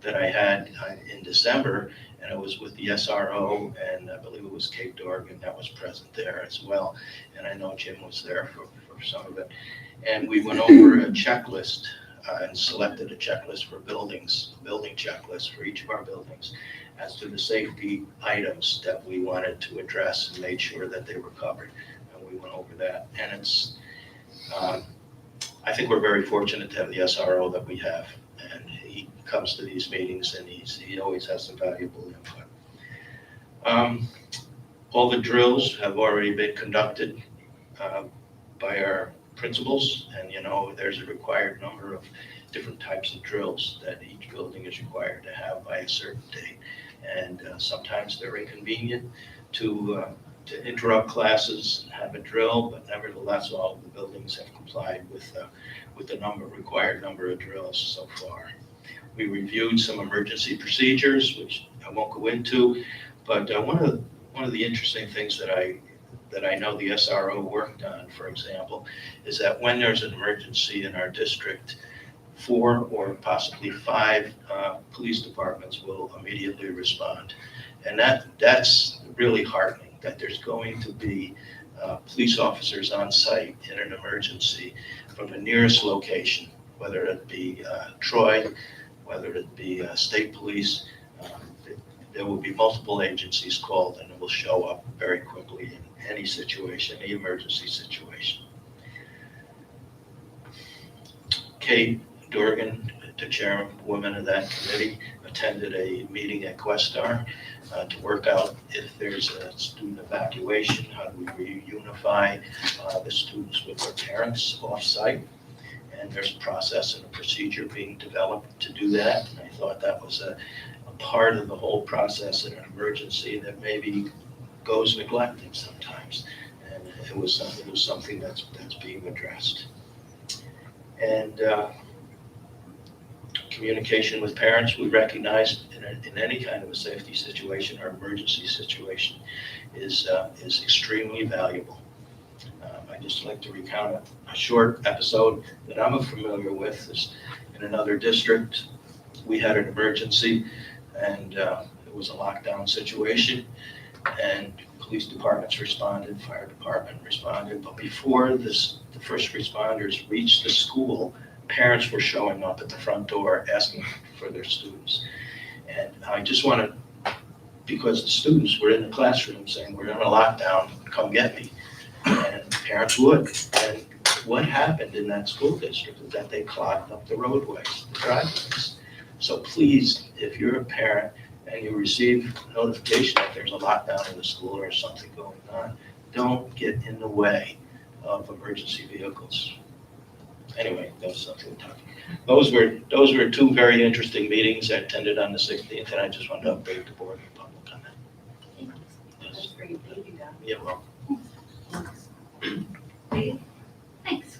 that I had in December, and it was with the SRO, and I believe it was Cape Dorgan that was present there as well. And I know Jim was there for some of it. And we went over a checklist and selected a checklist for buildings, a building checklist for each of our buildings as to the safety items that we wanted to address and made sure that they were covered. And we went over that. And it's, I think we're very fortunate to have the SRO that we have. And he comes to these meetings, and he always has some valuable input. All the drills have already been conducted by our principals, and there's a required number of different types of drills that each building is required to have by a certain date. And sometimes they're inconvenient to interrupt classes and have a drill, but nevertheless, all of the buildings have complied with the required number of drills so far. We reviewed some emergency procedures, which I won't go into, but one of the interesting things that I know the SRO worked on, for example, is that when there's an emergency in our district, 4 or possibly 5 police departments will immediately respond. And that's really heartening, that there's going to be police officers on site in an emergency from the nearest location whether it be Troy, whether it be state police. There will be multiple agencies called, and it will show up very quickly in any situation, any emergency situation. Kate Durgan, the chairwoman of that committee, attended a meeting at Questar to work out if there's a student evacuation, how do we reunify the students with their parents off-site. And there's a process and a procedure being developed to do that. And I thought that was a part of the whole process in an emergency that maybe goes neglected sometimes. And it was something that's being addressed. And communication with parents, we recognize in any kind of a safety situation or emergency situation is extremely valuable. I just like to recount a short episode that I'm familiar with. Is in another district, we had an emergency, and it was a lockdown situation, and police departments responded, fire department responded, but before the first responders reached the school, parents were showing up at the front door asking for their students. And I just want to, because the students were in the classroom saying, we're in a lockdown, come get me. And parents would. And what happened in that school district is that they clogged up the roadways, the driveways. So please, if you're a parent and you receive notification that there's a lockdown in the school or something going on, don't get in the way of emergency vehicles. Anyway, that was something we're talking. Those were two very interesting meetings I attended on the 16th, and I just wanted to update the board and public on that. That's great, thank you, Don. Yeah, well. Thanks.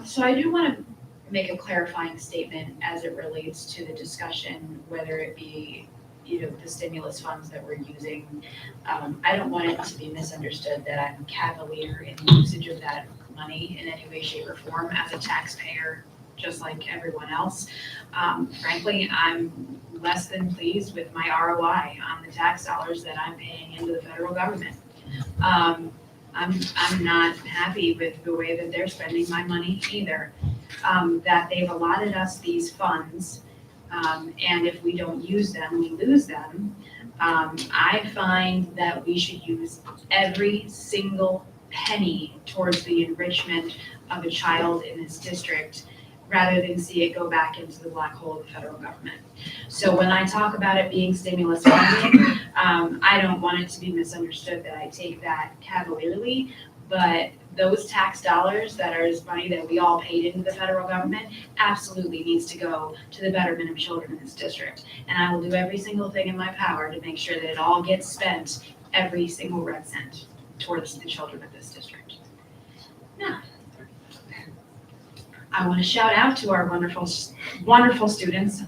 So I do want to make a clarifying statement as it relates to the discussion, whether it be, the stimulus funds that we're using. I don't want it to be misunderstood that I'm cavalier in the usage of that money in any way, shape, or form as a taxpayer, just like everyone else. Frankly, I'm less than pleased with my ROI on the tax dollars that I'm paying into the federal government. I'm not happy with the way that they're spending my money either. That they've allotted us these funds, and if we don't use them, we lose them. I find that we should use every single penny towards the enrichment of a child in this district, rather than see it go back into the black hole of the federal government. So when I talk about it being stimulus funding, I don't want it to be misunderstood that I take that cavalierly, but those tax dollars that are money that we all paid into the federal government absolutely needs to go to the betterment of children in this district. And I will do every single thing in my power to make sure that it all gets spent, every single red cent, towards the children of this district. Now, I want to shout out to our wonderful, wonderful students.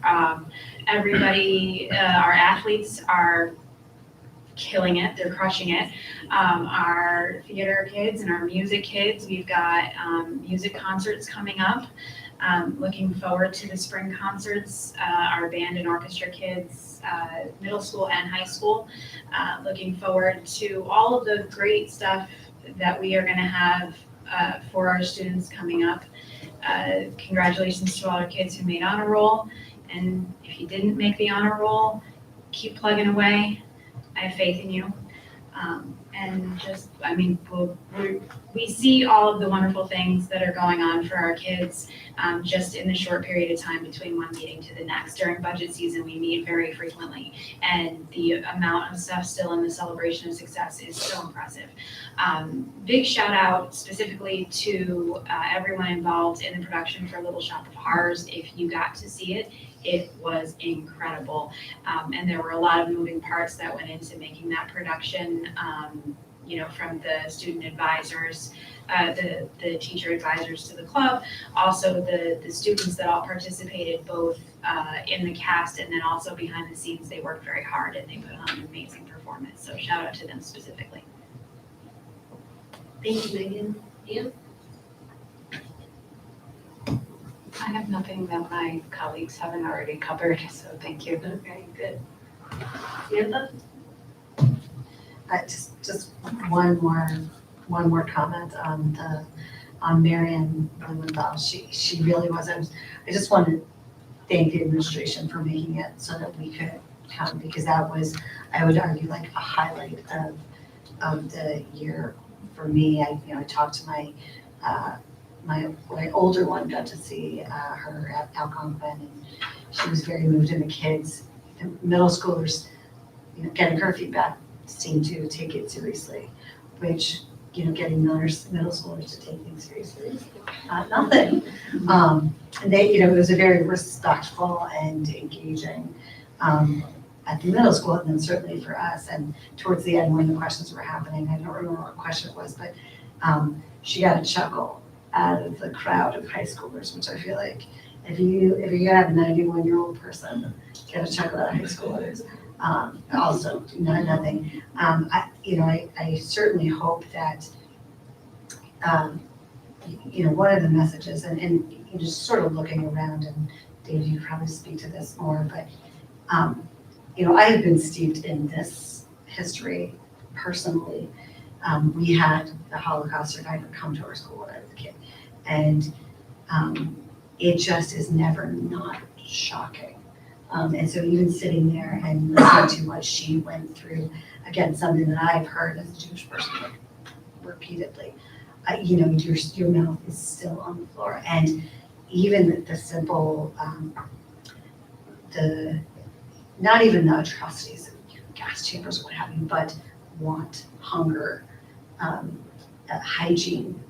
Everybody, our athletes are killing it. They're crushing it. Our theater kids and our music kids, we've got music concerts coming up. Looking forward to the spring concerts. Our band and orchestra kids, middle school and high school. Looking forward to all of the great stuff that we are going to have for our students coming up. Congratulations to all our kids who made honor roll. And if you didn't make the honor roll, keep plugging away. I have faith in you. And just, we see all of the wonderful things that are going on for our kids just in the short period of time between one meeting to the next. During budget season, we meet very frequently, and the amount of stuff still in the celebration of success is so impressive. Big shout out specifically to everyone involved in the production for Little Shop of Horrors. If you got to see it, it was incredible. And there were a lot of moving parts that went into making that production, from the student advisors, the teacher advisors to the club, also the students that all participated both in the cast and then also behind the scenes. They worked very hard and they put on an amazing performance. So shout out to them specifically. Thank you, Megan. Ian? I have nothing that my colleagues haven't already covered, so thank you. Okay, good. Samantha? Just one more comment on Marianne Blumenthal. She really was. I just want to thank the administration for making it so that we could come, because that was, I would argue, like a highlight of the year for me. I talked to my older one, got to see her at Algonquin, and she was very moved, and the kids, the middle schoolers, getting her feedback, seemed to take it seriously, which, getting middle schoolers to take things seriously is not nothing. And they, it was a very respectful and engaging at the middle school, and then certainly for us. And towards the end, when the questions were happening, I don't remember what question it was, but she got a chuckle out of the crowd of high schoolers, which I feel like if you have a 91-year-old person get a chuckle out of high schoolers, also nothing. I certainly hope that one of the messages, and just sort of looking around, and Dave, you probably speak to this more, but I have been steeped in this history personally. We had the Holocaust survivor come to our school when I was a kid, and it just is never not shocking. And so even sitting there and listening to what she went through, again, something that I've heard as a Jewish person repeatedly, your mouth is still on the floor. And even the simple, not even the atrocities of gas chambers or what have you, but want, hunger, hygiene,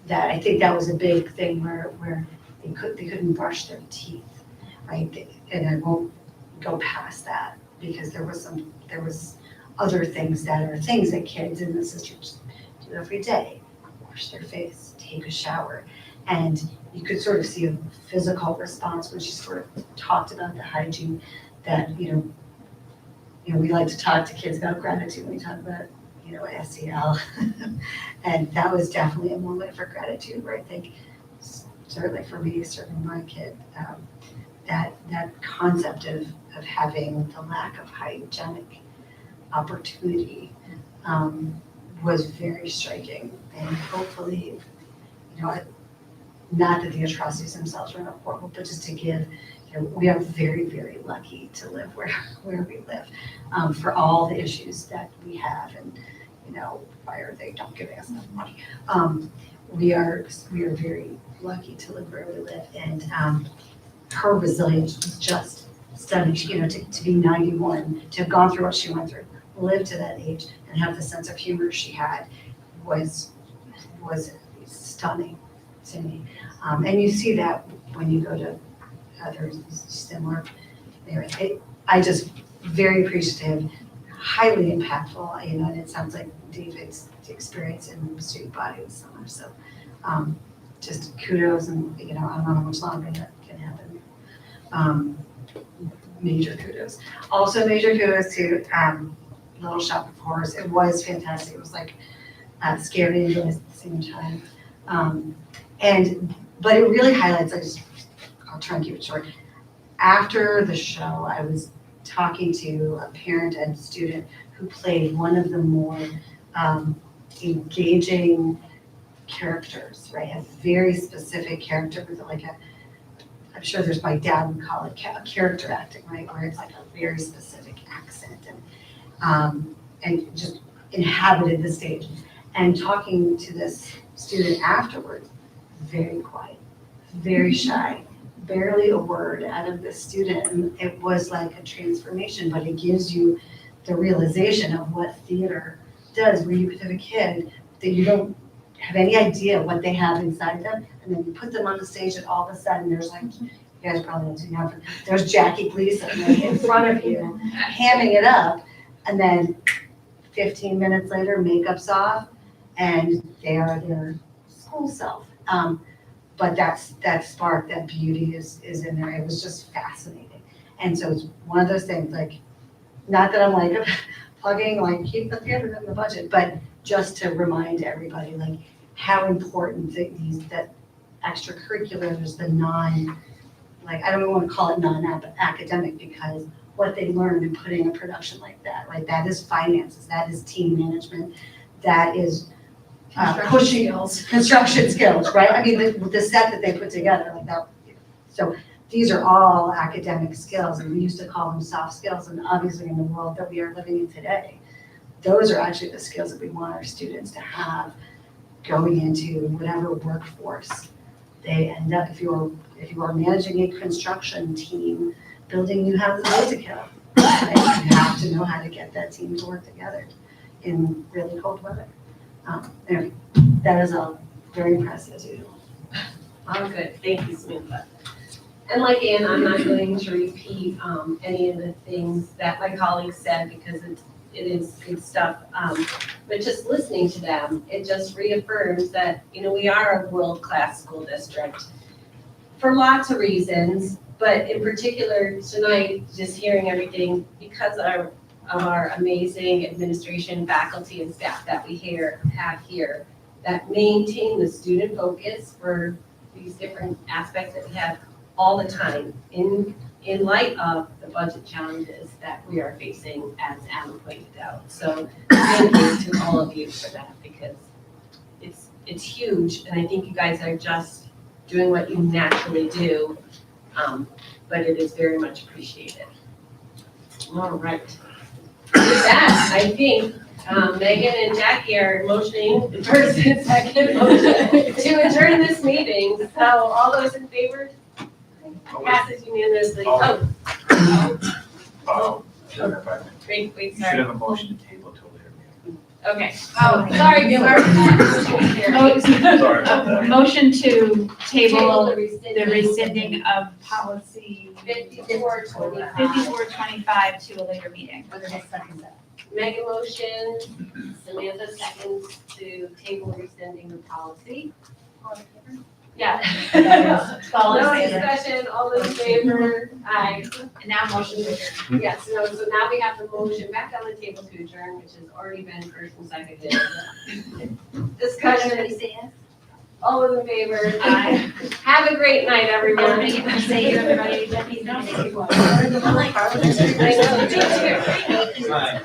that I think that was a big thing where they couldn't brush their teeth, right? And I won't go past that, because there was other things that are things that kids in the sisters do every day: wash their face, take a shower. And you could sort of see a physical response when she sort of talked about the hygiene that, we like to talk to kids about gratitude when we talk about, SEL. And that was definitely a moment for gratitude, where I think, certainly for me, certainly my kid, that concept of having the lack of hygienic opportunity was very striking. And hopefully, not that the atrocities themselves were not horrible, but just to give, we are very, very lucky to live where we live, for all the issues that we have, and why are they not giving us enough money? We are very lucky to live where we live, and her resilience was just stunning. To be 91, to have gone through what she went through, live to that age, and have the sense of humor she had was stunning to me. And you see that when you go to others similar. Anyway, I just very appreciative, highly impactful, and it sounds like David's experience in the student body was similar. So just kudos, and I don't know how much longer that can happen. Major kudos. Also major kudos to Little Shop of Horrors. It was fantastic. It was like scary and joyous at the same time. But it really highlights, I'll try and keep it short. After the show, I was talking to a parent and student who played one of the more engaging characters, right? A very specific character with I'm sure there's, my dad would call it character acting, right? Where it's like a very specific accent, and just inhabited the stage. And talking to this student afterwards, very quiet, very shy, barely a word out of this student. And it was like a transformation, but it gives you the realization of what theater does, where you could have a kid that you don't have any idea what they have inside them, and then you put them on the stage, and all of a sudden there's you guys probably don't see now, but there's Jackie Gleason in front of you, hamming it up, and then 15 minutes later, makeup's off, and they are their school self. But that spark, that beauty is in there. It was just fascinating. And so it's one of those things, not that I'm plugging, keep the theater in the budget, but just to remind everybody, how important that extracurriculars, the I don't even want to call it non-academic, because what they learn in putting a production like that, right? That is finances, that is team management, that is pushing construction skills, right? I mean, the set that they put together, like that. So these are all academic skills, and we used to call them soft skills, and obviously in the world that we are living in today, those are actually the skills that we want our students to have going into whatever workforce they end up. If you are managing a construction team, building new houses is a kill. Right? You have to know how to get that team to work together in really cold weather. Anyway, that is all very impressive as usual. Oh, good, thank you, Samantha. And like Ann, I'm not going to repeat any of the things that my colleagues said because it is good stuff. But just listening to them, it just reaffirms that, we are a world-class school district for lots of reasons, but in particular tonight, just hearing everything because of our amazing administration, faculty, and staff that we have here that maintain the student focus for these different aspects that we have all the time in light of the budget challenges that we are facing, as Adam pointed out. So thank you to all of you for that because it's huge, and I think you guys are just doing what you naturally do, but it is very much appreciated. All right. With that, I think Megan and Jackie are motioning the first and second motion to adjourn this meeting. So all those in favor? Passes unanimously. Wait, You should sorry. have a motion to table till later. Okay. Oh, sorry, Sorry about that. Motion to Table table the the rescinding of policy 5425. 5425 to a later meeting. Megan motion, Samantha seconds to table rescinding the policy. Yeah. All in No favor? discussion, all those in favor? Aye. And now motion to adjourn. Yes, no, so now we have the motion back on the table to adjourn, which has already been first and seconded. Discussion, all those in favor? Aye. Have a great night, everyone. Say you, everybody, let me know. Thank you. Hi.